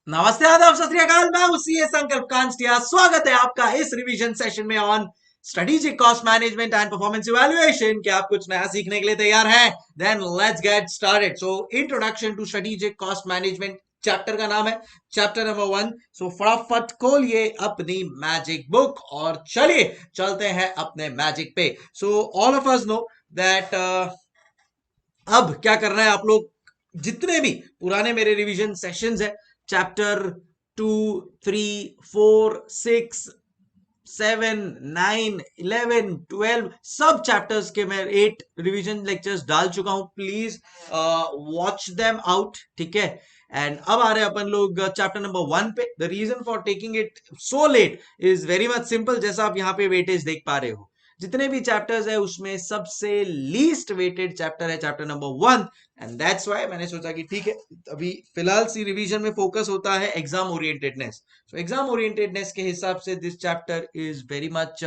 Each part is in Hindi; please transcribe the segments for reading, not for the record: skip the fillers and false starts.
नमस्ते, आदाब, सत श्री अकाल। मैं हूं सीए संकल्प कांस्टिया। स्वागत है आपका इस रिवीजन सेशन में on strategic cost management and performance evaluation. क्या आप कुछ नया सीखने के लिए तैयार हैं? Then let's get started. So introduction to strategic cost management chapter का नाम है चैप्टर नंबर 1। सो फटाफट खोलिए अपनी मैजिक बुक और चलिए चलते हैं अपने मैजिक पे। सो all of us know that अब क्या करना है आप लोग, जितने भी पुराने मेरे रिवीजन सेशंस है, चैप्टर 2, 3, 4, 6, 7, 9, 11, 12, सब चैप्टर्स के मैं 8 रिवीजन लेक्चर्स डाल चुका हूं। प्लीज वॉच देम आउट, ठीक है। एंड अब आ रहे हैं अपन लोग चैप्टर नंबर 1 पे। The reason for taking it so late is very much simple. जैसा आप यहाँ पे वेटेज देख पा रहे हो, जितने भी चैप्टर्स है उसमें सबसे लीस्ट वेटेड चैप्टर है chapter number 1। And that's why मैंने सोचा कि ठीक है, अभी फिलहाल सी रिवीजन में फोकस होता है exam orientedness. So exam orientedness के हिसाब से this chapter is very much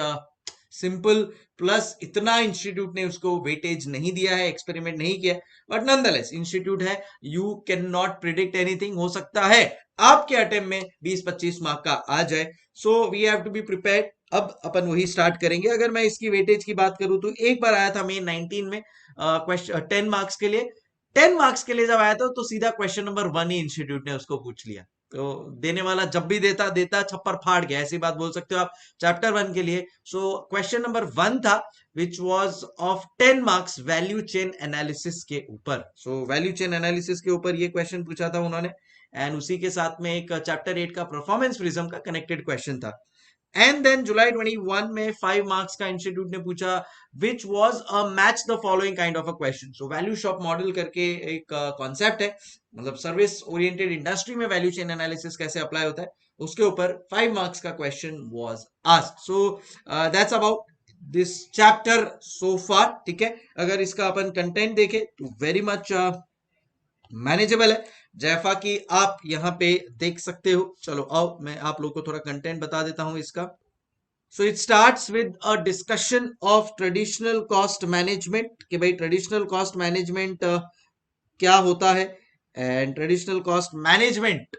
simple. Plus इतना इंस्टीट्यूट ने उसको वेटेज नहीं दिया है, एक्सपेरिमेंट नहीं किया, बट नॉनदलेस इंस्टीट्यूट है। You can not predict anything, हो सकता है आपके अटेम्प्ट में 20-25 मार्क का आ जाए। So we have to be prepared. अब अपन वही स्टार्ट करेंगे। अगर मैं इसकी वेटेज की बात करूं तो एक बार आया था मे 19 में क्वेश्चन 10 मार्क्स के लिए। 10 मार्क्स के लिए जब आया था तो सीधा क्वेश्चन नंबर 1 ही इंस्टीट्यूट ने उसको पूछ लिया। तो देने वाला जब भी देता देता छप्पर फाड़ गया, ऐसी बात बोल सकते हो आप चैप्टर 1 के लिए। सो क्वेश्चन नंबर 1 था which was of 10 marks value chain analysis के ऊपर। सो वैल्यू चेन एनालिसिस के ऊपर ये क्वेश्चन पूछा था उन्होंने। एंड उसी के साथ में एक चैप्टर 8 का परफॉर्मेंस प्रिज्म का कनेक्टेड क्वेश्चन था। एंड देन जुलाई 21 में 5 मार्क्स का इंस्टीट्यूट ने पूछा which was a match the following kind of a question. So value shop model करके एक कॉन्सेप्ट है, मतलब सर्विस ओरिएंटेड इंडस्ट्री में वैल्यू चेन एनालिसिस कैसे अप्लाई होता है, उसके ऊपर 5 मार्क्स का question was asked. So that's about this chapter so far, ठीक है। अगर इसका अपन कंटेंट देखें तो वेरी मच मैनेजेबल है, जैसा कि आप यहाँ पे देख सकते हो। चलो आओ मैं आप लोग को थोड़ा कंटेंट बता देता हूँ इसका। So it starts with a discussion of traditional cost management कि भाई ट्रेडिशनल कॉस्ट मैनेजमेंट क्या होता है, एंड ट्रेडिशनल कॉस्ट मैनेजमेंट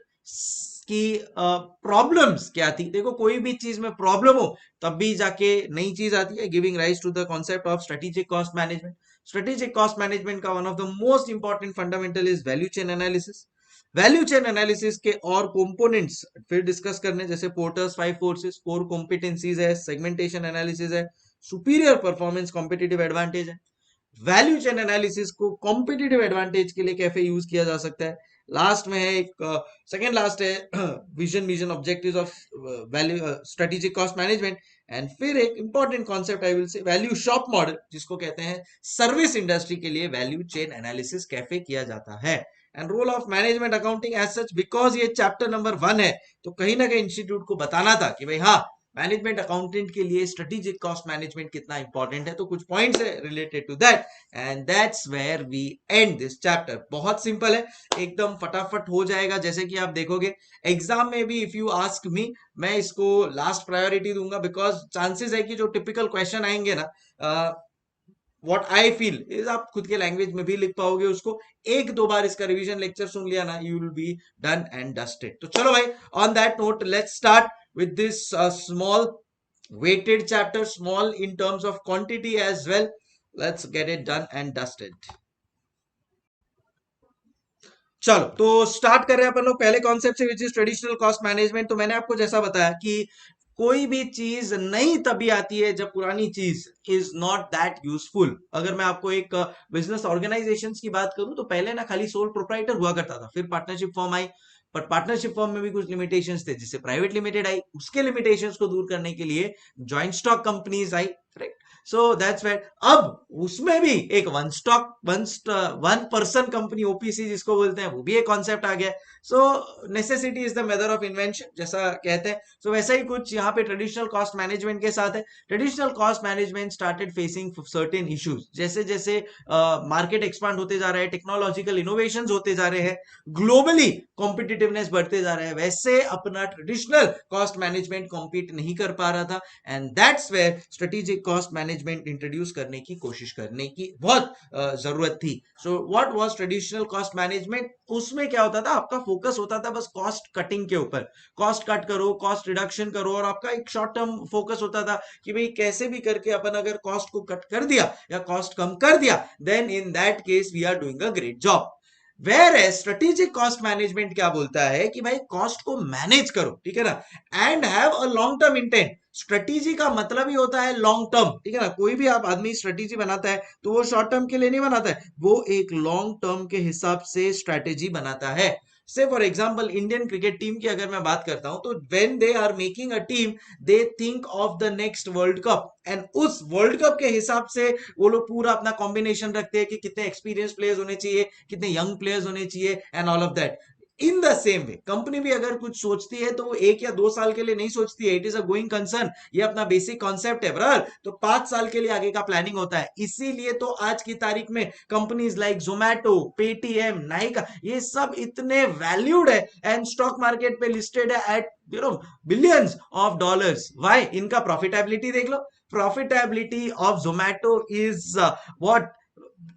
की प्रॉब्लम्स क्या थी। देखो, कोई भी चीज में प्रॉब्लम हो तब भी जाके नई चीज आती है, giving rise to the concept of strategic cost management. Strategic cost management का one of the most important fundamental is value chain analysis. Value chain analysis के और कंपोनेंट्स फिर डिस्कस करने, जैसे पोर्टर्स 5 फोर्सेस, कोर कॉम्पिटेंसीज है, सेगमेंटेशन एनालिसिस है, सुपीरियर परफॉर्मेंस कॉम्पिटिटिव एडवांटेज है। वैल्यू चेन एनालिसिस को कॉम्पिटिटिव एडवांटेज के लिए कैसे यूज किया जा सकता है। लास्ट में है एक सेकंड लास्ट है vision objectives of value strategic cost management. And फिर एक important concept I will say value shop model, जिसको कहते हैं सर्विस इंडस्ट्री के लिए वैल्यू चेन एनालिसिस कैसे किया जाता है। And role of management accounting as such, because ये चैप्टर नंबर 1 है तो कहीं ना कहीं इंस्टीट्यूट को बताना था कि भाई हाँ, मैनेजमेंट अकाउंटेंट के लिए स्ट्रेटेजिक कॉस्ट मैनेजमेंट कितना इंपॉर्टेंट है। तो कुछ पॉइंट्स है related to that, and that's where we end this chapter. बहुत सिंपल है, एकदम फटाफट हो जाएगा। जैसे कि आप देखोगे एग्जाम में भी इफ यू आस्क मी, मैं इसको लास्ट प्रायोरिटी दूंगा, बिकॉज चांसेस है कि जो टिपिकल क्वेश्चन आएंगे ना, व्हाट आई फील इज आप खुद के लैंग्वेज में भी लिख पाओगे उसको। एक दो बार इसका रिवीजन लेक्चर सुन लिया ना, you will be done and dusted. तो चलो भाई, on that note let's start with this small weighted chapter, small in terms of quantity as well. Let's get it done and dusted. चलो तो स्टार्ट कर रहे हैं अपन लोग पहले कॉन्सेप्ट से, which is traditional cost management. तो मैंने आपको जैसा बताया कि कोई भी चीज नई तभी आती है जब पुरानी चीज इज नॉट दैट यूजफुल। अगर मैं आपको एक बिजनेस ऑर्गेनाइजेशंस की बात करूं तो पहले ना खाली सोल प्रोप्राइटर हुआ करता था, फिर पार्टनरशिप फॉर्म आई। पर पार्टनरशिप फॉर्म में भी कुछ लिमिटेशंस थे, जिससे प्राइवेट लिमिटेड आई। उसके लिमिटेशंस को दूर करने के लिए जॉइंट स्टॉक कंपनीज आई, करेक्ट। सो दैट्स वेयर अब उसमें भी एक वन पर्सन कंपनी, ओपीसी जिसको बोलते हैं, वो भी एक कॉन्सेप्ट आ गया। So necessity is the mother of invention, जैसा कहते हैं। सो वैसा ही कुछ यहाँ पे ट्रेडिशनल कॉस्ट मैनेजमेंट के साथ है। Traditional cost management started facing certain issues, जैसे जैसे मार्केट एक्सपांड होते जा रहा है, टेक्नोलॉजिकल इनोवेशंस होते जा रहे हैं, ग्लोबली कॉम्पिटिटिवनेस बढ़ते जा रहा है, वैसे अपना ट्रेडिशनल कॉस्ट मैनेजमेंट कॉम्पीट नहीं कर पा रहा था। And that's where strategic cost management introduce करने की कोशिश करने की बहुत जरूरत थी। So what was traditional cost management? उसमें क्या होता था, आपका फोकस होता था बस कॉस्ट कटिंग के ऊपर, कॉस्ट कट करो, कॉस्ट रिडक्शन करो, और आपका एक शॉर्ट टर्म फोकस होता था कि भाई कैसे भी करके अपन अगर कॉस्ट को कट कर दिया या कॉस्ट कम कर दिया, then in that case we are doing a great job. Where as strategic cost management क्या बोलता है कि भाई कॉस्ट को मैनेज करो, ठीक है ना, and have a long term intent. Strategy का मतलब ही होता है लॉन्ग टर्म, ठीक है ना, कोई भी आप आदमी स्ट्रेटेजी बनाता है तो वो शॉर्ट टर्म के लिए नहीं बनाता है, वो एक लॉन्ग टर्म के हिसाब से स्ट्रेटेजी बनाता है। Say for example Indian cricket team की अगर मैं बात करता हूं तो when they are making a team, they think of the next world cup, and उस वर्ल्ड कप के हिसाब से वो लोग पूरा अपना कॉम्बिनेशन रखते हैं कि कितने एक्सपीरियंस प्लेयर्स होने चाहिए, कितने यंग प्लेयर्स होने चाहिए, and all of that. In the same way company भी अगर कुछ सोचती है तो वो 1 या 2 साल के लिए नहीं सोचती है, it is a going concern, ये अपना बेसिक कॉन्सेप्ट है ब्रदर, तो 5 साल के लिए आगे का प्लानिंग होता है। इसीलिए तो आज की तारीख में companies like Zomato, Paytm, Nykaa, ये सब इतने वैल्यूड है एंड स्टॉक मार्केट पे लिस्टेड है at billions of dollars. Why? इनका प्रॉफिटेबिलिटी देख लो, profitability of Zomato is what,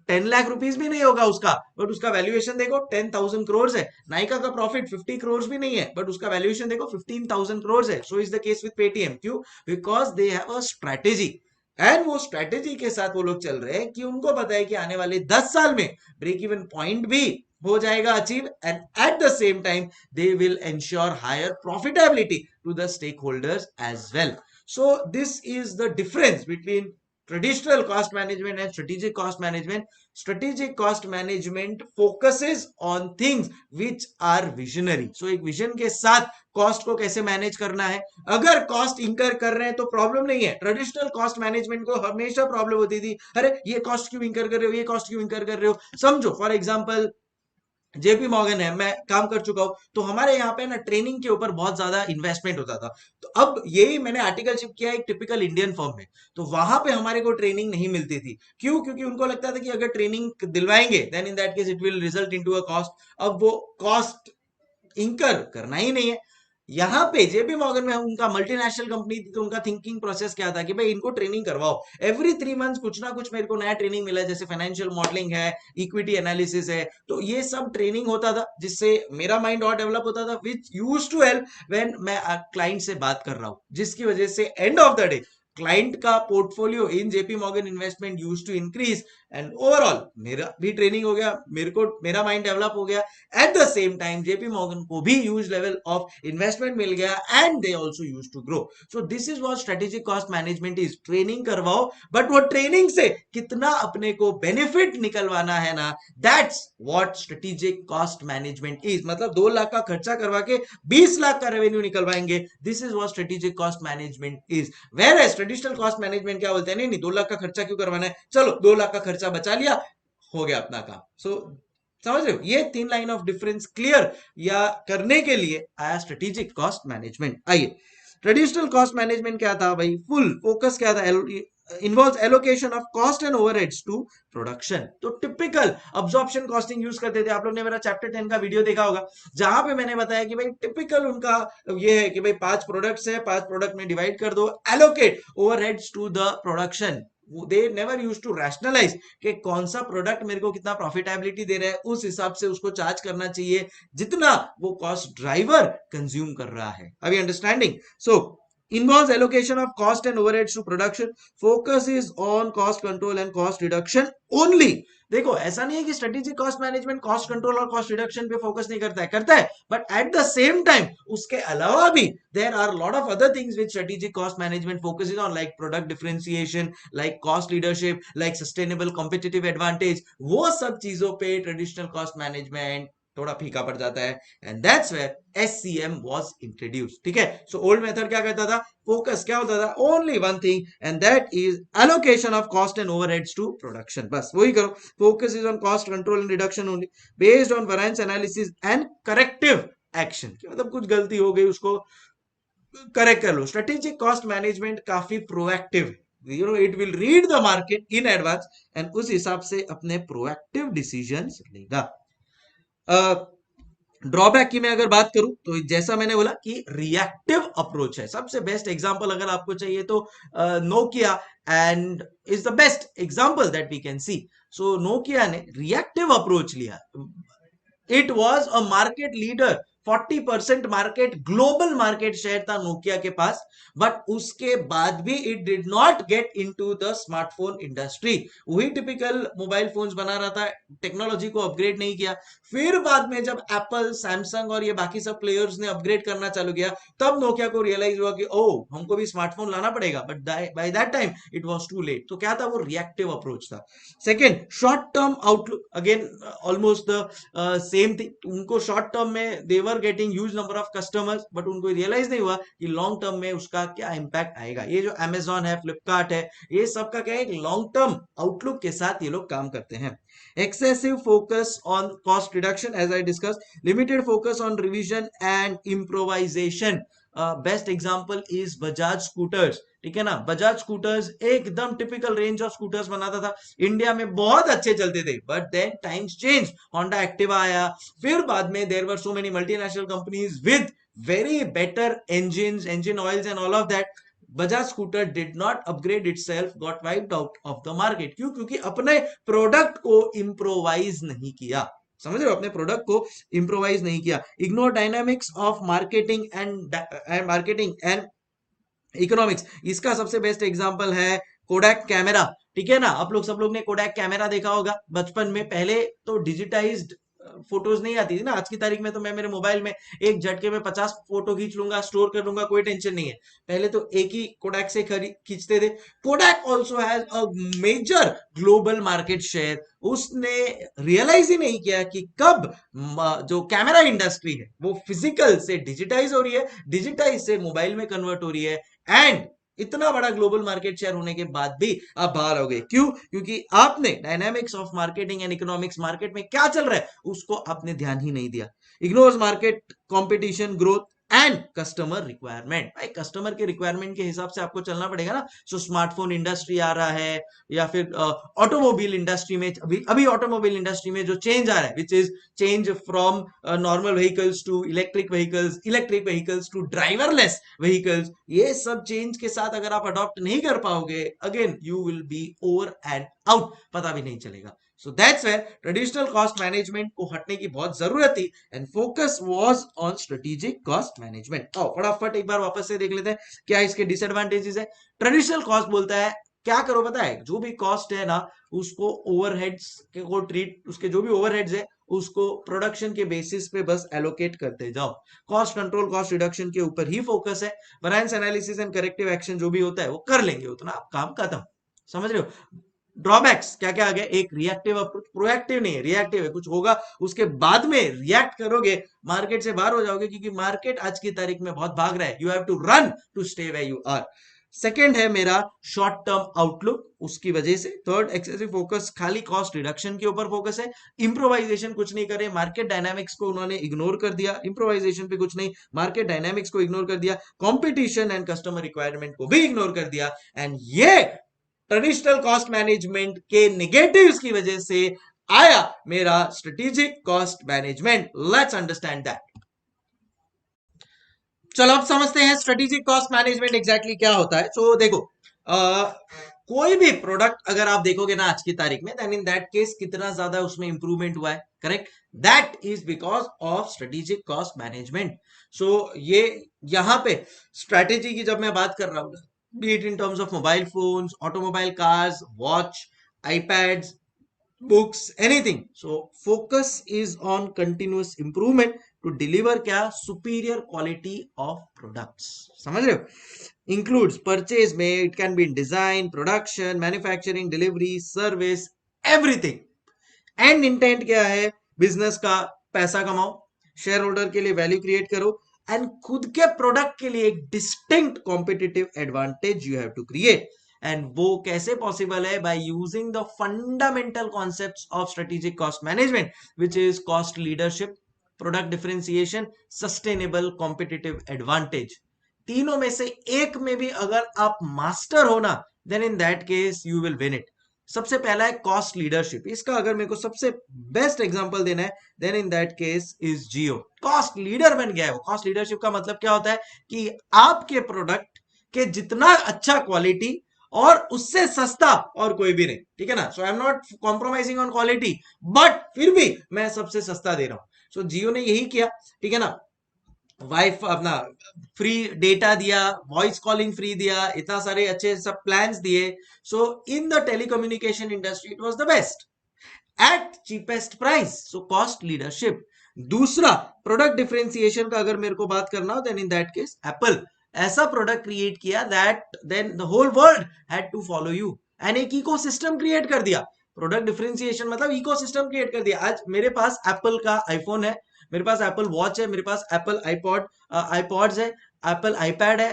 10 lakh rupees भी नहीं होगा उसका, बट उसका वैल्यूएशन देखो 10,000 करोड़ है। नाइका का प्रॉफिट 50 करोड़ भी नहीं है, बट उसका वैल्यूएशन देखो 15,000 करोड़ है। So is the case with Paytm. क्यों? Because they have a strategy, and वो स्ट्रेटेजी के साथ वो लोग चल रहे हैं कि उनको पता है कि आने वाले 10 साल में ब्रेक इवन पॉइंट भी हो जाएगा achieve, and at the same time they will ensure higher profitability to the stake holders as well. So this is the difference between traditional cost management and strategic cost management. Strategic cost management focuses on things which are visionary. So एक विजन के साथ कॉस्ट को कैसे मैनेज करना है। अगर कॉस्ट इंकर कर रहे हैं तो प्रॉब्लम नहीं है। ट्रेडिशनल कॉस्ट मैनेजमेंट को हमेशा प्रॉब्लम होती थी, अरे ये कॉस्ट क्यों इंकर कर रहे हो, ये कॉस्ट क्यों इंकर कर रहे हो। समझो फॉर एग्जांपल जेपी मॉर्गन है, मैं काम कर चुका हूं, तो हमारे यहाँ पे ना ट्रेनिंग के ऊपर बहुत ज्यादा इन्वेस्टमेंट होता था। तो अब यही मैंने आर्टिकलशिप किया एक टिपिकल इंडियन फर्म में, तो वहां पे हमारे को ट्रेनिंग नहीं मिलती थी। क्यों? क्योंकि उनको लगता था कि अगर ट्रेनिंग दिलवाएंगे then in that case it will result into a cost. अब वो कॉस्ट इंकर करना ही नहीं है। यहाँ पे जेपी मॉर्गन में उनका मल्टीनेशनल कंपनी थी, तो उनका थिंकिंग प्रोसेस क्या था कि भाई इनको ट्रेनिंग करवाओ, एवरी 3 मंथ्स कुछ ना कुछ मेरे को नया ट्रेनिंग मिला है, जैसे फाइनेंशियल मॉडलिंग है, इक्विटी एनालिसिस है, तो ये सब ट्रेनिंग होता था जिससे मेरा माइंड और डेवलप होता था, which use to help when मैं क्लाइंट से बात कर रहा हूँ, जिसकी वजह से end of the day client का portfolio in JP Morgan investment use to increase, and overall मेरा भी ट्रेनिंग हो गया, मेरे को मेरा माइंड डेवलप हो गया, at the same time JP Morgan को भी ह्यूज लेवल ऑफ इन्वेस्टमेंट मिल गया, and they also used to grow. So this is what strategic cost management is. Training करवाओ, बट वो ट्रेनिंग से कितना अपने को बेनिफिट निकलवाना है ना, that's what strategic cost management is. मतलब 2 लाख का खर्चा करवा के 20 लाख का रेवेन्यू निकलवाएंगे, this is what strategic cost management is. Whereas traditional cost management क्या बोलते हैं, नहीं नहीं 2 लाख का खर्चा क्यों करवाना है, चलो 2 लाख का खर्चा बचा लिया, हो गया अपना काम। सो समझ रहे हो, ये 3 लाइन ऑफ डिफरेंस क्लियर या करने के लिए आया स्ट्रेटेजिक कॉस्ट मैनेजमेंट। आइए, ट्रेडिशनल कॉस्ट मैनेजमेंट क्या था भाई, फुल फोकस क्या था, involve allocation of cost and overheads to production. तो टिपिकल अब्जॉर्प्शन कॉस्टिंग यूज करते थे। आप लोग ने मेरा चैप्टर 10 का वीडियो देखा होगा, जहां पे मैंने बताया कि भाई टिपिकल उनका ये है कि भाई 5 प्रोडक्ट्स है, 5 प्रोडक्ट में डिवाइड कर दो, allocate overheads to the production. They never use to rationalise कि कौन सा प्रोडक्ट मेरे को कितना प्रॉफिटेबिलिटी दे रहा है, उस हिसाब से उसको चार्ज करना चाहिए जितना वो कॉस्ट ड्राइवर कंज्यूम कर रहा है। अभी understanding? So involves allocation of cost and overheads to production, focus is on cost control and cost reduction only। देखो ऐसा नहीं है कि strategic cost management cost control और कॉस्ट रिडक्शन पे फोकस नहीं करता है, करता है, but at the same time उसके अलावा भी there are lot of other things which strategic cost management focuses on, like product differentiation, like cost leadership, like sustainable competitive advantage. वो सब चीजों पे ट्रेडिशनल कॉस्ट मैनेजमेंट थोड़ा फीका पड़ जाता है, and that's where SCM was introduced. ठीक है, सो ओल्ड मेथड क्या करता था, फोकस क्या होता था, only one thing, and that is allocation of cost and overheads to production. बस वही करो, focus is on cost control and reduction only, based on variance analysis and corrective action. मतलब कुछ गलती हो गई उसको करेक्ट कर लो। स्ट्रेटेजिक कॉस्ट मैनेजमेंट काफी proactive, you know, it will read the market in advance एंड उस हिसाब से अपने प्रोएक्टिव डिसीजंस लेगा। ड्रॉबैक की मैं अगर बात करूं तो जैसा मैंने बोला कि रिएक्टिव अप्रोच है। सबसे बेस्ट एग्जांपल अगर आपको चाहिए तो Nokia and is the best example that we can see. So Nokia ने रिएक्टिव अप्रोच लिया। It was a market leader, 40% market, global market share था नोकिया के पास, बट उसके बाद भी it did not get into the smartphone industry. वही टिपिकल मोबाइल फोन्स बना रहा था, टेक्नोलॉजी को अपग्रेड नहीं किया। फिर बाद में जब एप्पल, सैमसंग और ये बाकी सब प्लेयर्स ने अपग्रेड करना चालू किया, तब नोकिया को रियलाइज हुआ कि ओ, हमको भी स्मार्टफोन लाना पड़ेगा, but by that time it was too late. तो क्या था, वो रिएक्टिव अप्रोच था। Second, short term outlook, again almost the same thing. उनको शॉर्ट टर्म में they were getting huge number of customers, but उनको रियलाइज नहीं हुआ कि लॉन्ग टर्म में उसका क्या इंपैक्ट आएगा। ये जो अमेजॉन है, फ्लिपकार्ट है, ये सब का क्या है, एक लॉन्ग टर्म आउटलुक के साथ ये लोग काम करते हैं। excessive focus on cost reduction, as I discussed, limited focus on revision and improvisation. Best example is Bajaj scooters, ठीक है ना। बजाज स्कूटर्स एकदम टिपिकल रेंज ऑफ स्कूटर्स बनाता था, इंडिया में बहुत अच्छे चलते थे, but then times change, Honda Activa आया, फिर बाद में there were so many multinational companies with very better engine oils and all of that. Bajaj scooter did not upgrade itself, got wiped out of the market. क्यों? क्योंकि अपने प्रोडक्ट को इम्प्रोवाइज नहीं किया। समझ रहे हो, अपने प्रोडक्ट को इम्प्रोवाइज नहीं किया। Ignore dynamics of marketing and economics. इसका सबसे बेस्ट एग्जांपल है कोडैक कैमरा, ठीक है ना। आप लोग सब लोग ने कोडैक कैमरा देखा होगा बचपन में। पहले तो डिजिटाइज्ड फोटोज नहीं आती थी ना। आज की तारीख में तो मैं मेरे मोबाइल में एक झटके में 50 फोटो खींच लूंगा, स्टोर कर लूंगा, कोई टेंशन नहीं है। पहले तो एक ही कोडैक से खींचते थे। Kodak also has a major global market share. उसने रियलाइज ही नहीं किया कि कब जो कैमरा इंडस्ट्री है वो फिजिकल से डिजिटाइज हो रही है, डिजिटाइज से मोबाइल में कन्वर्ट हो रही है, एंड इतना बड़ा ग्लोबल मार्केट शेयर होने के बाद भी आप बाहर हो गए। क्यों? क्योंकि आपने dynamics of marketing and economics, market में क्या चल रहा है उसको आपने ध्यान ही नहीं दिया। Ignores market competition, growth and customer requirement. भाई कस्टमर के रिक्वायरमेंट के हिसाब से आपको चलना पड़ेगा ना। सो स्मार्टफोन इंडस्ट्री आ रहा है, या फिर ऑटोमोबाइल इंडस्ट्री में, अभी अभी ऑटोमोबाइल इंडस्ट्री में जो चेंज आ रहा है, which is change from normal vehicles to electric vehicles, electric vehicles to driverless vehicles, ये सब चेंज के साथ अगर आप अडॉप्ट नहीं कर पाओगे, again you will be over and out, पता भी नहीं चलेगा। So that's where traditional cost management को हटने की बहुत जरूरत थी, and focus was on strategic cost management. आओ फटाफट एक बार वापस से देख लेते हैं क्या इसके डिसएडवांटेजेस है। ट्रेडिशनल कॉस्ट बोलता है क्या करो पता है, जो भी कॉस्ट है ना उसको ओवरहेड्स को ट्रीट, उसके जो भी ओवरहेड्स है उसको प्रोडक्शन के बेसिस पे बस एलोकेट करते जाओ। कॉस्ट कंट्रोल, कॉस्ट रिडक्शन के ऊपर ही फोकस है। Variance analysis and corrective action जो भी होता है वो कर लेंगे, उतना आप काम खत्म। समझ रहे हो। ड्रॉबैक्स क्या क्या आ गया, एक रिएक्टिव अप्रोच, प्रोएक्टिव नहीं है, रिएक्टिव है। कुछ होगा उसके बाद में रिएक्ट करोगे, मार्केट से बाहर हो जाओगे, क्योंकि मार्केट आज की तारीख में बहुत भाग रहा है। You have to run to stay where you are. Second है मेरा शॉर्ट टर्म आउटलुक, उसकी वजह से। थर्ड, एक्सेसिव फोकस, खाली कॉस्ट रिडक्शन के ऊपर फोकस है। इंप्रोवाइजेशन कुछ नहीं करे, मार्केट डायनामिक्स को उन्होंने इग्नोर कर दिया। इंप्रोवाइजेशन पे कुछ नहीं, मार्केट डायनामिक्स को इग्नोर कर दिया, कंपटीशन एंड कस्टमर रिक्वायरमेंट को भी इग्नोर कर दिया। एंड ये ट्रेडिशनल कॉस्ट मैनेजमेंट के नेगेटिव्स की वजह से आया मेरा strategic cost management. Let's understand that. चलो अब समझते हैं स्ट्रेटेजिक कॉस्ट मैनेजमेंट एग्जैक्टली क्या होता है। सो देखो, कोई भी प्रोडक्ट अगर आप देखोगे ना आज की तारीख में, देन इन दैट केस कितना ज्यादा उसमें इंप्रूवमेंट हुआ है, correct, that is because of strategic cost management. So ये यहाँ पे स्ट्रेटेजी की जब मैं बात कर रहा हूँ, be it in terms of mobile phones, automobile cars, watch, iPads, books, anything. So focus is on continuous improvement to deliver क्या, superior quality of products। समझ रहे हो। includes purchase में, it can be in design, production, manufacturing, delivery, service, everything। And intent क्या है, बिजनेस का पैसा कमाओ, शेयर होल्डर के लिए वैल्यू क्रिएट करो, एंड खुद के प्रोडक्ट के लिए एक distinct competitive advantage you have to create. And वो कैसे पॉसिबल है, by using the fundamental concepts of strategic cost management, which is cost leadership, product differentiation, sustainable competitive advantage. तीनों में से एक में भी अगर आप मास्टर हो ना, then in that case you will win it. सबसे पहला है कॉस्ट लीडरशिप। इसका अगर मेरे को सबसे बेस्ट एग्जांपल देना है, then in that case is Jio. Cost leader बन गया है वो। कॉस्ट लीडरशिप का मतलब क्या होता है कि आपके प्रोडक्ट के जितना अच्छा क्वालिटी और उससे सस्ता और कोई भी नहीं, ठीक है ना। So I am not compromising on quality, but फिर भी मैं सबसे सस्ता दे रहा हूं। सो जियो ने यही किया, ठीक है ना, वाइफ अपना फ्री डेटा दिया, वॉइस कॉलिंग फ्री दिया, इतना सारे अच्छे सब प्लान्स दिए। So in the telecommunication industry it was the best at cheapest price, so cost leadership. दूसरा, प्रोडक्ट डिफरेंशिएशन का अगर मेरे को बात करना हो, then in that case Apple ऐसा प्रोडक्ट क्रिएट किया that then the whole world had to follow you, and एक इकोसिस्टम क्रिएट कर दिया। प्रोडक्ट डिफरेंशिएशन मतलब इकोसिस्टम क्रिएट कर दिया। आज मेरे पास एप्पल का आईफोन है, मेरे पास एप्पल वॉच है, मेरे पास एप्पल आईपॉड्स है, एप्पल आईपैड है,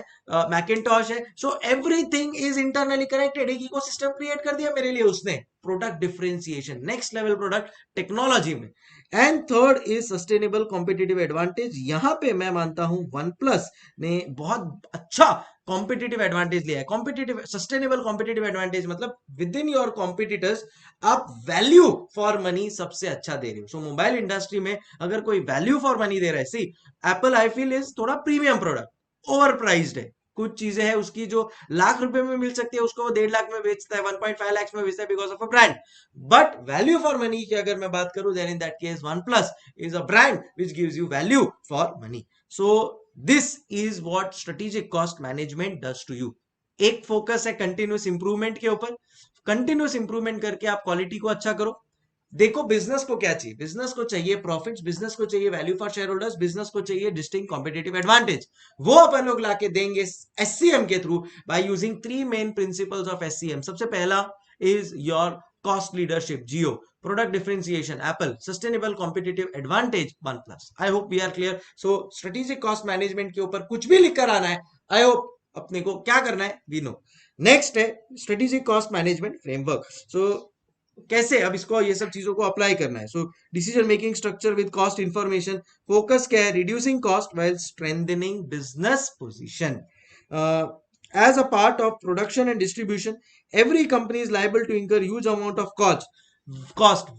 मैकिंटॉश है, so everything is internally connected. एक इकोसिस्टम क्रिएट कर दिया मेरे लिए उसने। Product differentiation, next level product technology में। And third is sustainable competitive advantage. यहां पे मैं मानता हूं वन प्लस ने बहुत अच्छा कॉम्पिटिटिव एडवांटेज लिया है। कॉम्पिटिटिव सस्टेनेबल कॉम्पिटिटिव एडवांटेज मतलब विद इन योर कॉम्पिटिटर्स आप वैल्यू फॉर मनी सबसे अच्छा दे रहे हो। सो मोबाइल इंडस्ट्री में अगर कोई वैल्यू फॉर मनी दे रहा है, सी एप्पल आई फील इज थोड़ा प्रीमियम प्रोडक्ट, ओवर प्राइज्ड है। कुछ चीजें हैं उसकी जो लाख रुपए में मिल सकती है, उसको वो 1.5 लाख में बेचता है, 1.5 लाख में बेचता है because of a brand. But value for money की अगर मैं बात करूं, then in that case OnePlus is a brand which gives you value for money. So this is what strategic cost management does to you. एक फोकस है कंटिन्यूस इंप्रूवमेंट के ऊपर। कंटिन्यूस इंप्रूवमेंट करके आप क्वालिटी को अच्छा करो। देखो बिजनेस को क्या चाहिए, बिजनेस को चाहिए प्रॉफिट्स, बिजनेस को चाहिए value for share holders, business को चाहिए डिस्टिंक्ट कॉम्पिटिटिव एडवांटेज। वो अपन लोग लाके देंगे एससीएम के through by using 3 main principles of SCM. सबसे पहला is your cost leadership, Jio, product differentiation Apple, sustainable competitive advantage OnePlus. I hope we are clear. So strategic cost management के ऊपर कुछ भी लिख कर आना है, आई होप अपने को क्या करना है वी नो। नेक्स्ट है स्ट्रेटेजिक कॉस्ट मैनेजमेंट फ्रेमवर्क। सो कैसे अब इसको ये सब चीजों को अप्लाई करना है। So decision making structure with cost information, focus क्या है, reducing cost while strengthening business position. As a part of production and distribution, every company is liable to incur huge amount of cost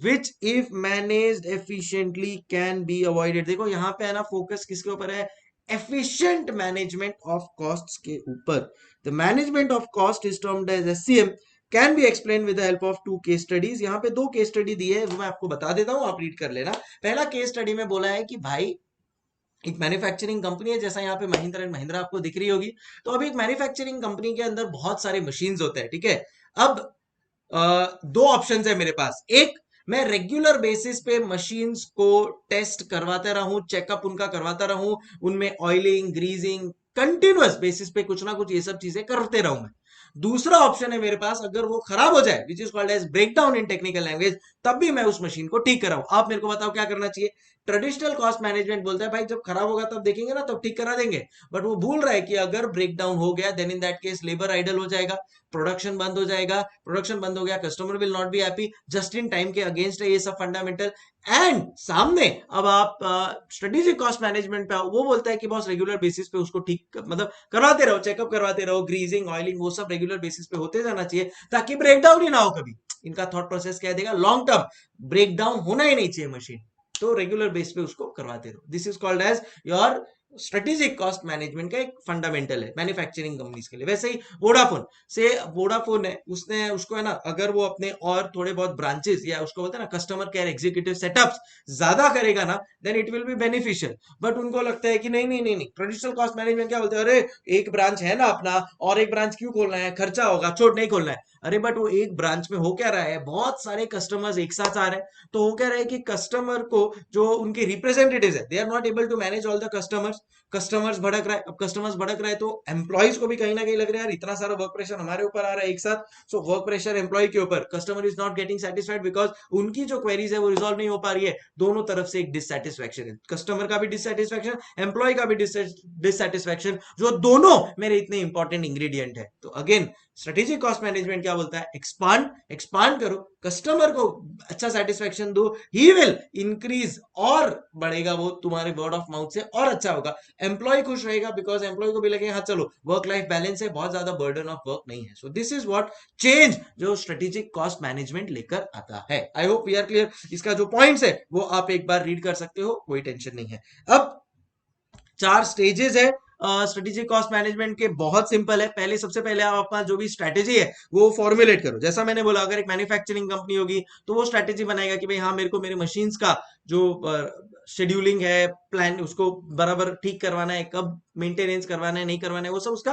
which if managed efficiently can be avoided। देखो यहाँ पे है ना, फोकस किसके ऊपर है, efficient management of costs के ऊपर। the management of cost is termed as SCM, can be explain with the help of 2 case studies. यहाँ पे 2 केस स्टडी दी है, वो मैं आपको बता देता हूँ, आप रीड कर लेना। पहला केस स्टडी में बोला है कि भाई एक मैन्युफैक्चरिंग कंपनी है, जैसा यहाँ पे महिंद्रा एंड महिंद्रा आपको दिख रही होगी। तो अभी एक मैन्युफैक्चरिंग कंपनी के अंदर बहुत सारे मशीन्स होते हैं, ठीक है। अब दो ऑप्शंस है मेरे पास। एक, मैं रेगुलर बेसिस पे मशीन्स को टेस्ट करवाता रहूं, चेकअप उनका करवाता रहूं, उनमें ऑयलिंग ग्रीजिंग कंटिन्यूअस बेसिस पे कुछ ना कुछ ये सब चीजें करते रहूं मैं। दूसरा ऑप्शन है मेरे पास, अगर वो खराब हो जाए which is called as breakdown in technical language, तब भी मैं उस मशीन को ठीक कराऊं। आप मेरे को बताओ क्या करना चाहिए। ट्रेडिशनल कॉस्ट मैनेजमेंट बोलता है भाई जब खराब होगा तब देखेंगे ना, तब ठीक करा देंगे। बट वो भूल रहा है कि अगर ब्रेकडाउन हो गया then in that case labour idle हो जाएगा, प्रोडक्शन बंद हो जाएगा, प्रोडक्शन बंद हो गया customer will not be happy, just in time के अगेंस्ट है ये सब फंडामेंटल। एंड सामने अब आप स्ट्रेटेजिक कॉस्ट मैनेजमेंट पे वो बोलता है कि बॉस रेगुलर बेसिस पे उसको ठीक मतलब करवाते रहो, चेकअप करवाते रहो, ग्रीजिंग ऑयलिंग वो सब रेगुलर बेसिस पे होते जाना चाहिए ताकि ब्रेकडाउन ही ना हो कभी। इनका थॉट प्रोसेस कह देगा लॉन्ग टर्म ब्रेकडाउन होना ही नहीं चाहिए मशीन, तो रेगुलर बेस पे उसको करवाते रहो। This is called as your strategic cost management का एक फंडामेंटल है मैन्युफैक्चरिंग कंपनीज के लिए। वैसे ही वोडाफोन है, उसने उसको है ना, अगर वो अपने और थोड़े बहुत ब्रांचेस या उसको बोलते हैं ना कस्टमर केयर एग्जीक्यूटिव सेटअप्स ज्यादा करेगा ना, then it will be beneficial. But उनको लगता है कि नहीं नहीं नहीं नहीं, ट्रेडिशनल कॉस्ट मैनेजमेंट क्या बोलते हैं, अरे एक ब्रांच है ना अपना, और एक ब्रांच क्यों खोलना है, खर्चा होगा, छोड़ नहीं खोलना है। अरे बट वो एक ब्रांच में हो क्या रहा है, बहुत सारे कस्टमर्स एक साथ आ रहे हैं, तो वो कह रहे हैं कि कस्टमर को जो उनके रिप्रेजेंटेटिव है, they are not able to manage all the customers. Customers भड़क रहा है, अब कस्टमर्स भड़क रहा है तो एम्प्लॉइज को भी कहीं ना कहीं लग रहा है यार इतना सारा वर्क प्रेशर हमारे ऊपर आ रहा है एक साथ। सो वर्क प्रेशर एम्प्लॉय के ऊपर, customer is not getting satisfied because उनकी जो क्वेरीज है वो रिजॉल्व नहीं हो पा रही है। दोनों तरफ से एक डिससेटिस्फैक्शन है, कस्टमर का भी डिससेटिस्फैक्शन, एम्प्लॉय का भी डिससेटिस्फैक्शन, जो दोनों मेरे इतने इंपॉर्टेंट इंग्रेडिएंट है। तो अगेन स्ट्रेटेजिक कॉस्ट मैनेजमेंट क्या बोलता है, एक्सपांड करो, कस्टमर को अच्छा सेटिस्फैक्शन दो, ही विल इंक्रीज, और बढ़ेगा वो तुम्हारे वर्ड ऑफ माउथ से और अच्छा होगा। एम्प्लॉय खुश रहेगा बिकॉज एम्प्लॉय को भी लगेगा हाँ चलो वर्क लाइफ बैलेंस है, बहुत ज्यादा बर्डन ऑफ वर्क नहीं है। So this is what change जो स्ट्रेटेजिक कॉस्ट मैनेजमेंट लेकर आता है। I hope we are clear. इसका जो पॉइंट्स है वो आप एक बार रीड कर सकते हो, कोई टेंशन नहीं है। अब 4 स्टेजेस है स्ट्रेटेजिक कॉस्ट मैनेजमेंट के बहुत सिंपल है। पहले सबसे पहले आप अपना जो भी स्ट्रेटेजी है वो फॉर्मुलेट करो। जैसा मैंने बोला, अगर एक मैन्युफैक्चरिंग कंपनी होगी तो वो स्ट्रेटेजी बनाएगा कि भाई हाँ, मेरे को मेरे मशीन्स का जो शेड्यूलिंग है, प्लान उसको बराबर ठीक करवाना है, कब मेंटेनेंस करवाना है, नहीं करवाना है, वो सब उसका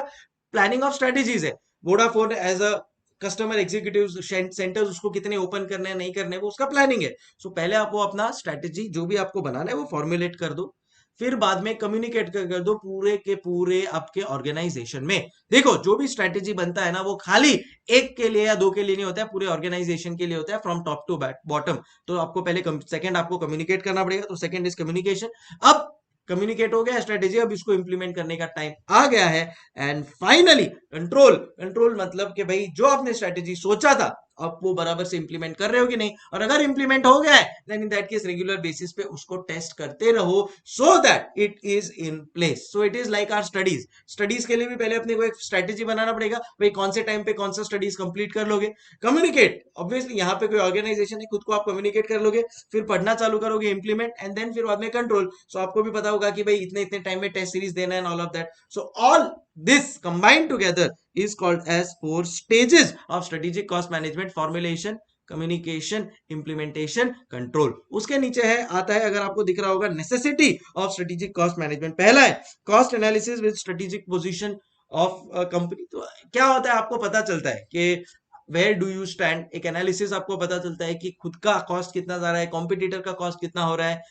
प्लानिंग ऑफ स्ट्रेटेजीज है। Vodafone as a customer executive centres उसको कितने ओपन करने हैं, नहीं करने हैं, वो उसका प्लानिंग है। सो पहले आप वो अपना स्ट्रेटेजी जो भी आपको बनाना है वो फॉर्मुलेट कर दो, फिर बाद में कम्युनिकेट कर दो पूरे के पूरे आपके ऑर्गेनाइजेशन में। देखो, जो भी स्ट्रेटेजी बनता है ना, वो खाली एक के लिए या दो के लिए नहीं होता है, पूरे ऑर्गेनाइजेशन के लिए होता है, फ्रॉम टॉप टू बॉटम। तो आपको पहले सेकंड आपको कम्युनिकेट करना पड़ेगा, तो सेकंड इज कम्युनिकेशन। अब कम्युनिकेट हो गया स्ट्रेटेजी, अब इसको इंप्लीमेंट करने का टाइम आ गया है। And finally control. कंट्रोल मतलब कि भाई जो आपने स्ट्रेटेजी सोचा था, अब वो बराबर से इंप्लीमेंट कर रहे हो कि नहीं, और अगर इंप्लीमेंट हो गया है then in that case regular basis पे उसको टेस्ट करते रहो, so that it is in place. So it is like our studies. Studies के लिए भी पहले अपने को एक स्ट्रेटेजी बनाना पड़ेगा, भाई कौन से टाइम पे कौन सा स्टडीज कंप्लीट कर लोगे। कम्युनिकेट, ऑब्वियसली यहाँ पे कोई ऑर्गेनाइजेशन है, खुद को आप कम्युनिकेट कर लोगे, फिर पढ़ना चालू करोगे, इंप्लीमेंट, एंड देन फिर बाद में कंट्रोल। सो आपको भी पता होगा कि भाई इतने इतने टाइम में टेस्ट सीरीज देना है, all of that. So all this combined together is called as 4 stages of strategic cost management: formulation, communication, implementation, control। उसके नीचे है आता है, अगर आपको दिख रहा होगा, necessity of strategic cost management। पहला है cost analysis with strategic position of a company। तो क्या होता है, आपको पता चलता है कि वेयर डू यू स्टैंड। एक एनालिसिस आपको पता चलता है कि खुद का कॉस्ट कितना जा रहा है, कॉम्पिटिटर का कॉस्ट कितना हो रहा है,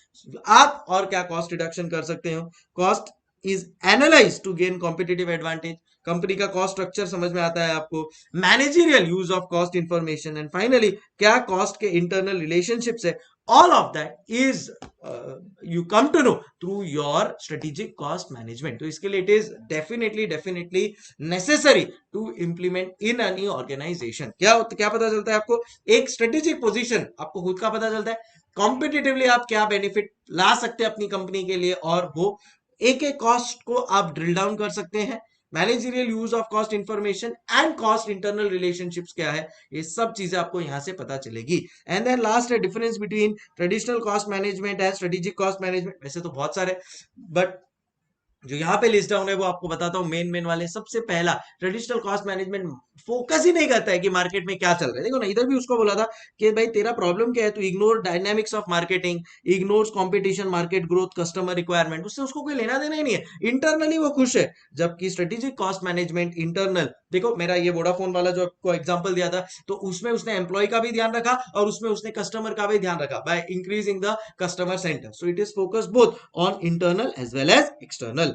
आप और क्या कॉस्ट रिडक्शन कर सकते हो। Cost is analyse to gain competitive advantage. Company का कॉस्ट स्ट्रक्चर समझ में आता है आपको। Managerial use of cost information, and finally क्या कॉस्ट के इंटरनल रिलेशनशिप्स है। All of that is you come to know through your strategic cost management। तो इसके लिए it is definitely necessary to implement in any organization। क्या पता चलता है आपको, एक strategic position आपको खुद का पता चलता है, कॉम्पिटिटिवली आप क्या बेनिफिट ला सकते हैं अपनी कंपनी के लिए, और वो एक एक कॉस्ट को आप ड्रिल डाउन कर सकते हैं। Managerial use of cost information and cost internal relationships क्या है, ये सब चीजें आपको यहां से पता चलेगी। एंड देन लास्ट है difference between traditional cost management and strategic cost management. वैसे तो बहुत सारे, बट जो यहाँ पे लिस्ट डाउन है वो आपको बताता हूँ, मेन वाले। सबसे पहला, ट्रेडिशनल कॉस्ट मैनेजमेंट फोकस ही नहीं करता है कि मार्केट में क्या चल रहा है। देखो ना, इधर भी उसको बोला था कि भाई तेरा प्रॉब्लम क्या है, तू ignore dynamics of marketing, ignores competition, market growth, customer requirement, उससे उसको कोई लेना देना ही नहीं है। इंटरनली वो खुश है। जबकि स्ट्रेटेजिक कॉस्ट मैनेजमेंट इंटरनल, देखो मेरा ये वोडाफोन वाला जो आपको एग्जांपल दिया था, तो उसमें उसने एम्प्लॉय का भी ध्यान रखा और उसमें उसने कस्टमर का भी ध्यान रखा by increasing the customer centre. So it is focus both on internal as well as external.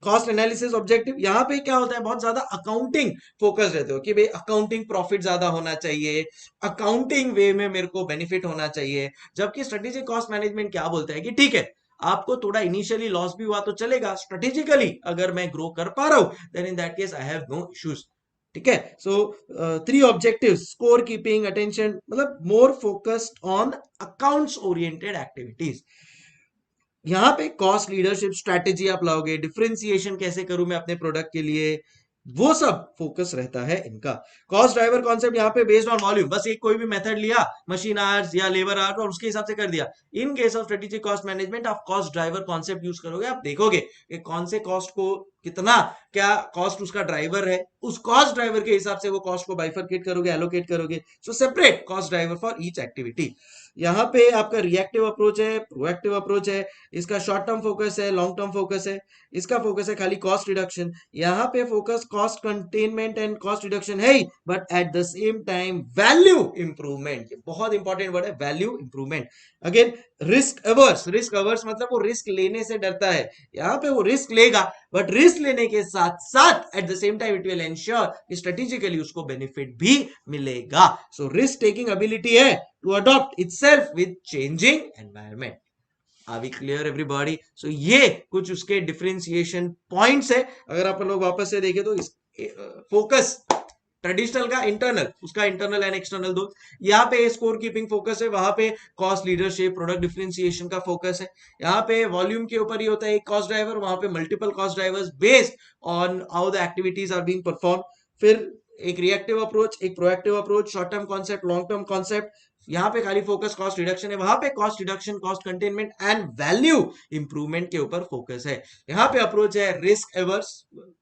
Cost analysis objective, यहाँ पे क्या होता है, बहुत ज्यादा अकाउंटिंग फोकस रहते हो कि भाई अकाउंटिंग प्रॉफिट ज्यादा होना चाहिए, अकाउंटिंग वे में मेरे को बेनिफिट होना चाहिए। जबकि स्ट्रेटेजिक कॉस्ट मैनेजमेंट क्या बोलता है कि ठीक है, आपको थोड़ा इनिशियली लॉस भी हुआ तो चलेगा, स्ट्रेटेजिकली अगर मैं ग्रो कर पा रहा हूं then in that case I have no issues. ठीक है। So 3 objective: score keeping, attention, मतलब more focused on accounts oriented activities. यहाँ पे कॉस्ट लीडरशिप स्ट्रैटेजी आप लाओगे, डिफरेंशिएशन कैसे करूं मैं अपने प्रोडक्ट के लिए, वो सब फोकस रहता है इनका। कॉस्ट ड्राइवर कॉन्सेप्ट यहाँ पे बेस्ड ऑन वॉल्यूम, बस एक कोई भी मेथड लिया, मशीन आवर्स या लेबर आवर्स, और उसके हिसाब से कर दिया। इन case of strategic cost management आप कॉस्ट ड्राइवर कॉन्सेप्ट यूज करोगे, आप देखोगे कि कौन से कॉस्ट को कितना, क्या कॉस्ट उसका ड्राइवर है, उस कॉस्ट ड्राइवर के हिसाब से वो कॉस्ट को बाइफरकेट करोगे, एलोकेट करोगे। So separate cost driver for each activity. यहाँ पे आपका रिएक्टिव अप्रोच है, प्रोएक्टिव अप्रोच है, इसका शॉर्ट टर्म फोकस है, लॉन्ग टर्म फोकस है, इसका फोकस है खाली कॉस्ट रिडक्शन। यहाँ पे focus cost containment and cost reduction है ही, but at the same time value improvement, बहुत इंपॉर्टेंट वर्ड है value improvement. Again risk averse, risk averse मतलब वो रिस्क लेने से डरता है, यहाँ पे वो रिस्क लेगा, बट रिस्क लेने के साथ साथ at the same time it will ensure strategically उसको बेनिफिट भी मिलेगा। सो रिस्क टेकिंग एबिलिटी है to adopt itself with changing environment. Are we clear everybody? So ये कुछ उसके डिफरेंशिएशन पॉइंट्स है। अगर आप लोग वापस से देखें तो फोकस ट्रेडिशनल का इंटरनल, उसका इंटरनल एंड एक्सटर्नल दो। यहाँ पे स्कोर कीपिंग फोकस है, वहां पे कॉस्ट लीडरशिप, प्रोडक्ट डिफरेंशिएशन का फोकस है। यहाँ पे वॉल्यूम के ऊपर ही होता है एक कॉस्ट ड्राइवर, वहां पे multiple cost drivers based on how the activities are being perform. फिर एक रिएक्टिव अप्रोच, एक proactive approach, short term concept, long term concept. यहाँ पे खाली फोकस कॉस्ट रिडक्शन है, वहां पे cost reduction, cost containment and value improvement के ऊपर फोकस है। यहाँ पे अप्रोच है रिस्क एवर्स,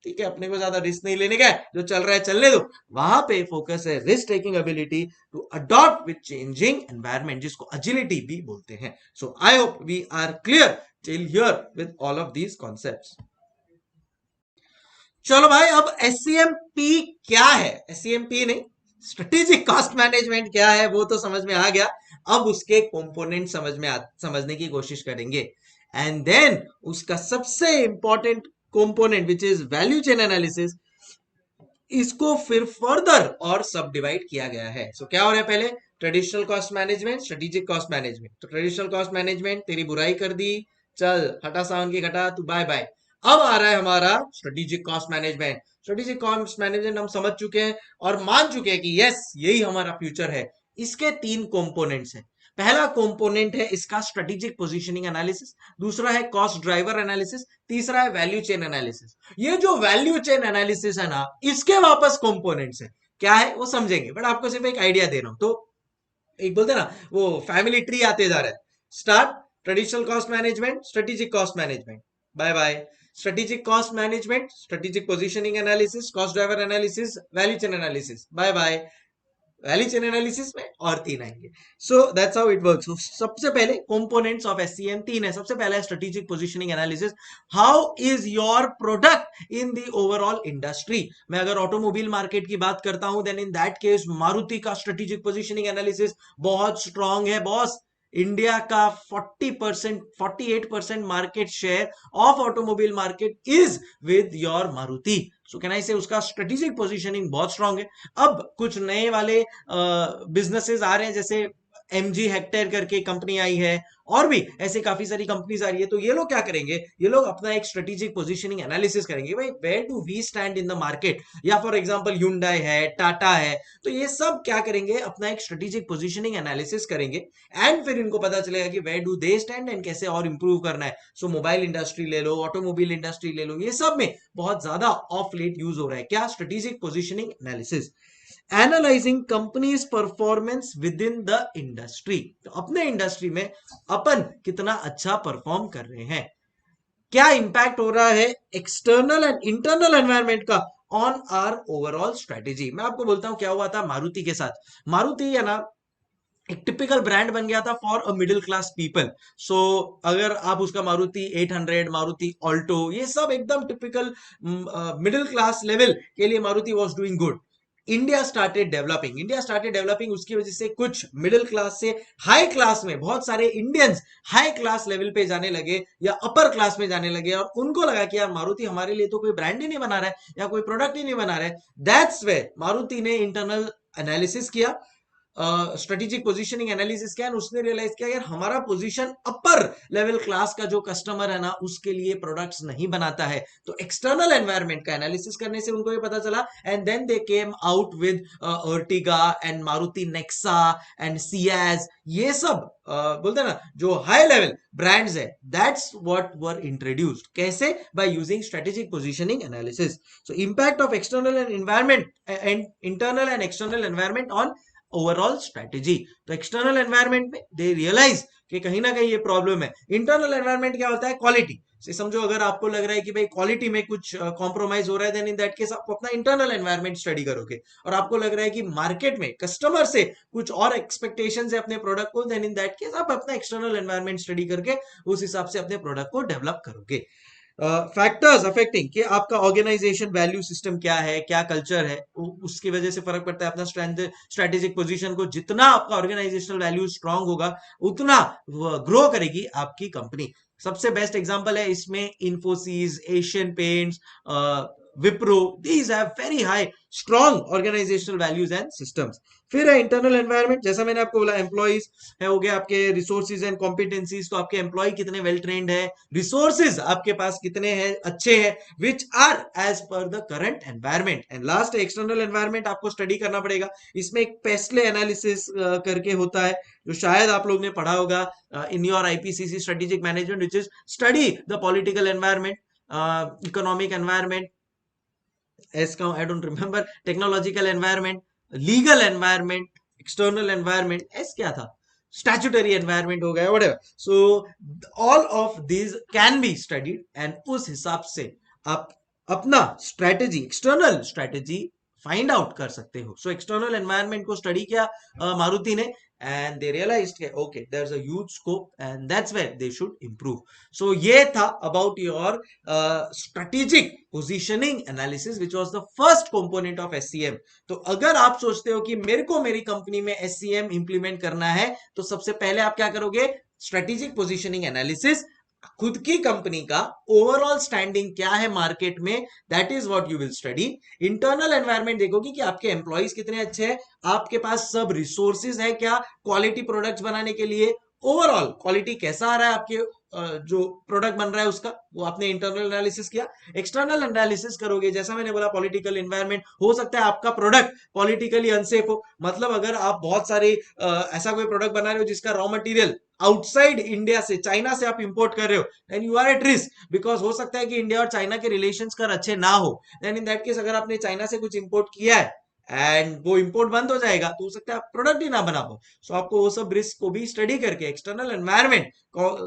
ठीक है, अपने को ज्यादा रिस्क नहीं लेने का है, जो चल रहा है चलने दो। वहां पे फोकस है risk taking ability to adopt with changing environment, जिसको एजिलिटी भी बोलते हैं। So I hope we are clear till here with all of these concepts. चलो भाई, अब एससीएमपी क्या है, एससीएमपी नहीं, स्ट्रेटेजिक कॉस्ट मैनेजमेंट क्या है वो तो समझ में आ गया। अब उसके कंपोनेंट समझने की कोशिश करेंगे, एंड देन उसका सबसे important component which is value chain analysis, इसको फिर फर्दर और सब डिवाइड किया गया है। सो क्या हो रहा है, पहले traditional cost management, strategic cost management. तो ट्रेडिशनल कॉस्ट मैनेजमेंट, तेरी बुराई कर दी, चल हटा सावन की घटा, तू बाय बाय। अब आ रहा है हमारा strategic cost management. Strategic cost management हम समझ चुके हैं और मान चुके हैं कि यस यही हमारा फ्यूचर है। इसके तीन कंपोनेंट्स हैं। पहला कंपोनेंट है इसका स्ट्रेटेजिक पोजीशनिंग एनालिसिस, दूसरा है कॉस्ट ड्राइवर एनालिसिस, तीसरा है वैल्यू चेन एनालिसिस। ये जो वैल्यू चेन एनालिसिस है ना, इसके वापस कंपोनेंट्स है, क्या है वो समझेंगे, बट आपको सिर्फ एक आइडिया दे रहा हूं। तो एक बोलते हैं ना वो फैमिली ट्री आते जा रहा है, start traditional cost management, strategic cost management, bye bye strategic cost management, strategic positioning analysis, cost driver analysis, value chain analysis, bye bye. Value chain analysis में और तीन आएंगे। So that's how it works. सबसे पहले कंपोनेंट्स ऑफ एससीएम तीन है। सबसे पहला है strategic positioning analysis, how is your product in the overall industry. मैं अगर ऑटोमोबाइल मार्केट की बात करता हूं, then in that case Maruti का स्ट्रेटेजिक पोजीशनिंग एनालिसिस बहुत स्ट्रांग है बॉस। इंडिया का 40%, 48% market share of automobile market is with your Maruti. So can I say उसका स्ट्रेटेजिक पोजीशनिंग बहुत स्ट्रांग है। अब कुछ नए वाले बिजनेसेस आ रहे हैं, जैसे एमजी हेक्टेयर करके कंपनी आई है, और भी ऐसे काफी सारी कंपनीज आ रही है। तो ये लोग क्या करेंगे, ये लोग अपना एक स्ट्रेटेजिक पोजीशनिंग एनालिसिस करेंगे, भाई where do we stand in the market. या फॉर एग्जांपल Hyundai है, टाटा है, तो ये सब क्या करेंगे, अपना एक स्ट्रेटेजिक पोजीशनिंग एनालिसिस करेंगे, एंड फिर इनको पता चलेगा कि where do they stand and कैसे और इंप्रूव करना है। सो मोबाइल इंडस्ट्री ले लो, ऑटोमोबाइल इंडस्ट्री ले लो, ये सब में बहुत ज्यादा ऑफ लेट यूज हो रहा है क्या, strategic positioning analysis. Analysing companies performance with in the industry, तो अपने इंडस्ट्री में अपन कितना अच्छा परफॉर्म कर रहे हैं, क्या इंपैक्ट हो रहा है एक्सटर्नल एंड इंटरनल एनवायरमेंट का ऑन आर ओवरऑल स्ट्रेटेजी। मैं आपको बोलता हूं क्या हुआ था मारुति के साथ। मारुति है ना, एक टिपिकल ब्रांड बन गया था for a middle class people. So अगर आप उसका मारुति 800, मारुति ऑल्टो, ये सब एकदम टिपिकल मिडिल क्लास लेवल के लिए Maruti was doing good. India started developing, उसकी वजह से कुछ मिडिल क्लास से हाई क्लास में बहुत सारे इंडियंस हाई क्लास लेवल पे जाने लगे या अपर क्लास में जाने लगे, और उनको लगा कि यार मारुति हमारे लिए तो कोई ब्रांड ही नहीं बना रहा है या कोई प्रोडक्ट ही नहीं बना रहा है। दैट्स वे मारुति ने इंटरनल एनालिसिस किया, स्ट्रेटेजिक पोजीशनिंग एनालिसिस किया, उसने रियलाइज किया यार हमारा पोजीशन अपर लेवल क्लास का जो कस्टमर है ना, उसके लिए प्रोडक्ट्स नहीं बनाता है। तो एक्सटर्नल एनवायरनमेंट का एनालिसिस करने से उनको ये पता चला, and then they came out with Ertiga and Maruti Nexa and Ciaz, ये सब बोलते हैं ना जो हाई लेवल ब्रांड्स है, दैट्स व्हाट वर इंट्रोड्यूस्ड। कैसे, by using strategic positioning analysis. So impact of external and environment and internal and external environment on overall strategy. तो एक्सटर्नल एनवायरनमेंट में दे रियलाइज कि कहीं ना कहीं ये प्रॉब्लम है। इंटरनल एनवायरनमेंट क्या होता है, क्वालिटी से समझो, अगर आपको लग रहा है कि भाई क्वालिटी में कुछ कॉम्प्रोमाइज हो रहा है, देन इन दैट केस आप अपना इंटरनल एनवायरनमेंट स्टडी करोगे। और आपको लग रहा है कि मार्केट में कस्टमर से कुछ और एक्सपेक्टेशन है अपने प्रोडक्ट को, देन इन दैट केस आप अपना एक्सटर्नल एनवायरनमेंट स्टडी करके उस हिसाब से अपने प्रोडक्ट को डेवलप करोगे। फैक्टर्स अफेक्टिंग कि आपका ऑर्गेनाइजेशन वैल्यू सिस्टम क्या है, क्या कल्चर है, उसकी वजह से फर्क पड़ता है अपना स्ट्रेटेजिक पोजीशन को। जितना आपका ऑर्गेनाइजेशनल वैल्यू स्ट्रांग होगा, उतना ग्रो करेगी आपकी कंपनी। सबसे बेस्ट एग्जांपल है इसमें Infosys, Asian Paints, Wipro, these have very high strong organisational values and systems. फिर है इंटरनल एनवायरनमेंट, जैसा मैंने आपको बोला, एम्प्लॉइज है हो गया, आपके रिसोर्सेज एंड कॉम्पिटेंसीज, तो आपके एम्प्लॉय कितने वेल ट्रेन्ड है, रिसोर्सेज आपके पास कितने हैं, अच्छे हैं, which are as per the current environment. And last external environment, आपको स्टडी करना पड़ेगा। इसमें एक पेस्ले एनालिसिस करके होता है, जो शायद आप लोग ने पढ़ा होगा in your IPCC strategic management, which is study the political environment, economic environment, S का I don't remember, technological environment, legal environment, external environment, S क्या था, स्टैट्यूटरी एनवायरनमेंट हो गया, whatever. So all of these can be studied and उस हिसाब से आप अपना strategy, external strategy find out कर सकते हो. सो एक्सटर्नल एनवायरनमेंट को स्टडी किया मारुति ने, and they realized okay, there's a huge scope and that's where they should improve. So ये था about your strategic positioning analysis which was the first component of SCM. तो अगर आप सोचते हो कि मेरे को मेरी कंपनी में SCM इंप्लीमेंट करना है, तो सबसे पहले आप क्या करोगे, स्ट्रेटेजिक पोजीशनिंग एनालिसिस, खुद की कंपनी का ओवरऑल स्टैंडिंग क्या है मार्केट में, that is what you will study. Internal environment देखोगे कि आपके एम्प्लॉइज कितने अच्छे हैं, आपके पास सब रिसोर्सेज है क्या क्वालिटी प्रोडक्ट्स बनाने के लिए, ओवरऑल क्वालिटी कैसा आ रहा है आपके जो प्रोडक्ट बन रहा है उसका, वो आपने इंटरनल एनालिसिस किया. एक्सटर्नल एनालिसिस करोगे, जैसा मैंने बोला पॉलिटिकल एनवायरनमेंट, हो सकता है आपका प्रोडक्ट पॉलिटिकली अनसेफ हो, मतलब अगर आप बहुत सारे ऐसा कोई प्रोडक्ट बना रहे हो जिसका रॉ मटेरियल आउटसाइड इंडिया से, चाइना से आप इंपोर्ट कर रहे हो, then you are at risk, because हो सकता है कि इंडिया और चाइना के रिलेशंस कर अच्छे ना हो. देन इन दैट केस अगर आपने चाइना से कुछ इंपोर्ट किया है एंड वो इंपोर्ट बंद हो जाएगा, तो हो सकता है आप प्रोडक्ट ही ना बना पाओ. सो आपको वो सब रिस्क को भी स्टडी करके, एक्सटर्नल एनवायरनमेंट,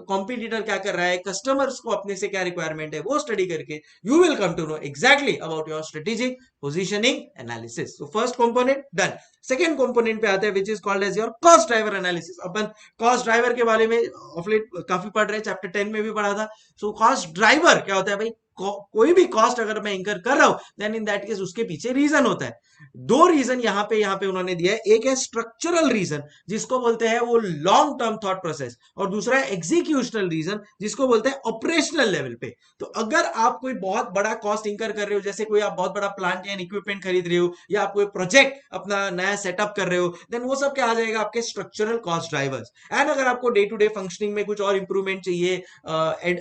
कॉम्पिटिटर क्या कर रहा है, कस्टमर्स को अपने से क्या रिक्वायरमेंट है, वो स्टडी करके you will come to know exactly about your strategic positioning analysis. So first component done. Second component पे आते हैं which is called as your cost driver analysis. अपन कॉस्ट ड्राइवर के बारे में ऑफ लेट काफी पढ़ रहे हैं, चैप्टर 10 में भी पढ़ा था. सो कॉस्ट ड्राइवर क्या होता है भाई, कोई भी कॉस्ट अगर मैं इंकर कर रहा हूं, देन इन दैट केस उसके पीछे रीजन होता है. दो रीजन यहाँ पे उन्होंने दिया है. एक है स्ट्रक्चरल रीजन जिसको बोलते हैं वो लॉन्ग टर्म थॉट प्रोसेस, और दूसरा है एग्जीक्यूशनल रीजन जिसको बोलते हैं ऑपरेशनल लेवल पे. तो अगर आप कोई बहुत बड़ा कॉस्ट इंकर कर रहे हो, जैसे कोई आप बहुत बड़ा प्लांट या इक्विपमेंट खरीद रहे हो, या आप कोई प्रोजेक्ट अपना नया सेटअप कर रहे हो, देन वो सब क्या आ जाएगा, आपके स्ट्रक्चरल कॉस्ट ड्राइवर्स. एंड अगर आपको डे टू डे फंक्शनिंग में कुछ और इंप्रूवमेंट चाहिए,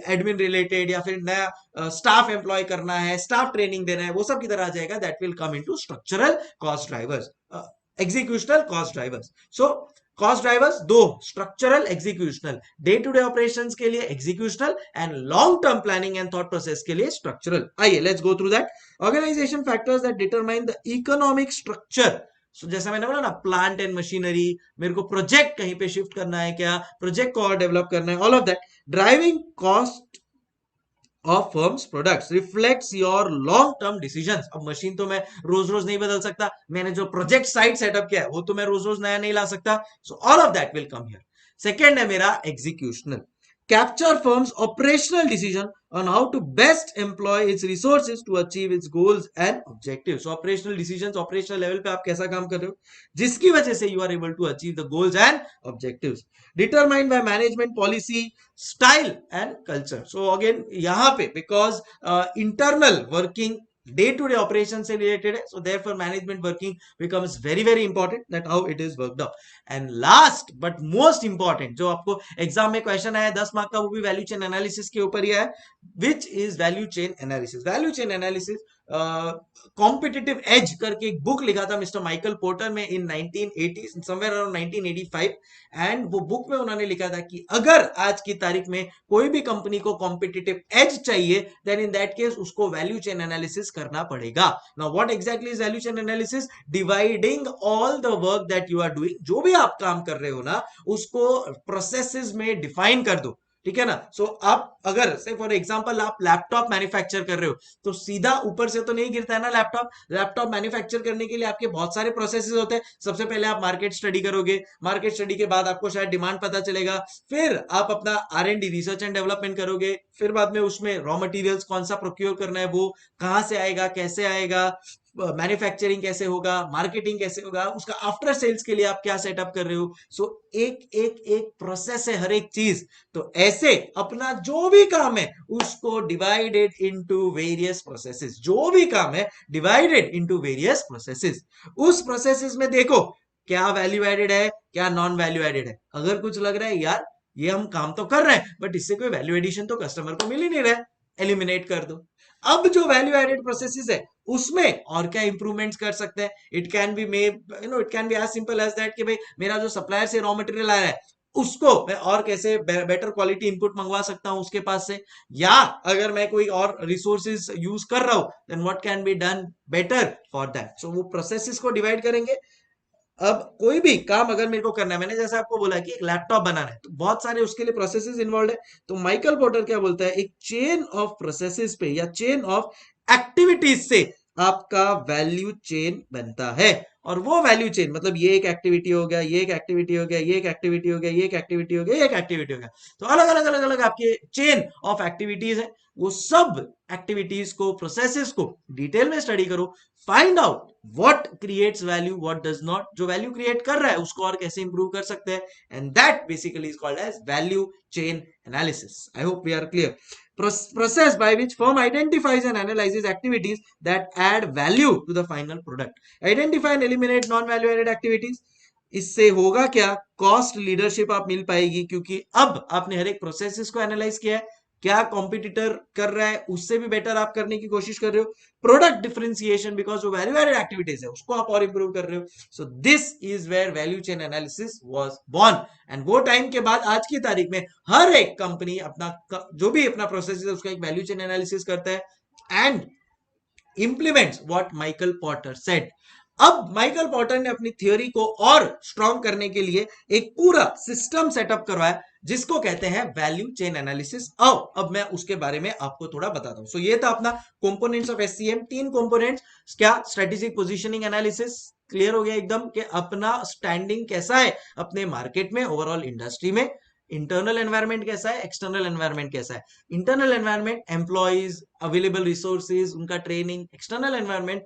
एडमिन रिलेटेड, या फिर नया स्टाफ एम्प्लॉय करना है, स्टाफ ट्रेनिंग देना है, वो सब किधर आ जाएगा, that will come into structural cost drivers, executional cost drivers. So cost drivers दो, structural, executional. Day to day operations के लिए executional, and long term planning and thought process के लिए स्ट्रक्चरल. आइए let's go through that. Organisation factors that determine the economic structure. So जैसा मैंने बोला ना, प्लांट एंड मशीनरी, मेरे को प्रोजेक्ट कहीं पे शिफ्ट करना है क्या, प्रोजेक्ट को और डेवलप करना है, all of that. Driving cost of firms products reflects your long term decisions. अब मशीन तो मैं रोज रोज नहीं बदल सकता, मैंने जो प्रोजेक्ट साइट सेटअप किया है वो तो मैं रोज रोज नया नहीं ला सकता. सो all of that will come here. Second है मेरा executional. Capture firm's operational decision on how to best employ its resources to achieve its goals and objectives. So operational decisions, operational level पे आप कैसा काम कर रहे हो, जिसकी वजह से you are able to achieve the goals and objectives. Determined by management policy, style and culture. So again यहाँ पे because internal working day to day operation से रिलेटेड है, so therefore management working becomes very very important, that how it is worked out. And last but most important, जो आपको एग्जाम में क्वेश्चन आया 10 मार्क का, वो भी वैल्यू चेन एनालिसिस के ऊपर ही है, which is value chain analysis. Value chain analysis competitive as करके एक बुक लिखा था मिस्टर माइकल पोर्टर में इन 1980 समवेयर अराउंड 1985. एंड वो बुक में उन्होंने लिखा था कि अगर आज की तारीख में कोई भी कंपनी को कॉम्पिटिटिव एज चाहिए, देन इन दैट केस उसको वैल्यू चेन एनालिसिस करना पड़ेगा. Now what exactly is value chain analysis? Dividing all the work that you are doing, जो भी आप काम कर रहे हो ना, उसको प्रोसेसेस में डिफाइन कर दो. ठीक है ना. सो आप अगर से फॉर एग्जांपल आप लैपटॉप मैन्युफैक्चर कर रहे हो, तो सीधा ऊपर से तो नहीं गिरता है ना लैपटॉप. लैपटॉप मैन्युफैक्चर करने के लिए आपके बहुत सारे प्रोसेसेस होते हैं. सबसे पहले आप मार्केट स्टडी करोगे, मार्केट स्टडी के बाद आपको शायद डिमांड पता चलेगा, फिर आप अपना R&D, रिसर्च एंड डेवलपमेंट करोगे, फिर बाद में उसमें रॉ मटेरियल्स कौन सा प्रोक्योर करना है, वो कहां से आएगा, कैसे आएगा, मैन्युफैक्चरिंग कैसे होगा, मार्केटिंग कैसे होगा, उसका आफ्टर सेल्स के लिए आप क्या सेटअप कर रहे हो. सो एक एक एक प्रोसेस है हर एक चीज. तो ऐसे अपना जो भी काम है उसको डिवाइडेड इनटू वेरियस प्रोसेसेस, जो भी काम है डिवाइडेड इनटू वेरियस प्रोसेसेस. उस प्रोसेसेस में देखो क्या वैल्यू एडेड है, क्या नॉन वैल्यू एडेड है. अगर कुछ लग रहा है यार ये हम काम तो कर रहे हैं बट इससे कोई वैल्यू एडिशन तो कस्टमर को मिल ही नहीं रहा है, एलिमिनेट कर दो. अब जो वैल्यू एडेड प्रोसेसेस है उसमें और क्या इंप्रूवमेंट्स कर सकते हैं. It can be may it can be as simple as that कि भाई मेरा जो सप्लायर से रॉ मटेरियल आ रहा है उसको मैं और कैसे बेटर क्वालिटी इनपुट मंगवा सकता हूं उसके पास से, या अगर मैं कोई और रिसोर्सेज यूज कर रहा हूं then what can be done better for that. So वो प्रोसेसेस को डिवाइड करेंगे। अब कोई भी काम अगर मेरे को करना है, मैंने जैसे आपको बोला कि एक लैपटॉप बनाना है तो बहुत सारे उसके लिए प्रोसेसेस इन्वॉल्व है। तो माइकल पोर्टर क्या बोलता है, एक चेन ऑफ प्रोसेसेस पे या चेन ऑफ एक्टिविटीज से आपका वैल्यू चेन बनता है। और वो वैल्यू चेन मतलब ये एक एक्टिविटी हो गया, ये एक एक्टिविटी हो गया, ये एक एक्टिविटी हो गया, ये एक एक्टिविटी हो गया, ये एक एक्टिविटी हो गया। तो अलग अलग अलग अलग आपके चेन ऑफ एक्टिविटीज है। वो सब एक्टिविटीज को, प्रोसेसेस को डिटेल में स्टडी करो, find out what creates value, what does not. जो वैल्यू क्रिएट कर रहा है उसको और कैसे इंप्रूव कर सकते हैं, and that basically is called as value chain analysis. I hope we are clear. Process by which firm identifies and analyzes activities that add value to the final product. Identify and eliminate non-value added activities. इससे होगा क्या, कॉस्ट लीडरशिप आप मिल पाएगी, क्योंकि अब आपने हर एक प्रोसेसेस को एनालाइज किया है, क्या कॉम्पिटिटर कर रहा है उससे भी बेटर आप करने की कोशिश कर रहे हो। प्रोडक्ट डिफरेंशिएशन, बिकॉज जो वैल्यू एडेड एक्टिविटीज है उसको आप और इंप्रूव कर रहे हो। So this is where value chain analysis was born. And वो टाइम के बाद आज की तारीख में हर एक कंपनी अपना जो भी अपना प्रोसेस है उसका एक वैल्यू चेन एनालिसिस करता है and implements what Michael Potter said. अब माइकल पॉटर ने अपनी थ्योरी को और स्ट्रॉन्ग करने के लिए एक पूरा सिस्टम सेटअप करवाया जिसको कहते हैं वैल्यू चेन एनालिसिस। आओ अब मैं उसके बारे में आपको थोड़ा बताता हूं। सो ये था अपना कंपोनेंट्स ऑफ एससीएम, 3 कंपोनेंट्स। क्या, स्ट्रेटेजिक पोजीशनिंग एनालिसिस, क्लियर हो गया एकदम कि अपना स्टैंडिंग कैसा है अपने मार्केट में, ओवरऑल इंडस्ट्री में। इंटरनल एनवायरनमेंट कैसा है, एक्सटर्नल एनवायरनमेंट कैसा है। Internal environment employees, available resources, उनका training. External environment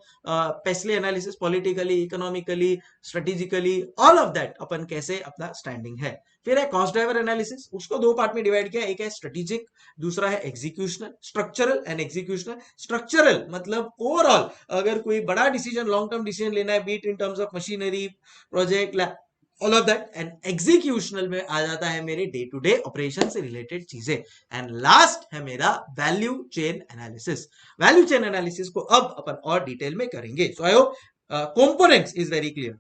PESTLE analysis, politically, economically, strategically, all of that अपन कैसे अपना स्टैंडिंग है। फिर है कॉस्ट ड्राइवर एनालिसिस, उसको 2 पार्ट में डिवाइड किया, एक है स्ट्रेटेजिक, दूसरा है executional. Structural and executional. Structural मतलब ओवरऑल अगर कोई बड़ा डिसीजन, लॉन्ग टर्म डिसीजन लेना है, be it in terms of machinery, project, all of that. And executional में आ जाता है मेरे डे टू डे ऑपरेशन से रिलेटेड चीजें। एंड लास्ट है मेरा value chain analysis. Value chain analysis को अब अपन और डिटेल में करेंगे। So I hope components is very clear.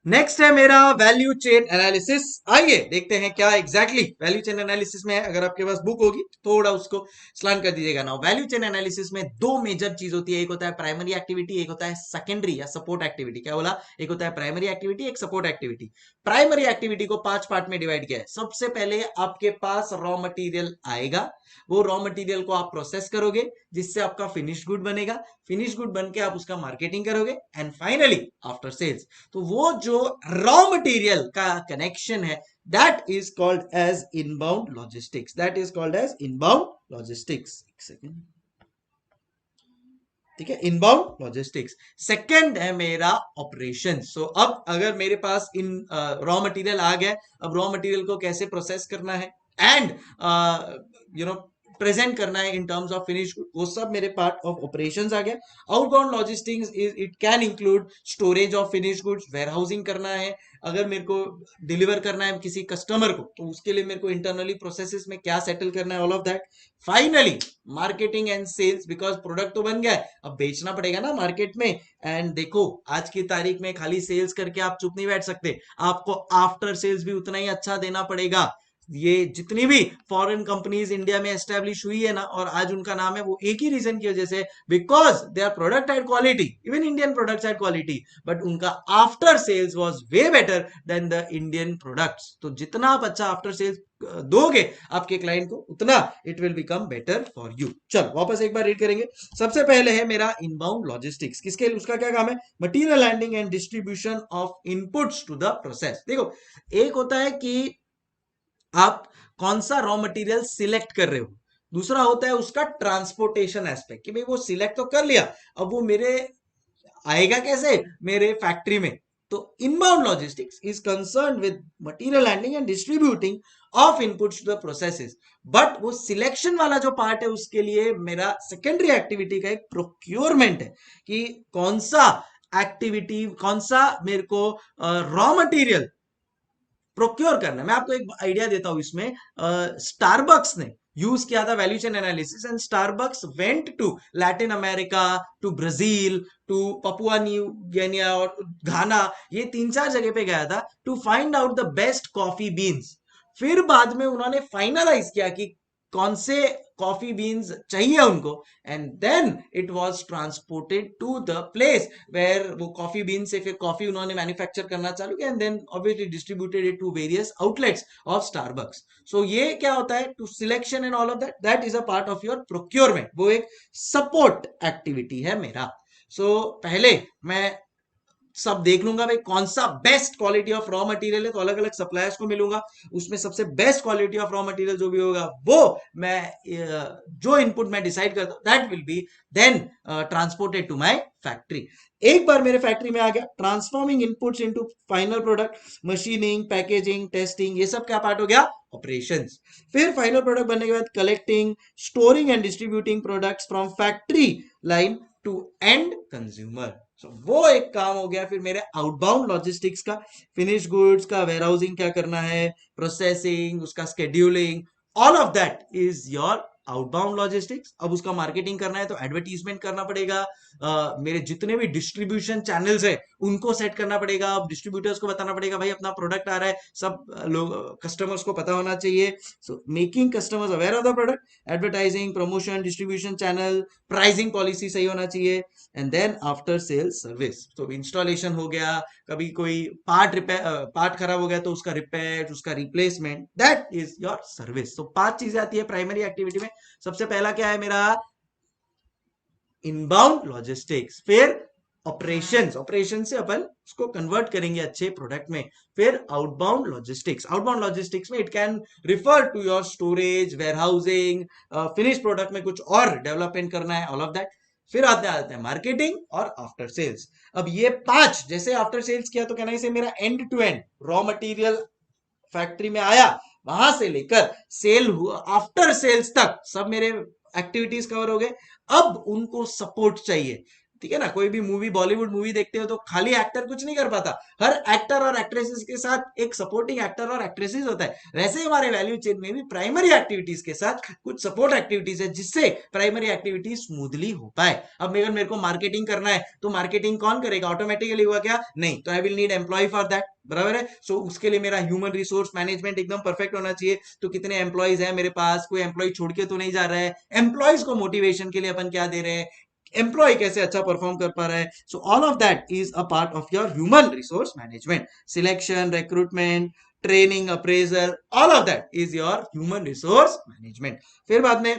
Next है मेरा वैल्यू चेन एनालिसिस। आइए देखते हैं क्या एग्जैक्टली वैल्यू चेन एनालिसिस में है। अगर आपके पास बुक होगी थोड़ा उसको स्लान कर दीजिएगा ना। वैल्यू चेन एनालिसिस में 2 मेजर चीज होती है, एक होता है प्राइमरी एक्टिविटी, एक होता है सेकेंडरी या सपोर्ट एक्टिविटी। क्या बोला, एक होता है प्राइमरी एक्टिविटी, एक सपोर्ट एक्टिविटी। प्राइमरी एक्टिविटी को 5 पार्ट में डिवाइड किया है। सबसे पहले आपके पास रॉ मटेरियल आएगा, वो रॉ मटेरियल को आप प्रोसेस करोगे जिससे आपका फिनिश गुड बनेगा। फिनिश गुड बन के आप उसका मार्केटिंग करोगे एंड फाइनली आफ्टर सेल्स। तो वो जो रॉ मटेरियल का कनेक्शन है that is called as inbound logistics. That is called as inbound logistics. एक सेकेंड, ठीक है, इनबाउंड लॉजिस्टिक्स। सेकंड है मेरा ऑपरेशन। सो अब अगर मेरे पास इन रॉ मटेरियल आ गया, अब रॉ मटेरियल को कैसे प्रोसेस करना है एंड प्रेजेंट करना है इन टर्म्स ऑफ फिनिश, वो सब मेरे पार्ट ऑफ ऑपरेशंस आ गया। Outbound logistics is it can include storage of finish goods, warehousing करना है, अगर मेरे को डिलीवर करना है किसी कस्टमर को तो उसके लिए मेरे को इंटरनली प्रोसेसेस में क्या सेटल करना है, all of that. Finally marketing and sales, because product तो बन गया है, अब बेचना पड़ेगा ना मार्केट में। एंड देखो आज की तारीख में खाली सेल्स करके आप चुप नहीं बैठ सकते, आपको आफ्टर सेल्स भी उतना ही अच्छा देना पड़ेगा। ये जितनी भी फॉरेन कंपनीज इंडिया में एस्टेब्लिश हुई है ना और आज उनका नाम है, वो एक ही रीजन की वजह से, because they are product at quality, even Indian products at quality, but उनका after sales was way better than the Indian products. तो जितना आप अच्छा आफ्टर सेल्स दोगे आपके क्लाइंट को उतना it will become better for you. चलो वापस एक बार रीड करेंगे। सबसे पहले है मेरा इनबाउंड लॉजिस्टिक्स, किसके, उसका क्या काम है, material handling and distribution of inputs to the process. देखो एक होता है कि आप कौन सा रॉ मटेरियल सिलेक्ट कर रहे हो, दूसरा होता है उसका ट्रांसपोर्टेशन एस्पेक्ट, कि भाई वो सिलेक्ट तो कर लिया, अब वो मेरे आएगा कैसे मेरे फैक्ट्री में। तो inbound logistics is concern with material handling and distributing of inputs to the processes. But वो सिलेक्शन वाला जो पार्ट है उसके लिए मेरा सेकेंडरी एक्टिविटी का एक प्रोक्योरमेंट है, कि कौन सा एक्टिविटी, कौन सा मेरे को रॉ मटेरियल प्रोक्योर करना है। मैं आपको एक आइडिया देता हूं इसमें। स्टारबक्स ने यूज किया था value chain analysis, and Starbucks went to Latin America, to Brazil, to Papua New Guinea और घाना, ये 3-4 जगह पे गया था to find out the best coffee beans. फिर बाद में उन्होंने फाइनलाइज किया कि कौन से कॉफी बीन्स चाहिए उनको, and then it was transported to the place where वो कॉफी बीन से फिर कॉफी उन्होंने मैन्युफैक्चर करना चालू किया, and then obviously distributed it to various outlets of Starbucks. So ये क्या होता है, to selection and all of that, that is a part of your procurement, वो एक सपोर्ट एक्टिविटी है मेरा। सो पहले मैं सब देख लूंगा भाई कौन सा best quality of raw material है, तो अलग अलग सप्लायर्स को मिलूंगा, उसमें सबसे best quality of raw material जो भी होगा वो मैं जो इनपुट मैं डिसाइड करता हूं that will be then transported to my factory. एक बार मेरे फैक्ट्री में आ गया, transforming inputs into final product, machining, packaging, testing, ये सब क्या पार्ट हो गया, ऑपरेशंस। फिर फाइनल प्रोडक्ट बनने के बाद collecting, storing and distributing products from factory line to end consumer. वो एक काम हो गया। फिर मेरे आउटबाउंड लॉजिस्टिक्स का, फिनिश गुड्स का वेयरहाउसिंग क्या करना है, प्रोसेसिंग, उसका scheduling, all of that is your outbound logistics. अब उसका मार्केटिंग करना है तो एडवर्टीजमेंट करना पड़ेगा, मेरे जितने भी डिस्ट्रीब्यूशन चैनल्स है उनको सेट करना पड़ेगा। अब डिस्ट्रीब्यूटर्स को बताना पड़ेगा भाई अपना प्रोडक्ट आ रहा है, सब लोग कस्टमर्स को पता होना चाहिए। So making customers aware of the product, advertising, promotion, distribution channel, pricing policy सही होना चाहिए, and then after sale service. तो इंस्टॉलेशन हो गया, कभी कोई पार्ट रिपेयर, पार्ट खराब हो गया तो उसका रिपेयर, उसका replacement, that is your service. तो 5 चीजें आती है प्राइमरी एक्टिविटी में। सबसे पहला क्या है मेरा, इनबाउंड लॉजिस्टिक्स। फिर ऑपरेशंस, ऑपरेशन से अपन उसको कन्वर्ट करेंगे अच्छे प्रोडक्ट में। फिर आउटबाउंड लॉजिस्टिक्स, आउटबाउंड लॉजिस्टिक्स में it can refer to your storage, warehousing, finish product में कुछ और डेवलपमेंट करना है, ऑल ऑफ दैट। फिर आते हैं मार्केटिंग और आफ्टर सेल्स। अब ये 5 जैसे आफ्टर सेल्स किया तो कहना इसे मेरा end to end, raw material factory में आया वहां से लेकर सेल हुआ, आफ्टर सेल्स तक सब मेरे एक्टिविटीज कवर हो गए। अब उनको सपोर्ट चाहिए, ठीक है ना। कोई भी मूवी, बॉलीवुड मूवी देखते हो तो खाली एक्टर कुछ नहीं कर पाता, हर एक्टर और एक्ट्रेसेस के साथ एक सपोर्टिंग एक्टर और एक्ट्रेसेस होता है। वैसे ही हमारे वैल्यू चेन में भी प्राइमरी एक्टिविटीज के साथ कुछ सपोर्ट एक्टिविटीज है जिससे प्राइमरी एक्टिविटीज स्मूथली हो पाए। अब मेरे को मार्केटिंग करना है तो मार्केटिंग कौन करेगा, ऑटोमेटिकली हुआ क्या, नहीं, तो I will need employ for that, बराबर है। सो उसके लिए मेरा ह्यूमन रिसोर्स मैनेजमेंट एकदम परफेक्ट होना चाहिए। तो कितने एम्प्लॉयज है मेरे पास, कोई एम्प्लॉय छोड़ के तो नहीं जा रहा है, एम्प्लॉयज को मोटिवेशन के लिए अपन क्या दे रहे हैं, एम्प्लॉय कैसे अच्छा परफॉर्म कर पा रहा है। सो all of that is a part of your human resource management. Selection, recruitment, training, appraisal, all of that is your human resource management. फिर बाद में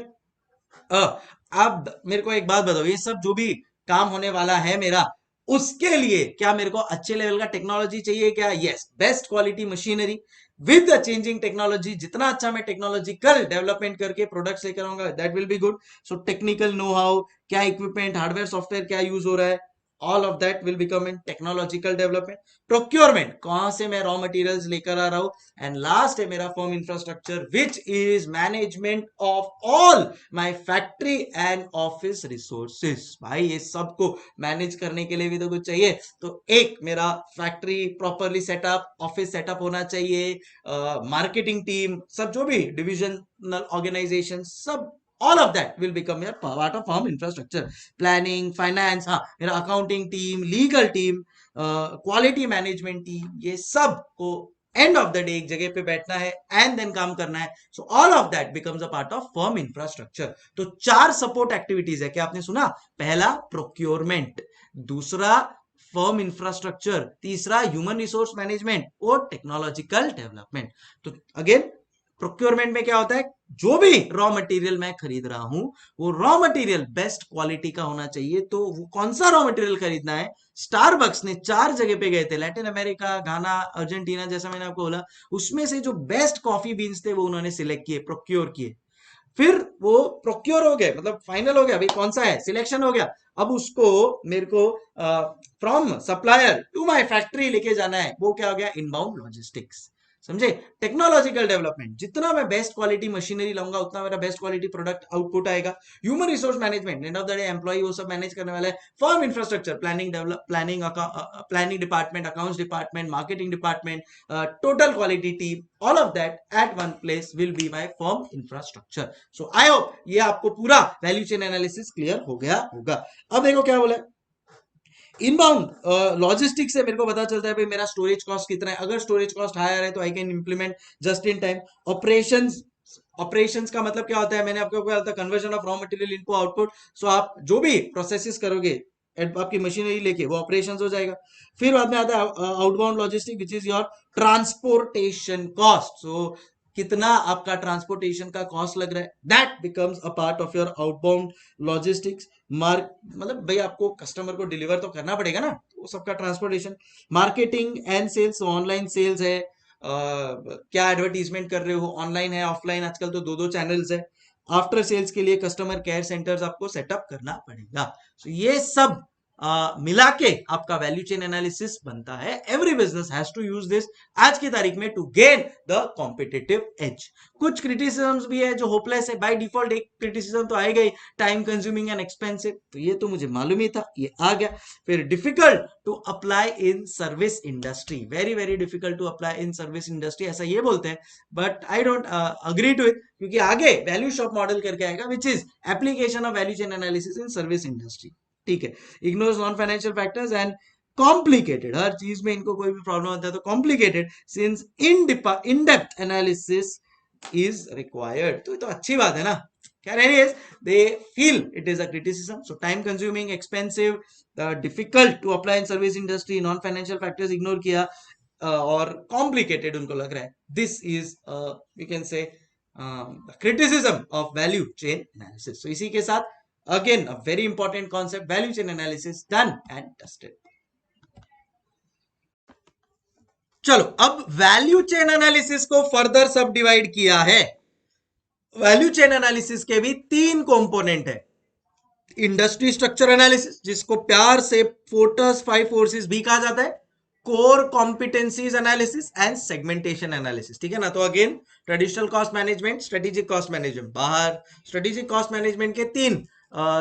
अब मेरे को एक बात बताओ, ये सब जो भी काम होने वाला है मेरा, उसके लिए क्या मेरे को अच्छे लेवल का टेक्नोलॉजी चाहिए क्या, yes, best quality machinery with the changing technology. जितना अच्छा मैं टेक्नोलॉजिकल डेवलपमेंट करके प्रोडक्ट्स लेकर आऊंगा that will be good. So technical know how, क्या इक्विपमेंट, हार्डवेयर, सॉफ्टवेयर क्या यूज हो रहा है, all of that will become in technological development. Procurement, कहां से मैं रॉ मटेरियल्स लेकर आ रहा हूं, एंड लास्ट है मेरा firm infrastructure which is management of all my factory and office resources. भाई ये सबको मैनेज करने के लिए भी तो कुछ चाहिए। तो एक मेरा factory properly setup, office setup होना चाहिए, मार्केटिंग टीम, सब जो भी डिविजनल ऑर्गेनाइजेशन, सब all of that will become a part of firm infrastructure. Planning, finance, हाँ, मेरा accounting team, legal team, quality management team, ये सब को एंड ऑफ द डे एक जगह पे बैठना है एंड देन काम करना है। सो all of that becomes a part of firm infrastructure. तो 4 सपोर्ट एक्टिविटीज है, क्या आपने सुना, पहला प्रोक्योरमेंट, दूसरा फर्म इंफ्रास्ट्रक्चर, तीसरा ह्यूमन रिसोर्स मैनेजमेंट और टेक्नोलॉजिकल डेवलपमेंट। तो अगेन प्रोक्योरमेंट में क्या होता है, जो भी रॉ मटेरियल मैं खरीद रहा हूं वो रॉ मटेरियल बेस्ट क्वालिटी का होना चाहिए। तो वो कौन सा रॉ मटेरियल खरीदना है, स्टारबक्स ने 4 जगह पे गए थे, लैटिन अमेरिका, घाना, अर्जेंटीना, जैसा मैंने आपको बोला, उसमें से जो बेस्ट कॉफी बीन्स थे वो उन्होंने सिलेक्ट किए, प्रोक्योर किए। फिर वो प्रोक्योर हो गए, मतलब फाइनल हो गया भाई कौन सा है, सिलेक्शन हो गया। अब उसको मेरे को from supplier to my factory लेके जाना है, वो क्या हो गया, इनबाउंड लॉजिस्टिक्स। समझे? टेक्नोलॉजिकल डेवलपमेंट, जितना मैं बेस्ट क्वालिटी मशीनरी लाऊंगा उतना मेरा बेस्ट क्वालिटी प्रोडक्ट आउटपुट आएगा। Human resource management, end of the day employ वो सब मैनेज करने वाला है। Firm infrastructure, planning develop planning department, accounts department, marketing department, total quality team, all of that at one place will be my firm infrastructure. So I hope ये आपको पूरा वैल्यू चेन एनालिसिस क्लियर हो गया होगा। अब देखो क्या बोला, इनबाउंड लॉजिस्टिक्स से मेरे को पता चलता है भाई मेरा स्टोरेज कॉस्ट कितना है। अगर स्टोरेज कॉस्ट हायर है तो I can implement just in time operations. Operations का मतलब क्या होता है, मैंने आपको क्या होता है, conversion of raw material into output. So आप जो भी प्रोसेसेस करोगे आपकी मशीनरी लेके वो ऑपरेशंस हो जाएगा। फिर बाद में आता है outbound logistic which is your transportation cost. So कितना आपका ट्रांसपोर्टेशन का कॉस्ट लग रहा है, that becomes a part of your outbound logistics. Mark मतलब भाई आपको कस्टमर को डिलीवर तो करना पड़ेगा ना, वो सबका transportation. Marketing and sales, online sales है, क्या एडवर्टीजमेंट कर रहे हो, ऑनलाइन है ऑफलाइन, आजकल तो दो दो चैनल्स है। आफ्टर सेल्स के लिए कस्टमर केयर सेंटर्स आपको सेटअप करना पड़ेगा। तो ये सब मिला के आपका वैल्यू चेन एनालिसिस बनता है। Every business has to use this आज की तारीख में to gain the competitive edge. कुछ क्रिटिसिज्म्स भी है जो होपलेस है, बाय डिफॉल्ट एक क्रिटिसिज्म तो आएगा ही, टाइम कंज्यूमिंग एंड एक्सपेंसिव, तो ये तो मुझे मालूम ही था, ये आ गया। फिर difficult to apply in service industry, very very difficult to apply in service industry, ऐसा ये बोलते हैं, but I don't agree to it, क्योंकि आगे वैल्यू शॉप मॉडल करके आएगा which is application of value chain analysis in service industry. ठीक है, ignores non financial factors and complicated, हर चीज में इनको कोई भी प्रॉब्लम होता है तो complicated, since in depth analysis is required. तो अच्छी बात है ना। Anyways, they feel it is a criticism. So time consuming, expensive, difficult to apply in service industry, non financial factors ignore किया, और complicated उनको लग रहा है। This is we can say criticism of value chain analysis. So इसी के साथ again a very important concept, value chain analysis done and dusted. चलो अब वैल्यू चेन एनालिसिस को फर्दर सब डिवाइड किया है। वैल्यू चेन एनालिसिस के भी 3 कंपोनेंट है। इंडस्ट्री स्ट्रक्चर एनालिसिस, जिसको प्यार से फोर्टस 5 फोर्सेस भी कहा जाता है, core competencies analysis and segmentation analysis. ठीक है ना। तो again traditional cost management, strategic cost management बाहर, स्ट्रेटेजिक कॉस्ट मैनेजमेंट के 3,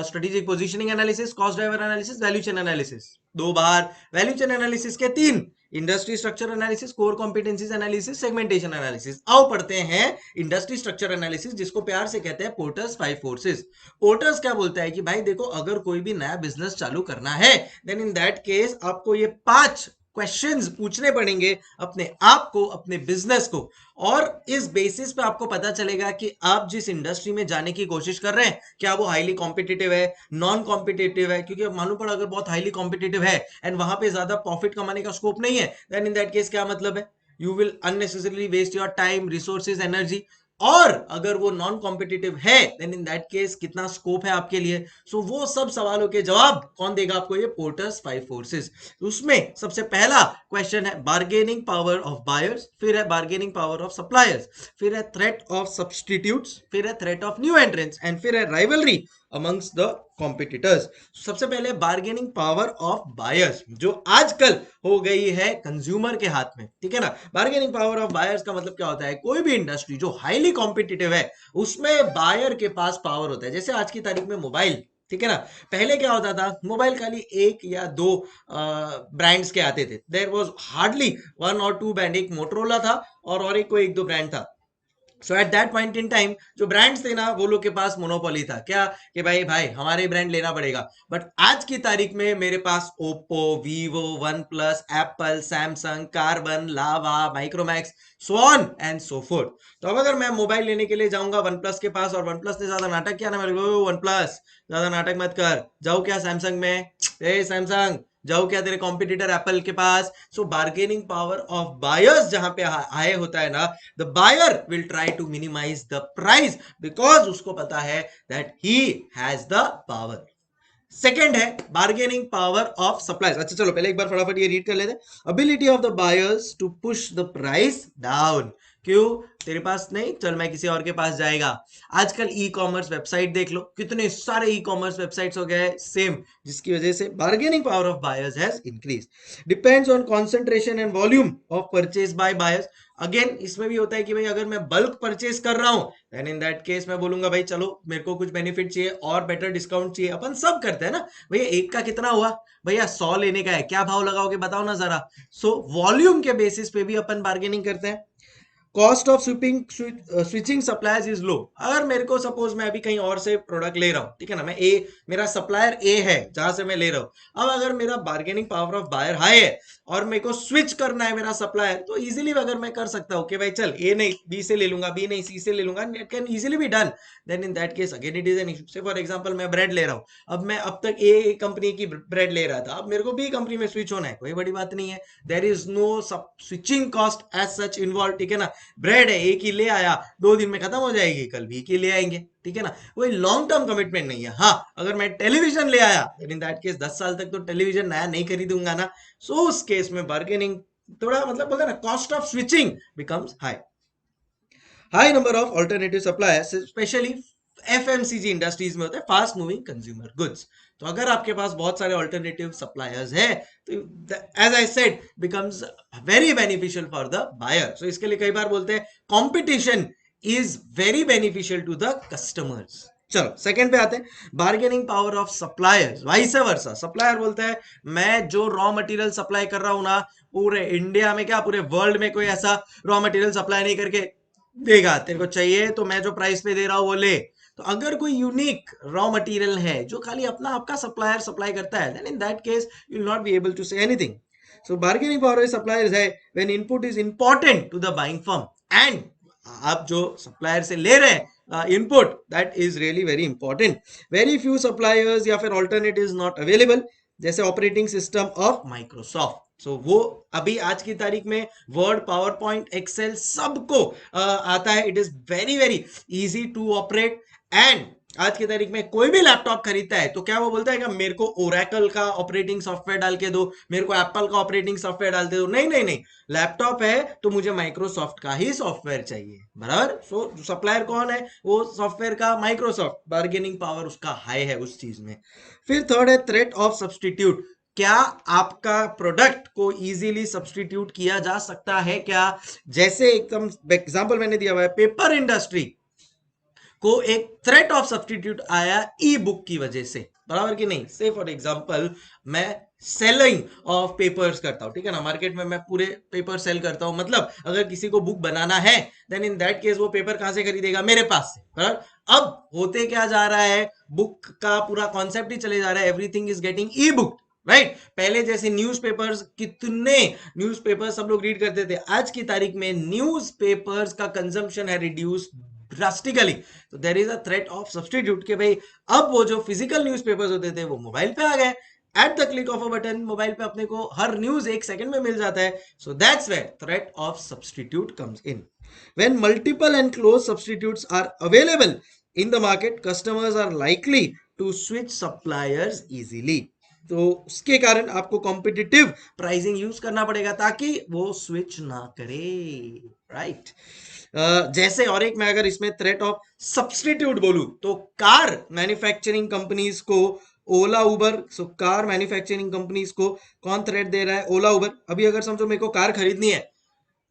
strategic positioning analysis, cost driver analysis, value chain analysis 2 बाहर। वैल्यू चेन एनालिसिस के 3, industry structure analysis, core competencies analysis, segmentation analysis. आओ पढ़ते हैं इंडस्ट्री स्ट्रक्चर एनालिसिस, जिसको प्यार से कहते हैं पोर्टर्स 5 फोर्सेस। पोर्टर्स क्या बोलता है कि भाई देखो, अगर कोई भी नया बिजनेस चालू करना है, देन इन दैट केस आपको ये 5 क्वेश्चंस पूछने पड़ेंगे अपने आप को, अपने बिजनेस को, और इस बेसिस पे आपको पता चलेगा कि आप जिस इंडस्ट्री में जाने की कोशिश कर रहे हैं, क्या वो हाईली कॉम्पिटिटिव है, नॉन कॉम्पिटिटिव है। क्योंकि अब मालूम पड़ा अगर बहुत हाईली कॉम्पिटिटिव है एंड वहां पे ज्यादा प्रॉफिट कमाने का स्कोप नहीं है, देन इन दैट केस क्या मतलब है, you will unnecessarily waste your time, resources, energy. और अगर वो नॉन कॉम्पिटिटिव है, देन इन दैट केस कितना स्कोप है आपके लिए। सो वो सब सवालों के जवाब कौन देगा आपको, ये पोर्टर्स 5 फोर्सेस। उसमें सबसे पहला क्वेश्चन है बार्गेनिंग पावर ऑफ बायर्स, फिर है बार्गेनिंग पावर ऑफ सप्लायर्स, फिर है थ्रेट ऑफ सब्स्टिट्यूट्स, फिर है threat of new entrants, and फिर है राइवलरी अमंग्स द कॉम्पिटिटर्स। सबसे पहले बार्गेनिंग पावर ऑफ बायर्स, जो आजकल हो गई है कंज्यूमर के हाथ में। ठीक है ना। बार्गेनिंग पावर ऑफ बायर्स का मतलब क्या होता है, कोई भी इंडस्ट्री जो हाईली कॉम्पिटिटिव है उसमें बायर के पास पावर होता है। जैसे आज की तारीख में मोबाइल, ठीक है ना, पहले क्या होता था, मोबाइल खाली 1 या 2 ब्रांड्स के आते थे। देयर वाज हार्डली 1 और 2 ब्रांड, एक मोटरोला था और एक कोई 1-2 ब्रांड था। So at that point in time जो ब्रांड्स थे ना, वो लोग के पास मोनोपोली था, क्या कि भाई भाई हमारे ब्रांड लेना पड़ेगा। बट आज की तारीख में मेरे पास Oppo, Vivo, OnePlus, Apple, Samsung, Karbonn, Lava, Micromax, so on and so forth. तो अब अगर मैं मोबाइल लेने के लिए जाऊंगा वन प्लस के पास, और वन प्लस ने ज्यादा नाटक किया ना मेरे को, वन प्लस ज्यादा नाटक मत कर, जाओ क्या सैमसंग में, ए सैमसंग जाओ क्या तेरे कॉम्पिटिटर एप्पल के पास। So bargaining power of buyers जहां पे आए होता है ना, the buyer will try to minimize the price, because उसको पता है that he has the power. Second है बार्गेनिंग पावर ऑफ सप्लायर्स। अच्छा चलो पहले एक बार फटाफट ये रीड कर लेते हैं। Ability of the buyers to push the price down, क्यों? तेरे पास नहीं, चल मैं किसी और के पास जाएगा। आजकल ई कॉमर्स वेबसाइट देख लो, कितने सारे ई कॉमर्स वेबसाइट्स हो गए सेम, जिसकी वजह से bargaining power of buyers has increase. Depends on concentration and volume of purchase by buyers. Again इसमें भी होता है कि भाई अगर मैं बल्क परचेज कर रहा हूं, देन इन दैट केस मैं बोलूंगा भाई चलो मेरे को कुछ बेनिफिट चाहिए और बेटर डिस्काउंट चाहिए। अपन सब करते हैं ना, भैया एक का कितना हुआ, भैया 100 लेने का है, क्या भाव लगाओगे बताओ ना जरा। सो वॉल्यूम के बेसिस पे भी अपन बार्गेनिंग करते हैं। Cost of switching suppliers is low. अगर मेरे को सपोज मैं अभी कहीं और से प्रोडक्ट ले रहा हूँ, ठीक है ना, मैं ए, मेरा सप्लायर ए है जहां से मैं ले रहा हूँ, अब अगर मेरा bargaining power of buyer high है और मेरे को स्विच करना है मेरा सप्लायर, तो इजीली अगर मैं कर सकता हूँ कि भाई चल ए नहीं बी से ले लूंगा, बी नहीं सी से ले लूंगा, it can easily be done. Then in that case again it is an issue. Say for example मैं ब्रेड ले रहा हूँ, अब मैं अब तक ए कंपनी की ब्रेड ले रहा था, अब मेरे को बी कंपनी में स्विच होना है, कोई बड़ी बात नहीं है। There is no switching cost as such involve, ठीक है ना। ब्रेड है, एक ही ले आया, 2 दिन में खत्म हो जाएगी, कल भी एक ही ले आएंगे, ठीक है ना। कोई लॉन्ग टर्म कमिटमेंट नहीं है। हाँ, अगर मैं टेलीविजन ले आया, इन दैट केस 10 साल तक तो टेलीविजन नया नहीं खरीदूंगा ना। सो उस केस में बार्गेनिंग थोड़ा मतलब बोलते हैं ना, cost of switching becomes high. High number of alternative suppliers specially FMCG industries में होता है, फास्ट मूविंग कंज्यूमर गुड्स। तो अगर आपके पास बहुत सारे ऑल्टरनेटिव सप्लायर्स है, तो as I said becomes very beneficial for the buyer. So इसके लिए कई बार बोलते हैं competition is very beneficial to the customers. चलो सेकंड पे आते हैं, bargaining power of suppliers vice versa. Supplier बोलता है मैं जो रॉ मटेरियल सप्लाई कर रहा हूं ना, पूरे इंडिया में क्या पूरे वर्ल्ड में कोई ऐसा रॉ मटेरियल सप्लाई नहीं करके देगा, तेरे को चाहिए तो मैं जो प्राइस पे दे रहा हूं वो ले। तो अगर कोई यूनिक रॉ मटेरियल है जो खाली अपना आपका सप्लायर सप्लाई करता है, then in that case you will not be able to say anything. So bargaining power of suppliers है when input is important to the buying firm, and आप जो सप्लायर से ले रहे हैं input, that is really very important. Very few suppliers या फिर ऑल्टरनेटिव्स नॉट अवेलेबल, जैसे operating system of Microsoft. So वो अभी आज की तारीख में वर्ड, पावर पॉइंट, एक्सेल सबको आता है। It is very very easy to operate. And आज की तारीख में कोई भी लैपटॉप खरीदता है तो क्या वो बोलता है कि मेरे को ओरेकल का ऑपरेटिंग सॉफ्टवेयर डाल के दो, मेरे को एप्पल का ऑपरेटिंग सॉफ्टवेयर डाल के दो। नहीं नहीं नहीं, लैपटॉप है तो मुझे माइक्रोसॉफ्ट का ही सॉफ्टवेयर चाहिए, बराबर। सो सप्लायर कौन है, वो सॉफ्टवेयर का माइक्रोसॉफ्ट। बार्गेनिंग पावर उसका हाई है उस चीज में। फिर थर्ड है थ्रेट ऑफ सब्सटीट्यूट। क्या आपका प्रोडक्ट को इजीली सब्सटीट्यूट किया जा सकता है क्या? जैसे एकदम एग्जांपल मैंने दिया हुआ है, पेपर इंडस्ट्री को एक थ्रेट ऑफ सब्सटीट्यूट आया ई बुक की वजह से, बराबर कि नहीं। से फॉर एग्जांपल मैं सेलिंग ऑफ पेपर्स करता हूं, ठीक है ना, मार्केट में मैं पूरे पेपर सेल करता हूं, मतलब अगर किसी को बुक बनाना है, देन इन दैट केस वो पेपर कहां से खरीदेगा, मेरे पास से, बराबर। अब होते क्या जा रहा है, बुक का पूरा कॉन्सेप्ट ही चले जा रहा है, everything is getting E book, right. पहले जैसे न्यूज़पेपर्स, कितने न्यूज़पेपर्स सब लोग रीड करते थे, आज की तारीख में न्यूज़पेपर्स का कंजम्पशन है रिड्यूस ड्रास्टिकली। तो there is a threat of substitute के भाई अब वो जो फिजिकल न्यूज़पेपर्स होते थे वो मोबाइल पे आ गए। At the click of a button mobile पे अपने को हर न्यूज एक सेकंड में मिल जाता है। So that's where threat of substitute comes in. When multiple and close substitutes are available in the market, customers are likely to switch suppliers easily. तो उसके कारण आपको कॉम्पिटिटिव प्राइसिंग यूज करना पड़ेगा ताकि वो स्विच ना करे, राइट। जैसे और एक मैं अगर इसमें थ्रेट ऑफ सब्सटीट्यूट बोलूं तो कार मैन्युफैक्चरिंग कंपनीज को ओला उबर, सो कार मैन्युफैक्चरिंग कंपनीज को कौन थ्रेट दे रहा है, ओला उबर। अभी अगर समझो मेरे को कार खरीदनी है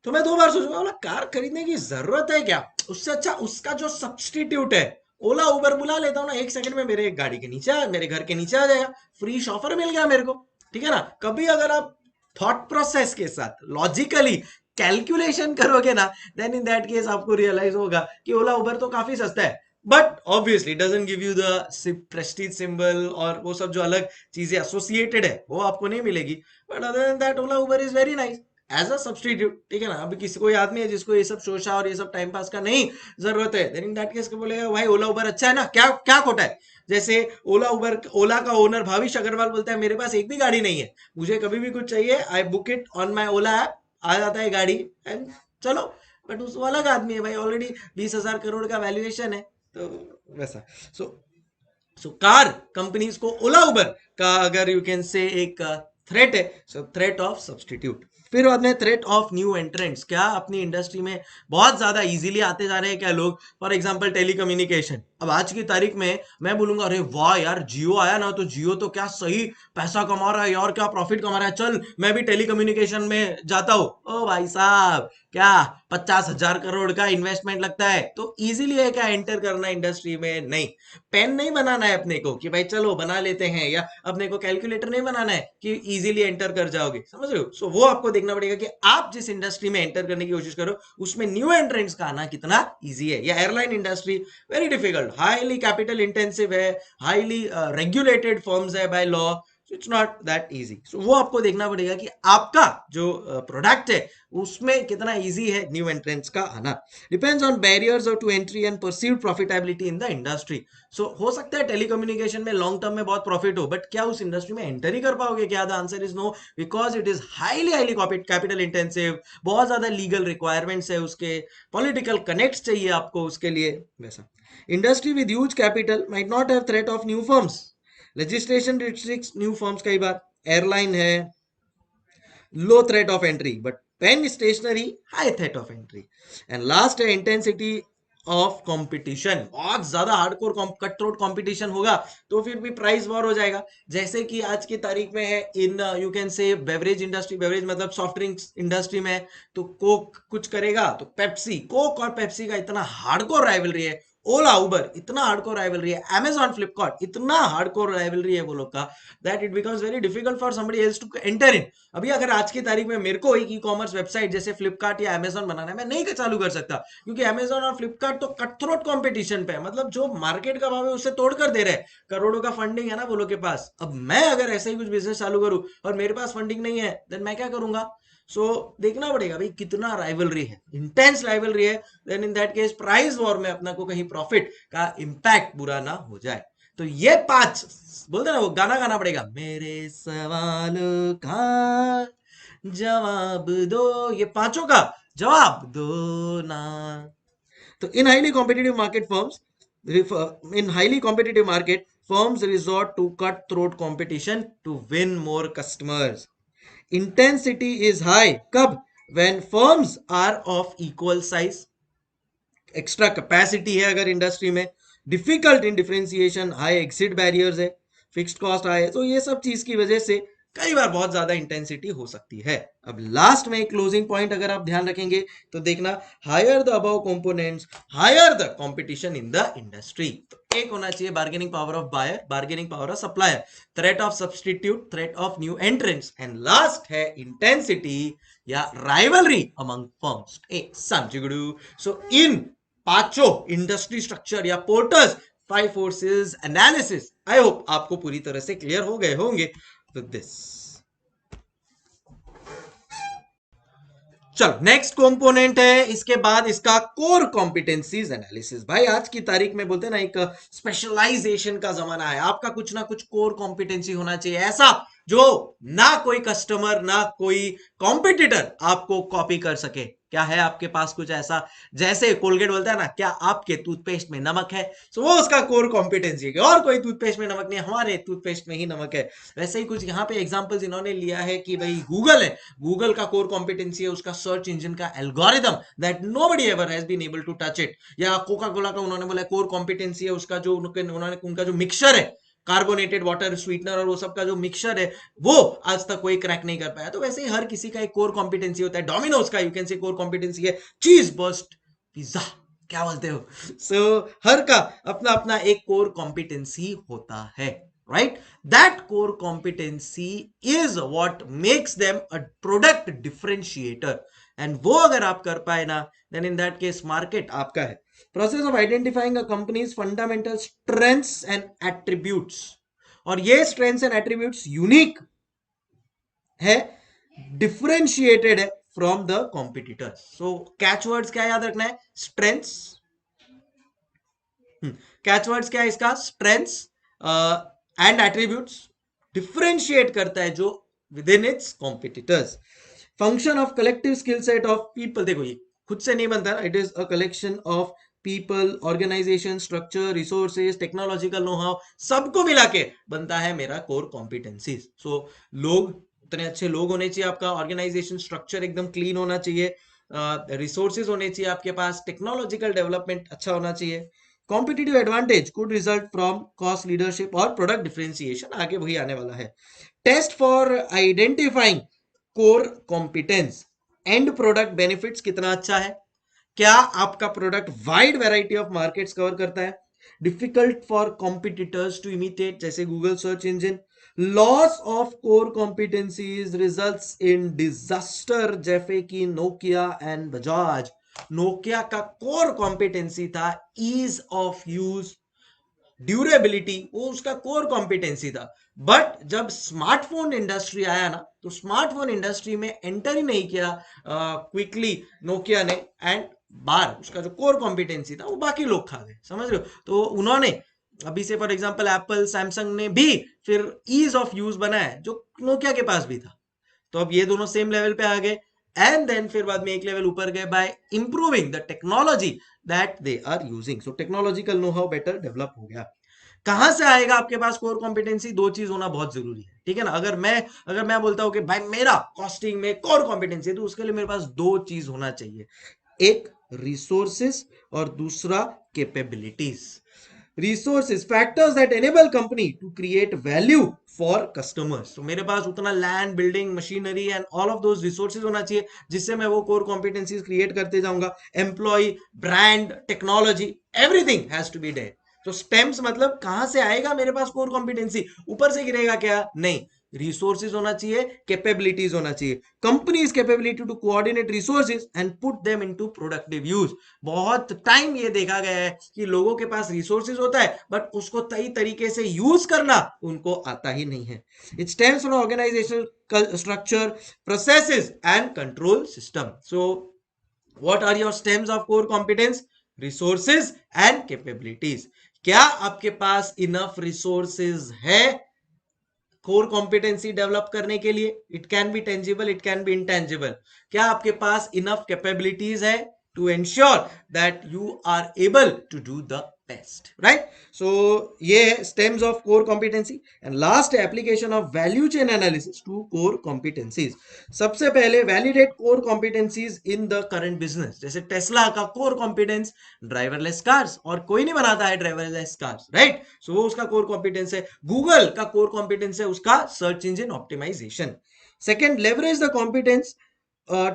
तो मैं 2 बार सोचूंगा बोला कार खरीदने की जरूरत है क्या, उससे अच्छा उसका जो सब्सटीट्यूट है ओला उबर बुला लेता हूँ ना, 1 सेकंड में मेरे गाड़ी के नीचे मेरे घर के नीचे आ जाएगा, फ्री शॉफर मिल गया मेरे को, ठीक है ना। कभी अगर आप थॉट प्रोसेस के साथ लॉजिकली कैलकुलेशन करोगे ना, देन इन दैट केस आपको रियलाइज होगा कि ओला उबर तो काफी सस्ता है, but obviously doesn't give you the Prestige symbol और वो सब जो अलग चीजें एसोसिएटेड है वो आपको नहीं मिलेगी। But other than that Ola Uber is very nice as a substitute, ठीक है ना। अभी किसी कोई आदमी है जिसको ये सब शोशा और ये सब टाइम पास का नहीं जरूरत है, देन इन दैट केस बोलेगा भाई ओला उबर अच्छा है ना, क्या क्या खोटा है। जैसे ओला उबर, ओला का ओनर भाविश अग्रवाल बोलता है मेरे पास एक भी गाड़ी नहीं है, मुझे कभी भी कुछ चाहिए I book it on my Ola app, आ जाता है गाड़ी एंड चलो। बट उस अलग आदमी है भाई, ऑलरेडी 20,000 करोड़ का वैल्यूएशन है, तो वैसा। सो कार कंपनीज को ओला उबर का अगर यू कैन से एक थ्रेट है, सो थ्रेट ऑफ सब्सटीट्यूट। फिर बाद में थ्रेट ऑफ न्यू एंट्रेंट्स। क्या अपनी इंडस्ट्री में बहुत ज्यादा इजीली आते जा रहे हैं क्या लोग? For example telecommunication. अब आज की तारीख में मैं बोलूंगा अरे वाह यार जियो आया ना, तो जियो तो क्या सही पैसा कमा रहा है यार, क्या प्रॉफिट कमा रहा है, चल मैं भी टेलीकम्युनिकेशन में जाता हूँ। ओ भाई साहब, क्या 50,000 करोड़ का इन्वेस्टमेंट लगता है? तो इजीली है क्या एंटर करना इंडस्ट्री में? नहीं। पेन नहीं बनाना है अपने को कि भाई चलो बना लेते हैं, या अपने को कैलकुलेटर नहीं बनाना है कि इजीली एंटर कर जाओगे, समझ रहे हो? सो वो आपको देखना पड़ेगा कि आप जिस इंडस्ट्री में एंटर करने की कोशिश करो उसमें न्यू एंट्रेंट्स का आना कितना इजी है। या airline industry very difficult, highly capital intensive है, हाईली रेगुलेटेड फर्म्स है by law, it's not that easy. So वो आपको देखना पड़ेगा कि आपका जो प्रोडक्ट है उसमें कितना इजी है न्यू एंट्रेंट्स का आना। Depends on barriers to entry and perceived profitability in the industry. So हो सकता है टेलीकम्युनिकेशन में लॉन्ग टर्म में बहुत प्रॉफिट हो, बट क्या उस इंडस्ट्री में एंटर ही कर पाओगे क्या? The answer is no, because it is highly highly capital intensive, बहुत ज्यादा लीगल रिक्वायरमेंट्स है उसके, पॉलिटिकल कनेक्ट्स चाहिए आपको उसके लिए। वैसा industry with huge capital might not have threat of new firms. Legislation restricts new firms. कई बार एयरलाइन है, low threat of entry, but pen stationery high threat of entry. And last है इंटेंसिटी ऑफ कंपटीशन। बहुत ज्यादा हार्डकोर कट थ्रोट कंपटीशन होगा तो फिर भी प्राइस वॉर हो जाएगा। जैसे कि आज की तारीख में है in you can say beverage industry, beverage मतलब सॉफ्ट ड्रिंक्स इंडस्ट्री में, तो कोक कुछ करेगा तो पेप्सी, कोक और पेप्सी का इतना हार्डकोर राइवलरी है, ओला उबर इतना हार्डकोर राइवलरी है, अमेजॉन फ्लिपकार्ट इतना हार्डकोर राइवलरी है वो लोग का, that it becomes very difficult for somebody else to enter in. अभी अगर आज की तारीख में मेरे को एक ई कॉमर्स वेबसाइट जैसे फ्लिपकार्ट या अमेजॉन बनाना है, मैं नहीं चालू कर सकता, क्योंकि अमेजॉन और फ्लिपकार्ट तो कट थ्रोट कॉम्पिटिशन पे है, मतलब जो मार्केट का भाव है उससे तोड़ कर दे रहे हैं, करोड़ों का फंडिंग है ना वो लोग के पास। अब मैं अगर ऐसे ही कुछ बिजनेस चालू करूं और मेरे पास फंडिंग नहीं है, देन मैं क्या करूंगा? सो देखना पड़ेगा भाई कितना राइवलरी है, इंटेंस राइवलरी है, then in that case price war में अपना को कहीं प्रॉफिट का इंपैक्ट बुरा ना हो जाए। तो ये 5 बोलते ना, वो गाना गाना पड़ेगा, मेरे सवाल का जवाब दो, ये पांचों का जवाब दो ना। तो इन highly competitive market firms, in highly competitive market firms resort to cutthroat competition to win more customers. Intensity is high कब? When firms are of equal size, extra capacity है अगर इंडस्ट्री में, difficult in differentiation, high exit barriers है, फिक्स्ड कॉस्ट हाई है, तो ये सब चीज की वजह से कई बार बहुत ज्यादा इंटेंसिटी हो सकती है। अब लास्ट में क्लोजिंग पॉइंट अगर आप ध्यान रखेंगे तो देखना, higher the above components higher the competition in the industry. तो एक होना चाहिए bargaining power of buyer, bargaining power of supplier, threat of substitute, threat of new entrants, and last है इंटेंसिटी या राइवलरी अमंग फर्म्स। एक समझगड़ू। सो इन पांचों इंडस्ट्री स्ट्रक्चर या porter's 5 forces analysis, I hope आपको पूरी तरह से क्लियर हो गए होंगे विद दिस। चलो नेक्स्ट कंपोनेंट है इसके बाद इसका कोर कॉम्पिटेंसीज एनालिसिस। भाई आज की तारीख में बोलते हैं ना एक स्पेशलाइजेशन का जमाना है, आपका कुछ ना कुछ कोर कॉम्पिटेंसी होना चाहिए, ऐसा जो ना कोई कस्टमर ना कोई कॉम्पिटिटर आपको कॉपी कर सके। क्या है आपके पास कुछ ऐसा? जैसे कोलगेट बोलता है ना, क्या आपके टूथपेस्ट में नमक है? सो वो उसका कोर कॉम्पिटेंसी है कि और कोई टूथपेस्ट में नमक नहीं, हमारे टूथपेस्ट में ही नमक है। वैसे ही कुछ यहाँ पे एग्जांपल्स इन्होंने लिया है कि भाई गूगल है, गूगल का कोर कॉम्पिटेंसी है उसका सर्च इंजन का algorithm, that nobody ever has been able to touch it. या कोका कोला का उन्होंने बोला कोर कॉम्पिटेंसी है उसका जो उनका जो मिक्सचर है, कार्बोनेटेड वाटर स्वीटनर और वो सब का जो मिक्सचर है, वो आज तक कोई क्रैक नहीं कर पाया। तो वैसे ही हर किसी का एक कोर कॉम्पिटेंसी होता है। डोमिनोज का यू कैन से कोर कॉम्पिटेंसी है चीज बर्स्ट पिज्जा, क्या बोलते हो? सो हर का अपना अपना एक कोर कॉम्पिटेंसी होता है, right? That core competency is what makes them a product differentiator, and वो अगर आप कर पाए ना, then in that case market आपका है। Process of identifying a company's fundamental strengths and attributes, और ये strengths and attributes unique है, differentiated है from the competitors। So catch words क्या याद रखना है? strengths, कैच वर्ड्स क्या है इसका? स्ट्रेंथ्स एंड एट्रीब्यूट्स, डिफरेंशिएट करता है जो within its competitors. Function of collective skill set of people, देखो ये खुद से नहीं बनता, it is a collection of people, organization, structure, resources, technological know how, सबको मिला के बनता है मेरा कोर कॉम्पिटेंसीज। सो लोग उतने अच्छे लोग होने चाहिए, आपका ऑर्गेनाइजेशन स्ट्रक्चर एकदम क्लीन होना चाहिए, रिसोर्सेज होने चाहिए आपके पास, टेक्नोलॉजिकल डेवलपमेंट अच्छा होना चाहिए, competitive advantage could result from cost leadership और प्रोडक्ट डिफरेंशिएशन, आगे वही आने वाला है। Test for identifying core competence, and product benefits कितना अच्छा है, क्या आपका product wide variety of markets cover करता है, difficult for competitors to imitate जैसे Google search engine, loss of core competencies results in disaster जैसे कि नोकिया एंड बजाज। नोकिया का कोर कॉम्पिटेंसी था ईज ऑफ यूज, ड्यूरेबिलिटी, वो उसका कोर कॉम्पिटेंसी था। बट जब स्मार्टफोन इंडस्ट्री आया ना, तो स्मार्टफोन इंडस्ट्री में एंटर ही नहीं किया क्विकली नोकिया ने, एंड बाहर उसका जो कोर कॉम्पिटेंसी था वो बाकी लोग खा गए, समझ रहे हो। तो उन्होंने अभी से फॉर एग्जांपल एप्पल सैमसंग ने भी फिर ईज ऑफ यूज बनाया जो नोकिया के पास भी था। तो अब ये दोनों सेम लेवल पे आ गए, एंड देन फिर बाद में एक लेवल ऊपर गए by improving the technology that they are using. So technological know how better develop हो गया। कहां से आएगा आपके पास कोर कॉम्पिटेंसी, दो चीज होना बहुत जरूरी है, ठीक है ना। अगर मैं बोलता हूं कि भाई मेरा कॉस्टिंग में कोर कॉम्पिटेंसी, तो उसके लिए मेरे पास दो चीज होना चाहिए, एक रिसोर्सेस और दूसरा capabilities. Resources factors that enable company to create value for customers, तो मेरे पास उतना land, building, machinery and all of those resources होना चाहिए जिससे मैं वो कोर कॉम्पिटेंसीज क्रिएट करते जाऊंगा। Employ, brand, technology, everything has to be there. तो स्टेम्स मतलब कहां से आएगा मेरे पास कोर कॉम्पिटेंसी, ऊपर से गिरेगा क्या, नहीं, रिसोर्सेज होना चाहिए, कैपेबिलिटीज होना चाहिए। Company's capability to coordinate resources and put them into productive use. बहुत टाइम ये देखा गया है कि लोगों के पास रिसोर्सेज होता है बट उसको सही तरीके से यूज करना उनको आता ही नहीं है। It stems from organisational structure, processes and control system. So what are your stems of core competence, resources and capabilities. क्या आपके पास इनफ रिसोर्सेज है कोर कॉम्पिटेंसी डेवलप करने के लिए, it can be tangible, it can be intangible. क्या आपके पास इनफ कैपेबिलिटीज है to ensure that you are able to do the best, right. So ये stems of core competency. And last application of value chain analysis to core competencies. सबसे पहले validate core competencies in the current business. जैसे टेस्ला का कोर कॉम्पिटेंस ड्राइवरलेस कार्स, और कोई नहीं बनाता है ड्राइवरलेस कार्स, राइट। सो वो उसका कोर कॉम्पिटेंस है। गूगल का कोर कॉम्पिटेंस है उसका search engine optimization. Second, leverage the competence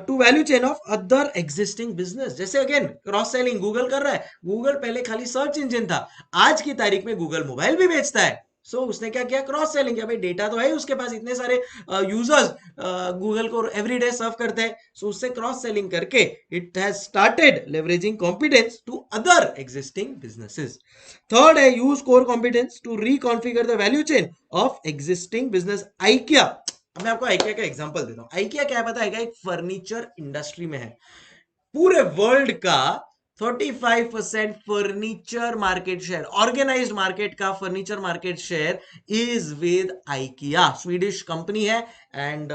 to value chain of other existing business. जैसे अगेन क्रॉस सेलिंग गूगल कर रहा है, गूगल पहले खाली सर्च इंजन था, आज की तारीख में गूगल मोबाइल भी बेचता है। सो उसने क्या किया, क्रॉस सेलिंग किया। भाई डेटा तो है उसके पास, इतने सारे यूजर्स गूगल को एवरीडे सर्व करते हैं, सो उससे क्रॉस सेलिंग करके it has started leveraging competence to other existing businesses. Third है use core competence to reconfigure the value chain of existing business. IKEA, मैं आपको आइकिया का एग्जांपल देता हूं। आइकिया क्या पता है, एक फर्नीचर इंडस्ट्री में है। पूरे वर्ल्ड का 35% furniture market share, organised market का furniture market share is with IKEA. Swedish company है, एंड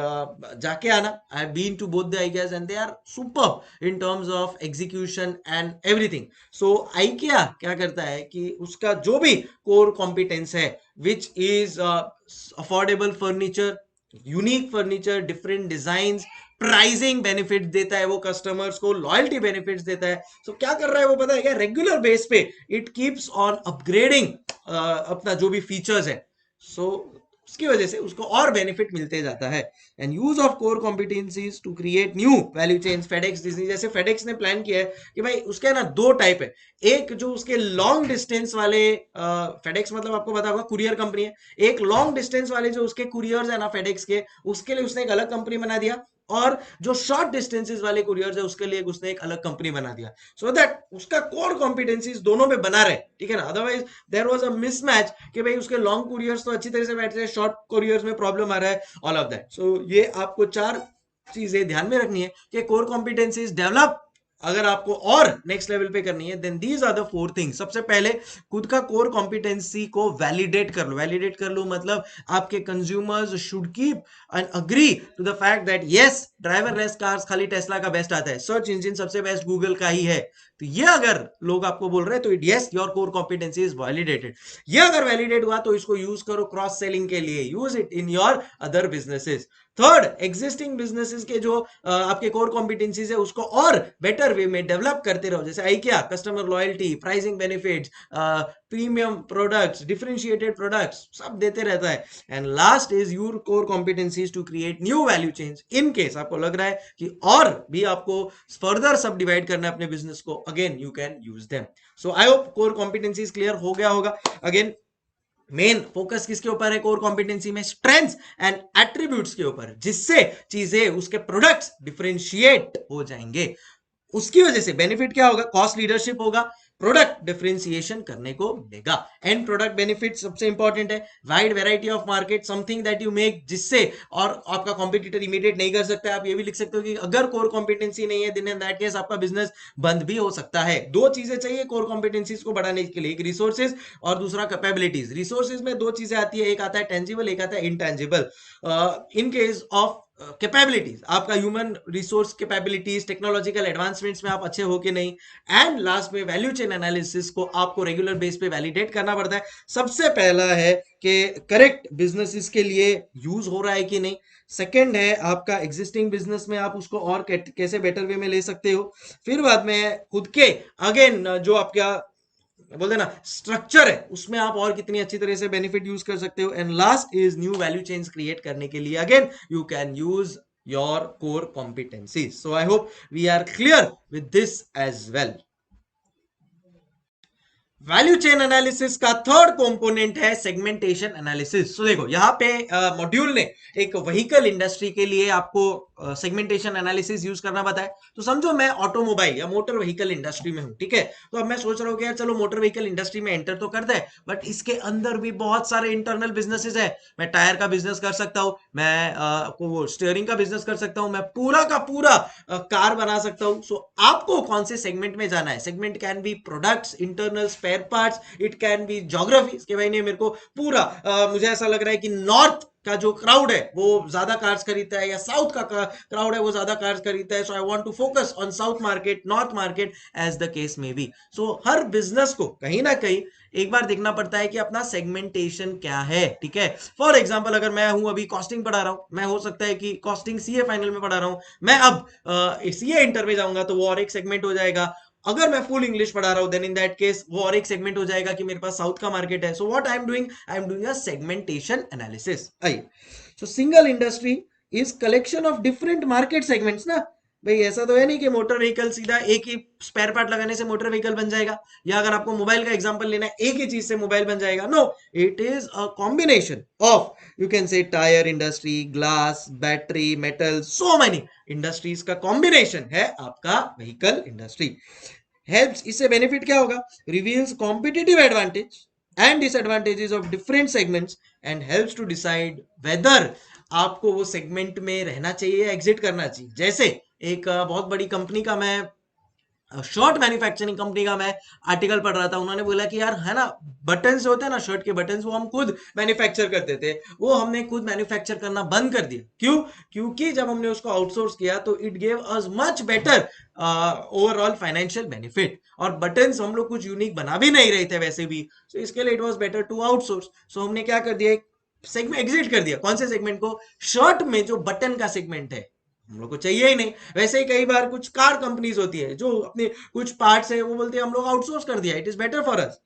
जाके आना, I have been to both the IKEAs and they are superb in terms of execution and everything. So IKEA क्या करता है कि उसका जो भी कोर कॉम्पिटेंस है, which is affordable furniture, unique furniture, different design, pricing benefit देता है वो कस्टमर्स को, लॉयल्टी बेनिफिट्स देता है। सो क्या कर रहा है वो पता है क्या, रेगुलर बेस पे इट कीप्स ऑन अपग्रेडिंग अपना जो भी फीचर्स है, सो उसकी वजह से उसको और बेनिफिट मिलते जाता है। And use of core competencies to create new value chains. FedEx, Disney, जैसे फेडेक्स ने प्लान किया है कि भाई उसके ना दो टाइप है। एक जो उसके लॉन्ग डिस्टेंस वाले, फेडेक्स मतलब आपको पता होगा कुरियर कंपनी है, एक लॉन्ग डिस्टेंस वाले जो उसके कुरियर्स है ना फेडेक्स के, उसके लिए उसने एक अलग कंपनी बना दिया, और जो शॉर्ट डिस्टेंसेस वाले कुरियर्स है उसके लिए उसने एक अलग कंपनी बना दिया, सो दैट उसका कोर कॉम्पिटेंसीज दोनों में बना रहे, ठीक है ना। Otherwise there was a mismatch कि भाई उसके लॉन्ग कुरियर्स तो अच्छी तरह से बैठ रहे हैं, शॉर्ट कुरियर्स में प्रॉब्लम आ रहा है, ऑल ऑफ दैट। सो ये आपको चार चीजें ध्यान में रखनी है कि कोर कॉम्पिटेंसीज डेवलप अगर आपको और नेक्स्ट लेवल पे करनी है, then these are the four things. सबसे पहले खुद का कोर कॉम्पिटेंसी को वैलिडेट कर लो। वैलिडेट कर लो मतलब आपके consumers should keep and agree to the fact that yes, driverless cars खाली टेस्ला का बेस्ट आता है, सर्च इंजन सबसे बेस्ट गूगल का ही है। तो ये अगर लोग आपको बोल रहे हैं तो yes, your core competency is validated. ये अगर वैलिडेट हुआ तो इसको यूज करो क्रॉस सेलिंग के लिए, use it in your other businesses. Third, existing businesses के जो आपके कोर कॉम्पिटेंसीज है उसको और बेटर वे में डेवलप करते रहो, जैसे IKEA, customer loyalty, pricing benefits, premium products, differentiated products, सब देते रहता है। And last is your core competencies to create new value change. In case आपको लग रहा है कि और भी आपको फर्दर सब डिवाइड करना है अपने बिजनेस को, again you can use them. So I hope core competencies clear हो गया होगा। अगेन मेन फोकस किसके ऊपर है कोर कॉम्पिटेंसी में? स्ट्रेंथ्स एंड एट्रीब्यूट्स के ऊपर, जिससे चीजें, उसके प्रोडक्ट्स डिफरेंशिएट हो जाएंगे। उसकी वजह से बेनिफिट क्या होगा? कॉस्ट लीडरशिप होगा, प्रोडक्ट डिफरेंशिएशन करने को मिलेगा। एंड प्रोडक्ट बेनिफिट सबसे इंपॉर्टेंट है, wide variety of market, something that you make, जिससे और आपका कॉम्पिटिटर इमीडिएट नहीं कर सकता है। आप ये भी लिख सकते हो कि अगर कोर कॉम्पिटेंसी नहीं है, इन दैट केस आपका बिजनेस बंद भी हो सकता है। दो चीजें चाहिए कोर कॉम्पिटेंसीज को बढ़ाने के लिए, एक रिसोर्सेज और दूसरा कैपेबिलिटीज। रिसोर्सेज में दो चीजें आती है, एक आता है टेंजिबल, एक आता है intangible. In case of capabilities, आपका human resource capabilities, technological advancements में आप अच्छे हो कि नहीं। एंड लास्ट में वैल्यू चेन एनालिसिस को आपको रेगुलर बेस पे वैलिडेट करना पड़ता है। सबसे पहला है कि करेक्ट बिजनेसेस के लिए यूज हो रहा है कि नहीं। सेकंड है आपका एग्जिस्टिंग बिजनेस में आप उसको और कैसे बेटर वे में ले सकते हो। फिर बाद में खुद के अगेन जो आपका बोलते ना स्ट्रक्चर है, उसमें आप और कितनी अच्छी तरह से बेनिफिट यूज कर सकते हो। And last is new value chains create करने के लिए again you can use your core competencies. So I hope we are clear with this as well. Value chain analysis का थर्ड कंपोनेंट है सेगमेंटेशन एनालिसिस। तो देखो यहाँ पे मॉड्यूल ने एक व्हीकल इंडस्ट्री के लिए आपको सेगमेंटेशन एनालिसिस यूज करना बताया। तो समझो मैं ऑटोमोबाइल या मोटर व्हीकल इंडस्ट्री में हूँ, ठीक है। तो अब मैं सोच रहा हूँ कि यार चलो मोटर व्हीकल इंडस्ट्री में एंटर तो कर दे, बट इसके अंदर भी बहुत सारे इंटरनल बिजनेसेस है। मैं टायर का बिजनेस कर सकता हूँ, मैं वो स्टीयरिंग का बिजनेस कर सकता हूँ, मैं पूरा का पूरा कार बना सकता हूँ। सो आपको कौन से सेगमेंट में जाना है? Segment can be products, internal spare parts, it can be geography के भाई नहीं मेरे को पूरा मुझे ऐसा लग रहा है कि नॉर्थ का जो क्राउड है वो ज्यादा कार्स खरीदता है, या साउथ का क्राउड है वो ज्यादा कार्स खरीदता है। So I want to focus on south market, north market, as the case में बी। सो हर बिजनेस को कहीं ना कहीं एक बार देखना पड़ता है कि अपना सेगमेंटेशन क्या है, ठीक है। फॉर एग्जांपल अगर मैं हूं अभी कॉस्टिंग पढ़ा रहा हूं, मैं हो सकता है कि कॉस्टिंग सीए फाइनल में पढ़ा रहा हूं, मैं अब सीए इंटर में जाऊंगा तो वो और एक सेगमेंट हो जाएगा। अगर मैं फुल इंग्लिश पढ़ा रहा हूं देन इन दैट केस वो और एक सेगमेंट हो जाएगा कि मेरे पास साउथ का मार्केट है। So what I am doing a segmentation analysis. आइए, so single industry is collection of different market segments ना। भाई ऐसा तो है नहीं कि मोटर व्हीकल सीधा एक ही स्पेयर पार्ट लगाने से मोटर व्हीकल बन जाएगा, या अगर आपको मोबाइल का एग्जांपल लेना है एक ही चीज से मोबाइल बन जाएगा। No, it is a combination of, you can say tyre industry, glass, battery, metal, so many industries का कॉम्बिनेशन है आपका व्हीकल इंडस्ट्री। हेल्प्स, इससे बेनिफिट क्या होगा? Reveals competitive advantage and disadvantages of different segments and helps to decide whether आपको वो सेगमेंट में रहना चाहिए या एग्जिट करना चाहिए। जैसे एक बहुत बड़ी कंपनी का मैं शर्ट मैन्युफैक्चरिंग कंपनी का मैं आर्टिकल पढ़ रहा था। उन्होंने बोला कि यार है ना, बटन होते हैं ना शर्ट के बटन, वो हम खुद मैन्युफैक्चर करते थे, वो हमने खुद मैन्युफैक्चर करना बंद कर दिया। क्यों? क्योंकि जब हमने उसको आउटसोर्स किया तो it gave us much better overall financial benefit, और बटन हम लोग कुछ यूनिक बना भी नहीं रहे थे वैसे भी। सो इसके लिए it was better to outsource. So हमने क्या कर दिया, एक सेगमेंट एग्जिट कर दिया। कौन से सेगमेंट को? शर्ट में जो बटन का सेगमेंट है हम लोग को चाहिए ही नहीं। वैसे ही कई बार कुछ कार कंपनीज होती है जो अपने कुछ पार्ट्स है वो बोलते हैं हम लोग आउटसोर्स कर दिया, it is better for us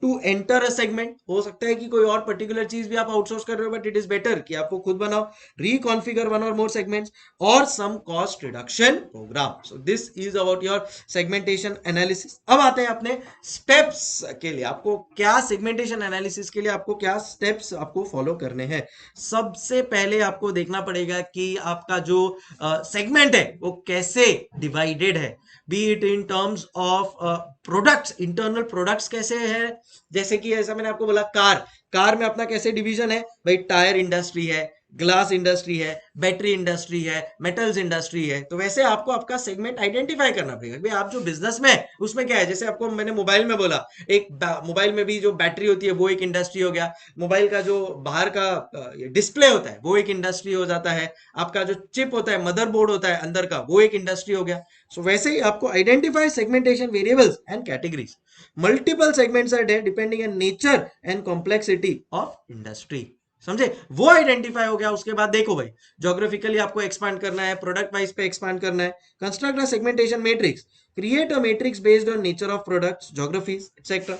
to enter a segment. हो सकता है कि कोई और पर्टिकुलर चीज भी आप आउटसोर्स कर रहे हो, बट इट इज बेटर कि आपको खुद बनाओ, रिकॉन्फिगर वन और मोर सेगमेंट्स, और some cost reduction programme. So this is about your segmentation analysis. अब आते हैं अपने स्टेप्स के लिए। आपको क्या सेगमेंटेशन एनालिसिस के लिए आपको क्या स्टेप्स आपको फॉलो करने हैं? सबसे पहले आपको देखना पड़ेगा कि आपका जो सेगमेंट है वो कैसे डिवाइडेड है, B it in terms of products, internal products कैसे है। जैसे कि ऐसा मैंने आपको बोला कार, कार में अपना कैसे डिवीजन है भाई, टायर इंडस्ट्री है, ग्लास इंडस्ट्री है, बैटरी इंडस्ट्री है, मेटल्स इंडस्ट्री है। तो वैसे आपको आपका सेगमेंट आइडेंटिफाई करना पड़ेगा भाई आप जो बिजनेस में है उसमें क्या है। जैसे आपको मैंने मोबाइल में बोला, एक मोबाइल में भी जो बैटरी होती है वो एक इंडस्ट्री हो गया, मोबाइल का जो बाहर का डिस्प्ले होता है वो एक इंडस्ट्री हो जाता है, आपका जो चिप होता है, मदरबोर्ड होता है अंदर का, वो एक इंडस्ट्री हो गया। सो वैसे ही आपको identify segmentation variables and categories. Multiple segments are there depending on nature and complexity of industry. समझे? वो आइडेंटिफाई हो गया। उसके बाद देखो भाई, ज्योग्राफिकली आपको एक्सपांड करना है, प्रोडक्ट वाइज पे एक्सपांड करना है। Construct a segmentation matrix, create a matrix based on nature of products, geographies etcetera.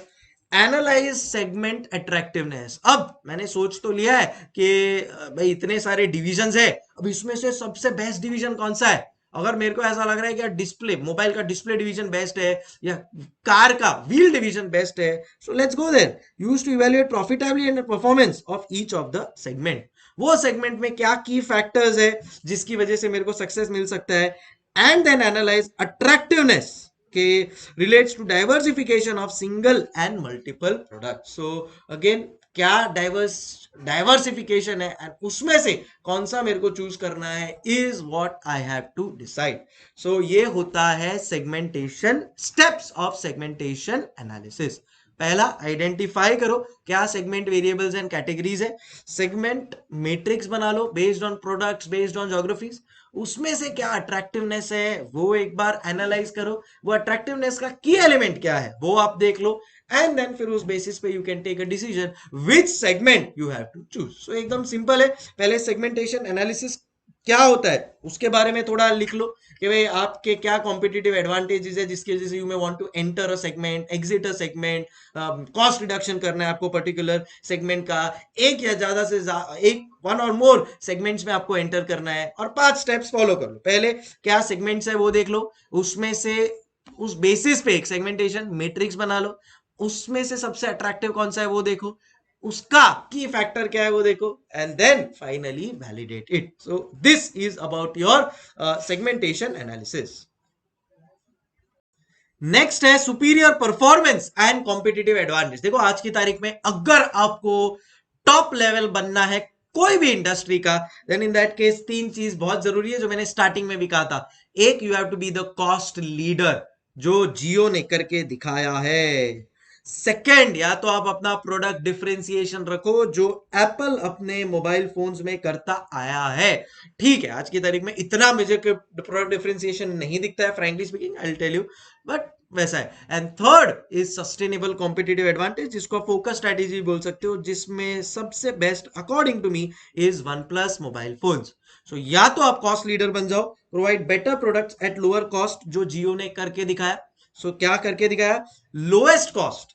Analyse segment attractiveness. अब मैंने सोच तो लिया है कि भाई इतने सारे डिविजन्स है, अब इसमें से सबसे बेस्ट डिवीजन कौन सा है। अगर मेरे को ऐसा लग रहा है कि डिस्प्ले, मोबाइल का डिस्प्ले डिवीजन बेस्ट है या कार का व्हील डिवीजन बेस्ट है, so let's go there. Use to evaluate profitability and performance of each of the segment. वो सेगमेंट में क्या की फैक्टर्स है जिसकी वजह से मेरे को सक्सेस मिल सकता है, एंड देन एनालाइज अट्रैक्टिवनेस के relates to diversification of single and multiple product. So again, क्या डाइवर्सिफिकेशन है एंड उसमें से कौन सा मेरे को चूज करना है is what I have to decide. So ये होता है segmentation, steps of segmentation analysis. पहला, आइडेंटिफाई करो क्या सेगमेंट वेरिएबल्स एंड कैटेगरीज है। सेगमेंट मैट्रिक्स बना लो based on products, based on geographies. उसमें से क्या अट्रैक्टिवनेस है वो एक बार एनालाइज करो, वो अट्रैक्टिवनेस का की एलिमेंट क्या है वो आप देख लो, एंड देन फिर उस बेसिस पे you can take a decision which segment you have to choose. So एकदम सिंपल है। पहले सेगमेंटेशन एनालिसिस क्या होता है उसके बारे में थोड़ा लिख लो कि भाई आपके क्या कॉम्पिटिटिव एडवांटेजेस है जिसकी वजह से you may want to enter a segment, exit a segment, cost reduction करना है आपको पर्टिकुलर सेगमेंट का, एक या ज्यादा से एक वन और मोर सेगमेंट्स में आपको एंटर करना है, और 5 स्टेप्स फॉलो कर लो। पहले क्या सेगमेंट्स है वो देख लो, उसमें से उस बेसिस पे एक सेगमेंटेशन मैट्रिक्स बना लो, उसमें से सबसे अट्रैक्टिव कौन सा है वो देखो, उसका की फैक्टर क्या है वो देखो, and then finally validate it. So this is about your segmentation analysis. Next है superior performance and competitive advantage. देखो आज की तारीख में अगर आपको टॉप लेवल बनना है कोई भी इंडस्ट्री का, देन इन दैट केस 3 चीज बहुत जरूरी है जो मैंने स्टार्टिंग में भी कहा था। एक, you have to be the cost leader, जो जियो ने करके दिखाया है। सेकेंड, या तो आप अपना प्रोडक्ट डिफरेंशिएशन रखो जो एप्पल अपने मोबाइल फोन्स में करता आया है। ठीक है, आज की तारीख में इतना मुझे प्रोडक्ट डिफरेंशिएशन नहीं दिखता है, frankly speaking, I will tell you, but वैसा है। And third is sustainable competitive advantage, जिसको फोकस स्ट्रेटेजी बोल सकते हो, जिसमें सबसे best according to me is OnePlus mobile phones. So या तो आप कॉस्ट लीडर बन जाओ, provide better products at lower cost, जो जियो ने करके दिखाया। सो क्या करके दिखाया? Lowest cost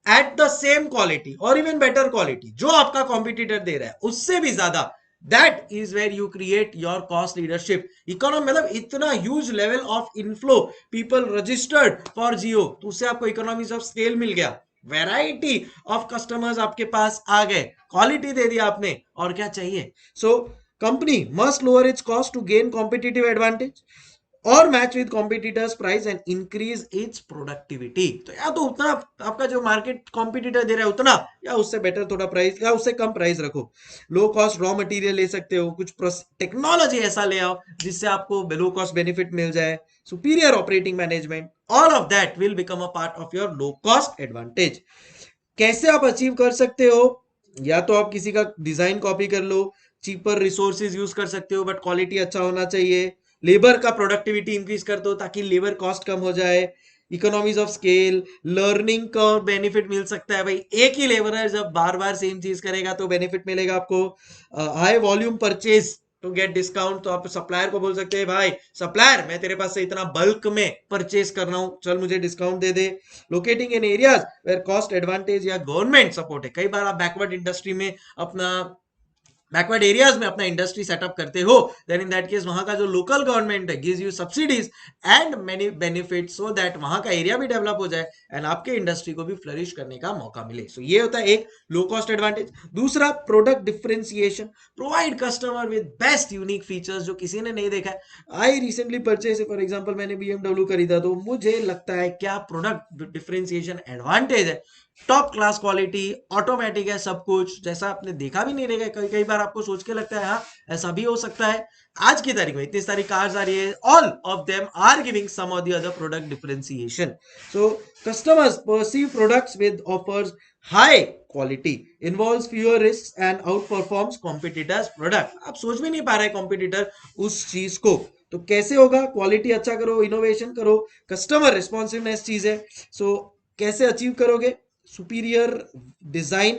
at the same quality और इवन बेटर क्वालिटी, जो आपका कॉम्पिटिटर दे रहा है उससे भी ज्यादा। That is where you create your cost leadership. Economy मतलब इतना huge level of inflow, people registered for Jio, तो उससे आपको इकोनॉमीज ऑफ स्केल मिल गया, वैरायटी ऑफ कस्टमर्स आपके पास आ गए, क्वालिटी दे दिया आपने, और क्या चाहिए। So company must lower its cost to gain competitive advantage और match with competitors price and increase its productivity. तो या तो उतना आपका जो मार्केट कॉम्पिटिटर दे रहा है उतना, या उससे बेटर थोड़ा प्राइस या उससे कम प्राइस रखो। लो कॉस्ट रॉ मटेरियल ले सकते हो, कुछ टेक्नोलॉजी ऐसा ले आओ जिससे आपको लो कॉस्ट बेनिफिट मिल जाए, superior operating management, all of that will become a part of your low cost advantage. कैसे आप अचीव कर सकते हो? या तो आप किसी का डिजाइन कॉपी कर लो, चीपर रिसोर्सेज यूज कर सकते हो बट क्वालिटी अच्छा होना चाहिए, लेबर का प्रोडक्टिविटी इंक्रीज कर दो ताकि लेबर कॉस्ट कम हो जाए, इकोनॉमीज ऑफ स्केल, लर्निंग का बेनिफिट मिल सकता है। भाई एक ही लेबरर जब बार बार सेम चीज करेगा तो बेनिफिट मिलेगा आपको। High volume purchase to get discount, तो आप सप्लायर को बोल सकते हैं भाई सप्लायर मैं तेरे पास से इतना बल्क में परचेज कर रहा हूं, चल मुझे डिस्काउंट दे दे। Locating in areas where cost advantage या गवर्नमेंट सपोर्ट है। कई बार आप बैकवर्ड इंडस्ट्री में अपना बैकवर्ड एरियाज में अपना इंडस्ट्री सेटअप करते हो, देन इन दैट केस वहां का जो लोकल गवर्नमेंट है gives you subsidies and many benefits so that वहां का एरिया भी डेवलप हो जाए एंड आपके इंडस्ट्री को भी फ्लरिश करने का मौका मिले। सो ये होता है एक लो कॉस्ट एडवांटेज। दूसरा, product differentiation, provide customer with best unique features जो किसी ने नहीं देखा है। I recently purchase, for example मैंने BMW खरीदा, तो मुझे लगता है क्या प्रोडक्ट डिफरेंशिएशन एडवांटेज है, टॉप क्लास क्वालिटी, ऑटोमेटिक है सब कुछ, जैसा आपने देखा भी नहीं रहेगा। कई कई बार आपको सोच के लगता है हाँ ऐसा भी हो सकता है। आज की तारीख में इतनी सारी कार्स आ रही है, all of them are giving some of the other product differentiation. So customers perceive products with offers high quality, involves fewer risk and outperforms competitors product. आप सोच भी नहीं पा रहे कॉम्पिटिटर उस चीज को, तो कैसे होगा? क्वालिटी अच्छा करो, इनोवेशन करो, कस्टमर रिस्पॉन्सिवनेस चीज है। सो कैसे अचीव करोगे? सुपीरियर डिजाइन,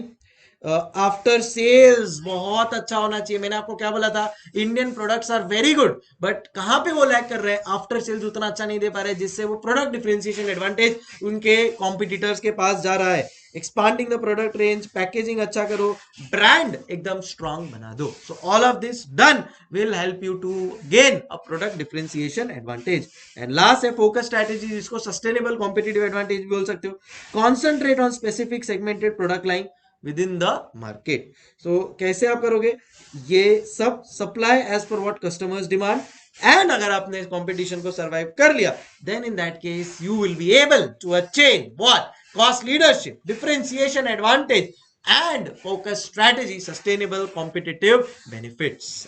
आफ्टर सेल्स बहुत अच्छा होना चाहिए। मैंने आपको क्या बोला था, Indian products are very good, but कहां पे वो लैग कर रहे हैं, आफ्टर सेल्स उतना अच्छा नहीं दे पा रहे, जिससे वो प्रोडक्ट डिफरेंशिएशन एडवांटेज उनके कॉम्पिटिटर्स के पास जा रहा है। Expanding the product range, packaging अच्छा करो, ब्रांड एकदम स्ट्रांग बना दो। So all of this done will help you to gain a product differentiation advantage. And last है फोकस स्ट्रेटेजी, जिसको सस्टेनेबल कॉम्पिटिटिव एडवांटेज भी बोल सकते हो। Concentrate on specific segmented product line within the market. So कैसे आप करोगे ये सब, supply as per what customers demand, and अगर आपने कंपटीशन को सरवाइव कर लिया, then in that case you will be able to achieve what, cost leadership, differentiation advantage and focus strategy, sustainable competitive benefits.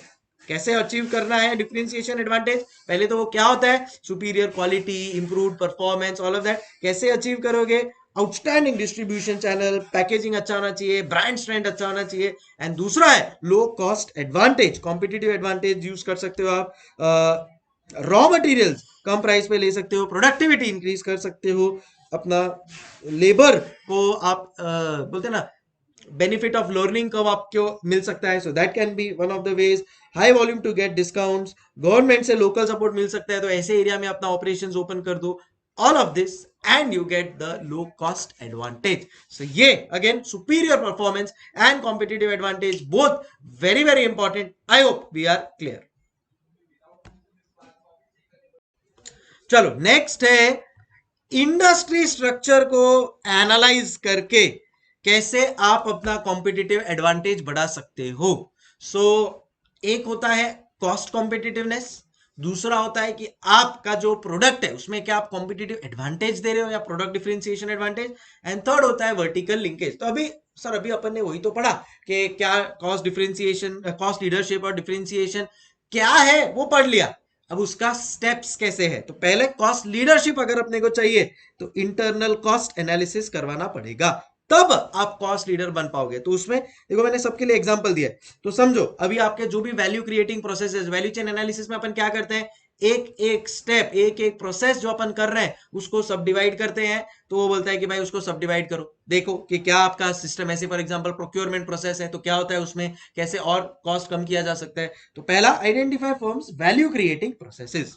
कैसे अचीव करना है डिफरेंशिएशन एडवांटेज, पहले तो वो क्या होता है, superior quality, improved performance, all of that. कैसे अचीव करोगे, आउटस्टैंडिंग डिस्ट्रीब्यूशन चैनल, पैकेजिंग अच्छा होना चाहिए, ब्रांड स्ट्रेंथ अच्छा होना चाहिए, एंड दूसरा है low cost advantage, competitive advantage use कर सकते हो आप, रॉ मटेरियल्स कम प्राइस पे ले सकते हो, प्रोडक्टिविटी इंक्रीज कर सकते हो, अपना लेबर को आप बोलते ना बेनिफिट ऑफ लर्निंग कब आपको मिल सकता है, so that can be one of the ways. High volume to get discounts, government से लोकल सपोर्ट मिल सकता है, तो ऐसे एरिया में अपना ऑपरेशंस ओपन कर दो, all of this and you get the low cost advantage. So yeah, again superior performance and competitive advantage, both very very important. I hope we are clear. चलो नेक्स्ट है इंडस्ट्री स्ट्रक्चर को एनालाइज करके कैसे आप अपना कॉम्पिटिटिव एडवांटेज बढ़ा सकते हो। सो एक होता है कॉस्ट कॉम्पिटिटिवनेस, दूसरा होता है कि आपका जो प्रोडक्ट है उसमें क्या आप कॉम्पिटिटिव एडवांटेज दे रहे हो या product differentiation advantage, and third होता है वर्टिकल लिंकेज। तो अभी सर अभी अपन ने वही तो पढ़ा कि क्या कॉस्ट डिफरेंशिएशन, कॉस्ट लीडरशिप और डिफरेंशिएशन क्या है वो पढ़ लिया, अब उसका स्टेप्स कैसे है। तो पहले कॉस्ट लीडरशिप अगर अपने को चाहिए तो इंटरनल कॉस्ट एनालिसिस करवाना पड़ेगा, तब आप कॉस्ट लीडर बन पाओगे। तो उसमें देखो मैंने सबके लिए एग्जांपल दिया है, तो समझो अभी आपके जो भी value creating process, value chain analysis में अपन क्या करते हैं, एक एक स्टेप, एक एक प्रोसेस जो अपन कर रहे हैं उसको सब डिवाइड करते हैं। तो वो बोलता है कि भाई उसको सब डिवाइड करो, देखो कि क्या आपका सिस्टम, ऐसे फॉर एग्जांपल प्रोक्योरमेंट प्रोसेस है तो क्या होता है उसमें, कैसे और कॉस्ट कम किया जा सकता है। तो पहला identify firms value creating processes,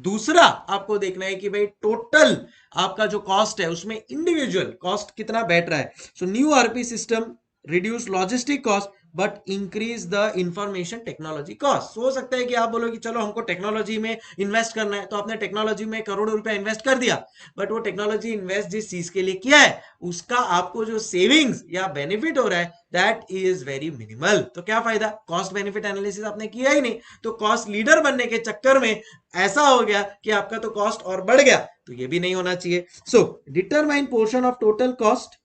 दूसरा आपको देखना है कि भाई टोटल आपका जो कॉस्ट है उसमें इंडिविजुअल कॉस्ट कितना बैठ रहा है। So new RP system reduce logistic cost but increase the information technology cost. हो सकता है कि आप बोलो कि चलो हमको टेक्नोलॉजी में इन्वेस्ट करना है, तो आपने टेक्नोलॉजी में करोड़ों रुपया इन्वेस्ट कर दिया, बट वो टेक्नोलॉजी इन्वेस्ट जिस चीज के लिए किया है उसका आपको जो सेविंग्स या बेनिफिट हो रहा है दैट इज वेरी मिनिमल। तो क्या फायदा, कॉस्ट बेनिफिट एनालिसिस आपने किया ही नहीं, तो कॉस्ट लीडर बनने के चक्कर में ऐसा हो गया कि आपका तो कॉस्ट और बढ़ गया, तो ये भी नहीं होना चाहिए। So determine portion of total cost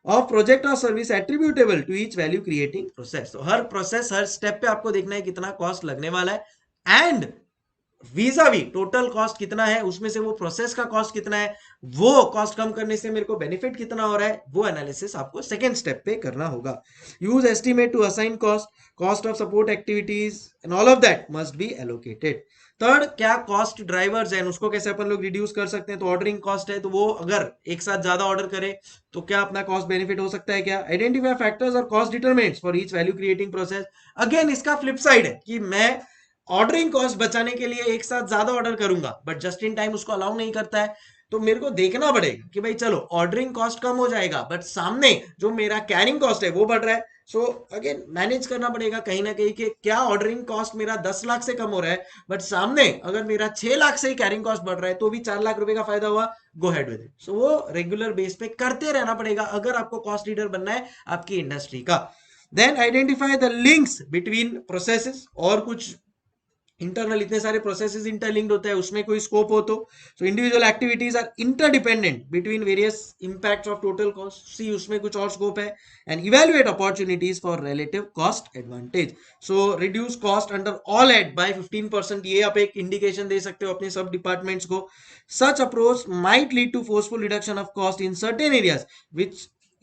of project और service attributable to each value creating process. तो हर प्रोसेस, हर स्टेप पे आपको देखना है कितना कॉस्ट लगने वाला है, and vis-a-vis total cost कितना है, उसमें से वो प्रोसेस का कॉस्ट कितना है, वो कॉस्ट कम करने से मेरे को बेनिफिट कितना हो रहा है, वो एनालिसिस आपको सेकंड स्टेप पे करना होगा। Use estimate to assign cost, cost of support activities and all of that must be allocated. Third, क्या कॉस्ट ड्राइवर्स हैं उसको कैसे अपन लोग रिड्यूस कर सकते हैं। तो ऑर्डरिंग कॉस्ट है, तो वो अगर एक साथ ज्यादा ऑर्डर करे तो क्या अपना कॉस्ट बेनिफिट हो सकता है क्या। आइडेंटिफाई फैक्टर्स और cost determinants for each value creating process. Again इसका फ्लिप साइड है कि मैं ऑर्डरिंग कॉस्ट बचाने के लिए एक साथ ज्यादा ऑर्डर करूंगा बट जस्ट इन टाइम उसको अलाउ नहीं करता है, तो मेरे को देखना पड़ेगा कि भाई चलो ऑर्डरिंग कॉस्ट कम हो जाएगा बट सामने जो मेरा कैरिंग कॉस्ट है वो बढ़ रहा है। सो अगेन मैनेज करना पड़ेगा कहीं ना कहीं कि क्या ऑर्डरिंग कॉस्ट मेरा 10 लाख से कम हो रहा है बट सामने अगर मेरा 6 लाख से ही कैरिंग कॉस्ट बढ़ रहा है तो भी 4 लाख रुपए का फायदा हुआ, गो हेड विद इट। सो वो रेगुलर बेस पे करते रहना पड़ेगा अगर आपको कॉस्ट लीडर बनना है आपकी इंडस्ट्री का। Then identify the links between processes, और कुछ इंटरनल इतने सारे प्रोसेसेस इंटरलिंक्ड होते हैं उसमें कोई स्कोप हो तो। So individual activities are interdependent between various impacts of total cost, see उसमें कुछ और स्कोप है। And evaluate opportunities for relative cost advantage. So reduce cost under all head by 15%, ये आप एक इंडिकेशन दे सकते हो अपने सब डिपार्टमेंट्स को। Such approach might lead to forceful reduction of cost in certain areas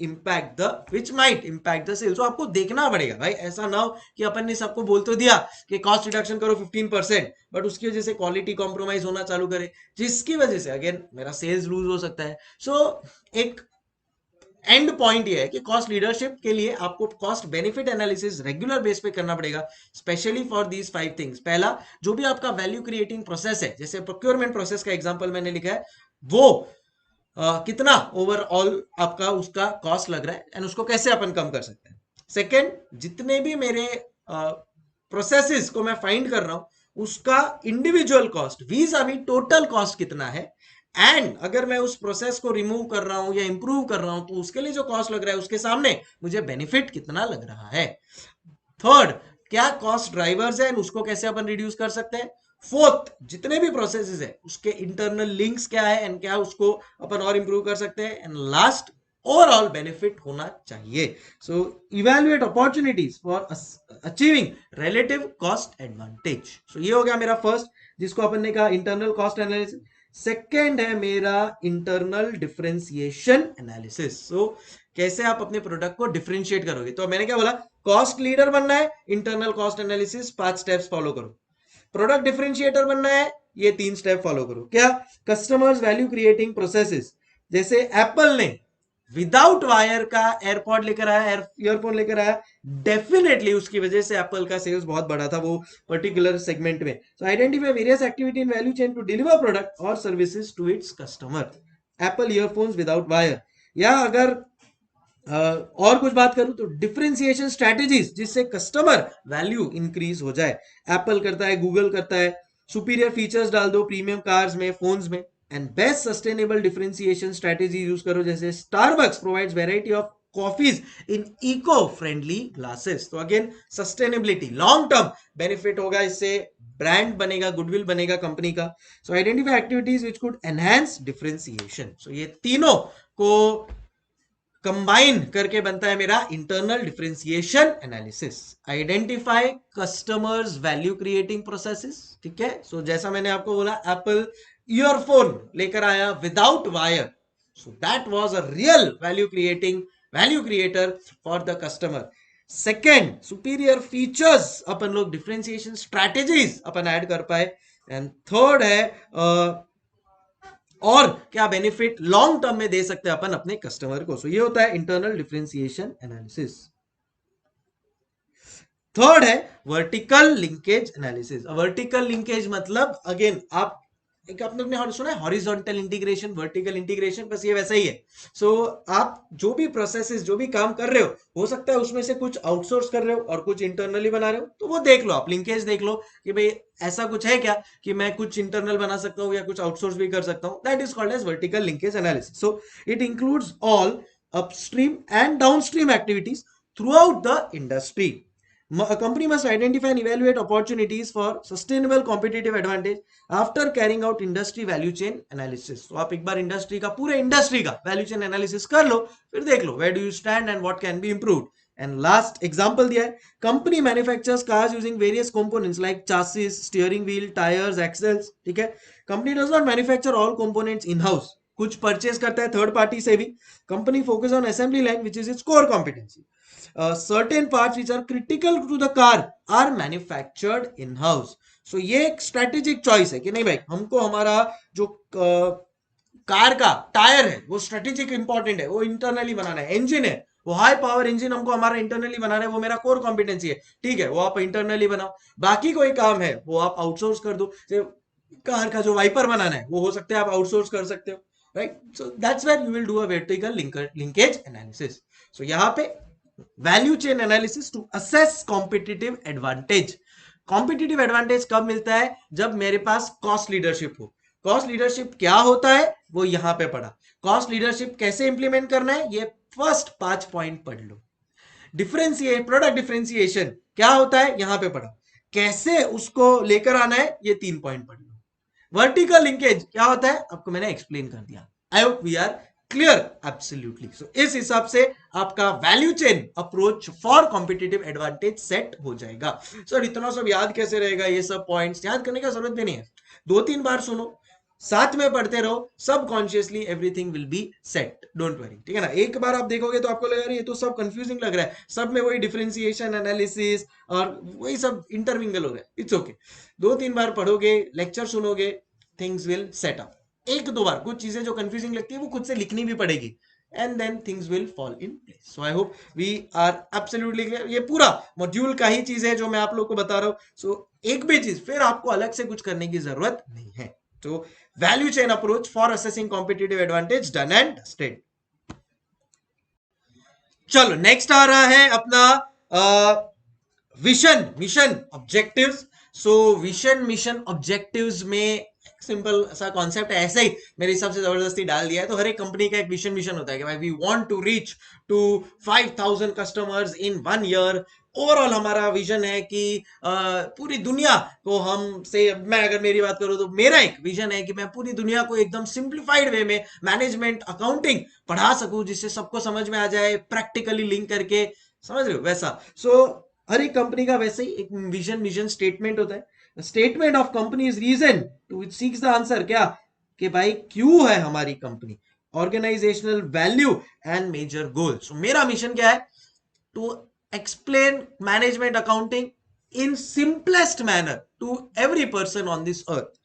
which might impact the sales। तो आपको देखना पड़ेगा भाई, ऐसा ना हो कि अपन ने सबको बोल तो दिया कि कॉस्ट रिडक्शन करो 15%, बट उसकी वजह से क्वालिटी कॉम्प्रोमाइज होना चालू करे जिसकी वजह से अगेन मेरा सेल्स लूज हो सकता है। सो एक एंड पॉइंट ये है कि कॉस्ट लीडरशिप के लिए आपको cost benefit analysis regular base पे करना पड़ेगा, स्पेशली फॉर दीज 5 थिंग्स। पहला, जो भी आपका वैल्यू क्रिएटिंग प्रोसेस है, जैसे प्रोक्योरमेंट प्रोसेस का एग्जांपल मैंने लिखा है, वो कितना ओवरऑल आपका उसका कॉस्ट लग रहा है एंड उसको कैसे अपन कम कर सकते हैं। सेकेंड, जितने भी मेरे प्रोसेसेस को मैं फाइंड कर रहा हूं उसका इंडिविजुअल कॉस्ट वीज अभी टोटल कॉस्ट कितना है, एंड अगर मैं उस प्रोसेस को रिमूव कर रहा हूं या इंप्रूव कर रहा हूं तो उसके लिए जो कॉस्ट लग रहा है उसके सामने मुझे बेनिफिट कितना लग रहा है। थर्ड, क्या कॉस्ट ड्राइवर्स है उसको कैसे अपन रिड्यूस कर सकते हैं। फोर्थ, जितने भी प्रोसेसेस है उसके इंटरनल लिंक्स क्या है एंड क्या उसको अपन और इंप्रूव कर सकते हैं। एंड लास्ट, ओवरऑल बेनिफिट होना चाहिए। So evaluate opportunities for achieving relative cost advantage. So ये हो गया मेरा फर्स्ट, जिसको अपन ने कहा इंटरनल कॉस्ट एनालिसिस। सेकेंड है मेरा इंटरनल डिफरेंशिएशन एनालिसिस। सो कैसे आप अपने प्रोडक्ट को डिफरेंशिएट करोगे। तो मैंने क्या बोला, कॉस्ट लीडर बनना है, internal cost analysis 5 steps follow करो। प्रोडक्ट डिफरेंशिएटर बनना है, ये 3 स्टेप फॉलो करो। क्या, कस्टमर्स वैल्यू क्रिएटिंग प्रोसेसेस, जैसे एप्पल ने विदाउट वायर का एयरपॉड लेकर आया, ईयरफोन लेकर आया, डेफिनेटली उसकी वजह से एप्पल का सेल्स बहुत बड़ा था वो पर्टिकुलर सेगमेंट में। So identify various activity in value chain to deliver product और services to its customer. Apple earphones without wire. या अगर और कुछ बात करूं तो डिफरेंशिएशन स्ट्रेटेजीज जिससे कस्टमर वैल्यू इंक्रीज हो जाए। एप्पल करता है, गूगल करता है, सुपीरियर फीचर्स डाल दो प्रीमियम कार्स में, फोन्स में। And best sustainable differentiation strategy use करो, जैसे Starbucks provides variety of coffees in eco friendly glasses. तो again sustainability, long term benefit होगा इससे, ब्रांड बनेगा, गुडविल बनेगा कंपनी का। So identify activities which could enhance differentiation. So ये तीनों को कंबाइन करके बनता है मेरा internal differentiation analysis. Identify customers value creating processes, ठीक है। सो जैसा मैंने आपको बोला, एप्पल ईयरफोन लेकर आया without wire, so that was a real value creator for the customer. Second, superior features अपन लोग डिफरेंशिएशन स्ट्रैटेजीज अपन ऐड कर पाए। एंड थर्ड है और क्या बेनिफिट लॉन्ग टर्म में दे सकते हैं अपन अपने कस्टमर को। सो ये होता है इंटरनल डिफरेंशिएशन एनालिसिस। थर्ड है vertical linkage analysis. Vertical linkage मतलब अगेन आप एक आपने सुना है हॉरिजॉन्टल इंटीग्रेशन, वर्टिकल इंटीग्रेशन, बस ये वैसा ही है। सो आप जो भी प्रोसेसेस, जो भी काम कर रहे हो सकता है उसमें से कुछ आउटसोर्स कर रहे हो और कुछ इंटरनली बना रहे हो, तो वो देख लो, आप लिंकेज देख लो कि भाई ऐसा कुछ है क्या कि मैं कुछ इंटरनल बना सकता हूँ या कुछ आउटसोर्स भी कर सकता हूँ। That is called as vertical linkage analysis. So it includes all upstream and downstream activities throughout the industry. A company must identify and evaluate opportunities for sustainable competitive advantage after carrying out industry value chain analysis. तो आप एक बार इंडस्ट्री का, पूरे इंडस्ट्री का वैल्यू चेन एनालिसिस कर लो, फिर देख लो where do you stand and what can be improved. And last example दिया है, company manufactures cars using various components like chassis, steering wheel, tires, axles. ठीक है, company does not manufacture all components in house, कुछ परचेज करता है थर्ड पार्टी से भी. Company focus on assembly line which is its core competency. certain parts which are critical to the car are manufactured in house. So ये एक स्ट्रेटेजिक चॉइस है कि नहीं भाई, हमको हमारा जो कार का टायर है वो स्ट्रेटेजिक इंपॉर्टेंट है, वो इंटरनली बनाना है. इंजन है वो हाई पावर इंजन हमको हमारा इंटरनली बनाना है, वो मेरा कोर कॉम्पिटेंसी है, ठीक है, वो आप इंटरनली बनाओ. बाकी कोई काम है वो आप आउटसोर्स कर दो. कार का जो वाइपर बनाना है वो हो सकता है आप आउटसोर्स कर सकते हो, right. So that's where you will do a vertical linkage analysis. So यहाँ पे value chain analysis to assess competitive advantage. Competitive advantage कब मिलता है, जब मेरे पास कॉस्ट लीडरशिप हो. कॉस्ट लीडरशिप क्या होता है वो यहां पे पढ़ा. कॉस्ट लीडरशिप कैसे इंप्लीमेंट करना है ये फर्स्ट 5 पॉइंट पढ़ लो. प्रोडक्ट डिफरेंशिएशन क्या होता है यहां पे पढ़ा. कैसे उसको लेकर आना है ये 3 पॉइंट पढ़ लो. वर्टिकल लिंकेज क्या होता है आपको मैंने एक्सप्लेन कर दिया. I hope we are clear. Absolutely. So इस हिसाब से आपका value chain approach for competitive advantage set हो जाएगा. सर इतना सब याद कैसे रहेगा, ये सब पॉइंट्स याद करने का जरूरत भी नहीं है, 2-3 बार सुनो, साथ में पढ़ते रहो, सब consciously everything will be set. Don't worry, ठीक है ना. एक बार आप देखोगे तो आपको लगेगा ये तो सब कंफ्यूजिंग लग रहा है, सब में वही डिफरेंशिएशन एनालिसिस और वही सब इंटरमिंगल हो रहा है. It's okay. 2-3 बार पढ़ोगे, लेक्चर सुनोगे, थिंग्स विल सेट अप. 1-2 बार कुछ चीजें जो कंफ्यूजिंग लगती है वो खुद से लिखनी भी पड़ेगी. and then things will fall in place. So I hope we are absolutely clear. ये पूरा मॉड्यूल का ही चीज है जो मैं आप लोग को बता रहा हूँ. So एक भी चीज फिर आपको अलग से कुछ करने की जरूरत नहीं है. तो value chain approach for assessing competitive advantage done and dusted. चलो नेक्स्ट आ रहा है अपना vision mission objectives. So vision mission objectives में सिंपल सा कॉन्सेप्ट है, ऐसे ही मेरे हिसाब से जबरदस्ती डाल दिया है. तो हर एक कंपनी का एक विजन मिशन होता है कि भाई we want to reach to 5000 customers in 1 year. Overall हमारा विजन है कि पूरी दुनिया को हम से, मैं अगर मेरी बात करूं तो मेरा एक विजन है कि मैं पूरी दुनिया को एकदम सिंप्लीफाइड वे में मैनेजमेंट अकाउंटिंग पढ़ा सकूं, जिससे सबको समझ में आ जाए, प्रैक्टिकली लिंक करके, समझ रहे हो वैसा. सो हर एक कंपनी का वैसे ही एक विजन मिशन स्टेटमेंट होता है. Statement of company is reason to which seeks the answer. क्या कि भाई क्यों है हमारी company, organisational value and major goals. मेरा मिशन क्या है? To explain management accounting in simplest manner to every person on this earth.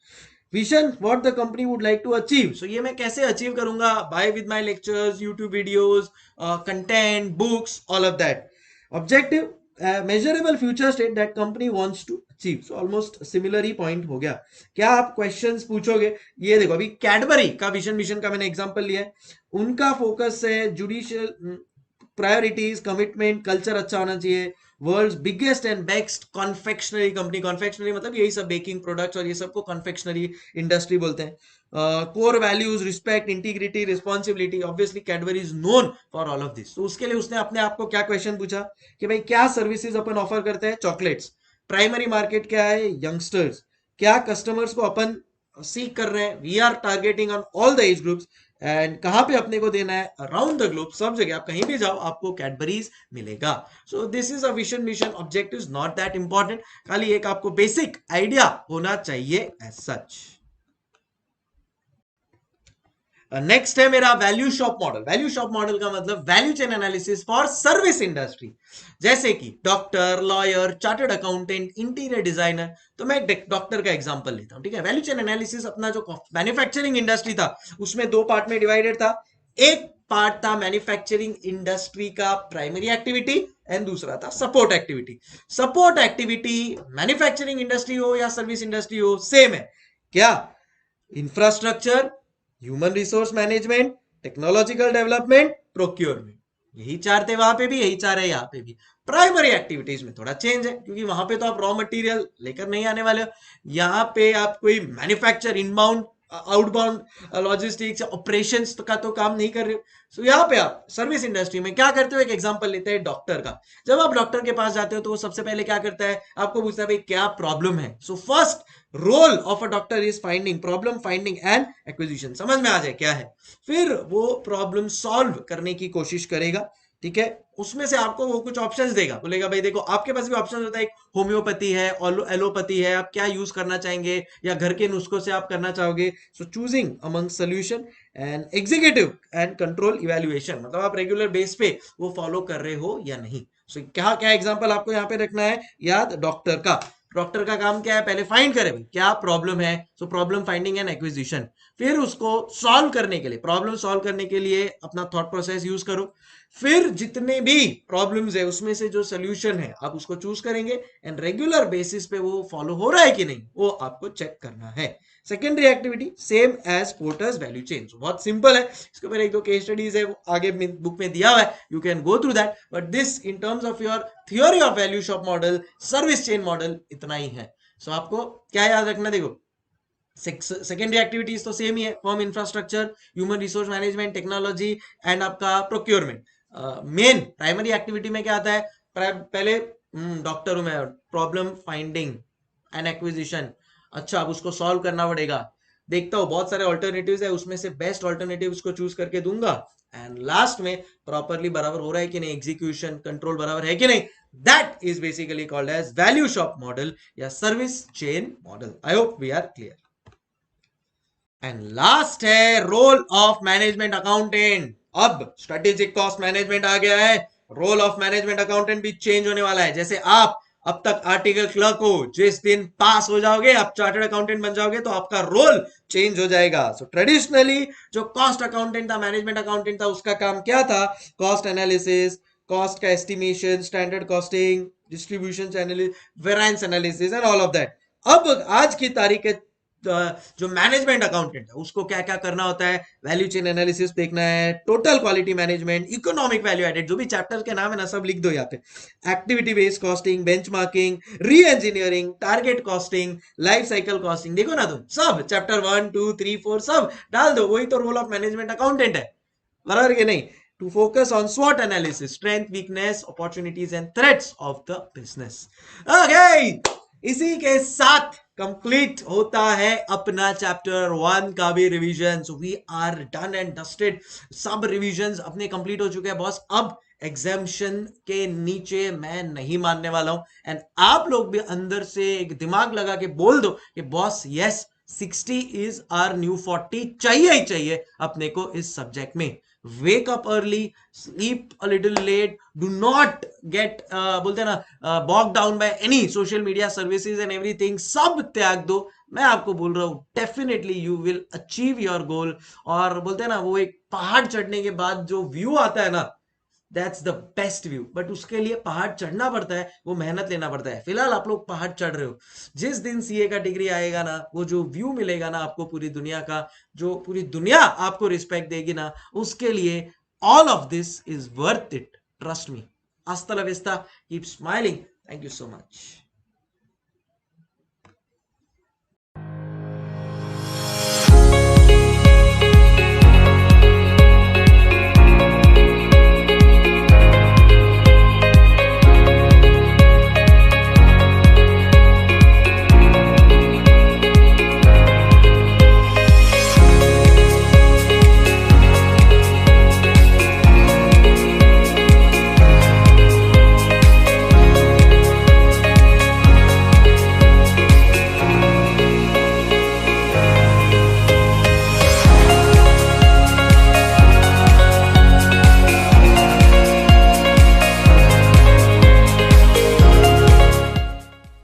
Vision, what the company would like to achieve. So ये मैं कैसे अचीव करूंगा? By with my lectures, YouTube videos, content, books, all of that. Objective, measurable future state that company wants to achieve. So almost similar he point हो गया. क्या आप questions पूछोगे? ये देखो अभी कैडबरी का विजन मिशन का मैंने एग्जांपल लिया है. उनका फोकस है जुडिशियल प्रायोरिटीज, कमिटमेंट, कल्चर अच्छा होना चाहिए. World's biggest and best confectionery company. Confectionery मतलब यही सब बेकिंग प्रोडक्ट्स और ये सबको कॉन्फेक्शनरी इंडस्ट्री बोलते हैं. Core values, respect, integrity, responsibility. Obviously Cadbury is known for all of this. तो उसके लिए उसने अपने आप को क्या क्वेश्चन पूछा कि भाई क्या सर्विसेज अपन ऑफर करते हैं? चॉकलेट्स. प्राइमरी मार्केट क्या है? यंगस्टर्स. क्या कस्टमर्स को अपन सीख कर रहे हैं? We are targeting on all the age groups. And कहां पे अपने को देना है? अराउंड द ग्लोब, सब जगह. आप कहीं भी जाओ आपको कैडबरीज मिलेगा. सो this is a vision mission objectives, not that important. खाली एक आपको बेसिक आइडिया होना चाहिए एज सच. नेक्स्ट है मेरा value shop model. Value shop model का मतलब value chain analysis for service industry, जैसे कि doctor, lawyer, chartered accountant, interior designer. तो मैं डॉक्टर का एग्जांपल लेता हूं, ठीक है. वैल्यू चेन एनालिसिस अपना जो मैन्युफैक्चरिंग इंडस्ट्री था उसमें 2 पार्ट में डिवाइडेड था. एक पार्ट था मैन्युफैक्चरिंग इंडस्ट्री का प्राइमरी एक्टिविटी एंड दूसरा था support activity. Support activity manufacturing industry हो या सर्विस इंडस्ट्री हो, सेम है. क्या? Infrastructure, human resource management, technological development, procurement. यही 4 थे वहां पे भी, यही 4 है यहाँ पे भी. प्राइमरी एक्टिविटीज में थोड़ा चेंज है क्योंकि वहां पे तो आप रॉ मटेरियल लेकर नहीं आने वाले हो. यहाँ पे आप कोई manufacture, inbound, outbound logistics, operations का तो काम नहीं कर रहे हो. सो यहाँ पे आप सर्विस इंडस्ट्री में क्या करते हो? एक एग्जांपल लेते हैं डॉक्टर का. जब आप डॉक्टर के पास जाते हो तो वो सबसे पहले क्या करता है? आपको पूछता है भाई क्या प्रॉब्लम है. So first role of a doctor is finding problem, finding and acquisition. समझ में आ जाए क्या है. फिर वो प्रॉब्लम सॉल्व करने की कोशिश करेगा, ठीक है. उसमें से आपको वो कुछ ऑप्शंस देगा, बोलेगा भाई देखो आपके पास भी ऑप्शन होता है. होम्योपैथी है, एलोपैथी है, आप क्या यूज करना चाहेंगे या घर के नुस्खों से आप करना चाहोगे. So choosing among solution and executive and control evaluation, मतलब आप रेगुलर बेस पे वो फॉलो कर रहे हो या नहीं. सो क्या क्या एग्जांपल आपको यहाँ पे रखना है याद? डॉक्टर का. डॉक्टर का काम क्या है? पहले फाइंड करे भाई क्या प्रॉब्लम है. So problem finding and acquisition. फिर उसको सॉल्व करने के लिए, प्रॉब्लम सॉल्व करने के लिए अपना थॉट प्रोसेस यूज करो. फिर जितने भी प्रॉब्लम्स है उसमें से जो सोल्यूशन है आप उसको चूज करेंगे एंड रेगुलर बेसिस पे वो फॉलो हो रहा है कि नहीं वो आपको चेक करना है. Secondary activity same as Porter's value chain. बहुत सिंपल है. इसके ऊपर 1-2 केस स्टडीज है, आगे बुक में दिया हुआ है, you can go through that. But this in terms of your theory of value shop model, service chain model, इतना ही है. सो आपको क्या याद रखना? देखो सेकेंडरी एक्टिविटीज तो सेम ही है. Firm, infrastructure, human resource management, technology and आपका प्रोक्योरमेंट. मेन प्राइमरी एक्टिविटी में क्या आता है? पहले डॉक्टर हूं मैं, प्रॉब्लम फाइंडिंग एंड एक्विजिशन. अच्छा अब उसको सॉल्व करना पड़ेगा. देखता हूँ बहुत सारे ऑल्टरनेटिव्स है, उसमें से बेस्ट ऑल्टरनेटिव उसको चूज करके दूंगा. एंड लास्ट में प्रॉपरली बराबर हो रहा है कि नहीं, एग्जीक्यूशन कंट्रोल बराबर है कि नहीं. That is basically called as value shop model या service chain model. I hope we are clear. And last है रोल ऑफ मैनेजमेंट अकाउंटेंट. अब स्ट्रेटेजिक कॉस्ट मैनेजमेंट आ गया है, रोल ऑफ मैनेजमेंट अकाउंटेंट भी चेंज होने वाला है. जैसे आप अब तक आर्टिकल क्लर्क हो, जिस दिन पास हो जाओगे आप चार्टर्ड अकाउंटेंट बन जाओगे तो आपका रोल चेंज हो जाएगा। सो ट्रेडिशनली जो कॉस्ट अकाउंटेंट था, मैनेजमेंट अकाउंटेंट था, उसका काम क्या था? कॉस्ट एनालिसिस, कॉस्ट का estimation, standard costing, distribution channel, variance analysis and all of that. अब आज की तारीख के जो मैनेजमेंट अकाउंटेंट है उसको क्या क्या करना होता है? वैल्यू चेन एनालिसिस देखना है, total quality management, economic value added, जो भी चैप्टर के नाम है ना सब लिख दो यहाँ पे, एक्टिविटी बेस्ड कॉस्टिंग, बेंचमार्किंग, री engineering, target costing, life cycle costing, देखो ना तुम सब चैप्टर 1 2 3 4 सब डाल दो। वही तो रोल ऑफ मैनेजमेंट अकाउंटेंट है, बराबर कि नहीं? To focus on SWOT analysis, strength, weakness, opportunities and threats of the business. Okay, इसी के साथ कंप्लीट होता है अपना चैप्टर 1 का भी revision. So we are done and dusted, सब रिवीजन अपने कंप्लीट हो चुके हैं बॉस। अब एग्जामिशन के नीचे मैं नहीं मानने वाला हूं, एंड आप लोग भी अंदर से एक दिमाग लगा के बोल दो कि boss yes 60 is our new 40, चाहिए ही चाहिए अपने को इस सब्जेक्ट में। Wake up early, sleep a little late, do not get बोलते ना bog down by any social media services and everything, सब त्याग दो। मैं आपको बोल रहा हूं definitely you will achieve your goal. और बोलते हैं ना वो एक पहाड़ चढ़ने के बाद जो व्यू आता है ना, that's the best view. But उसके लिए पहाड़ चढ़ना पड़ता है, वो मेहनत लेना पड़ता है। फिलहाल आप लोग पहाड़ चढ़ रहे हो, जिस दिन सीए का डिग्री आएगा ना, वो जो व्यू मिलेगा ना आपको पूरी दुनिया का, जो पूरी दुनिया आपको रिस्पेक्ट देगी ना, उसके लिए all of this is worth it, trust me. हasta la vista, keep smiling, thank you so much.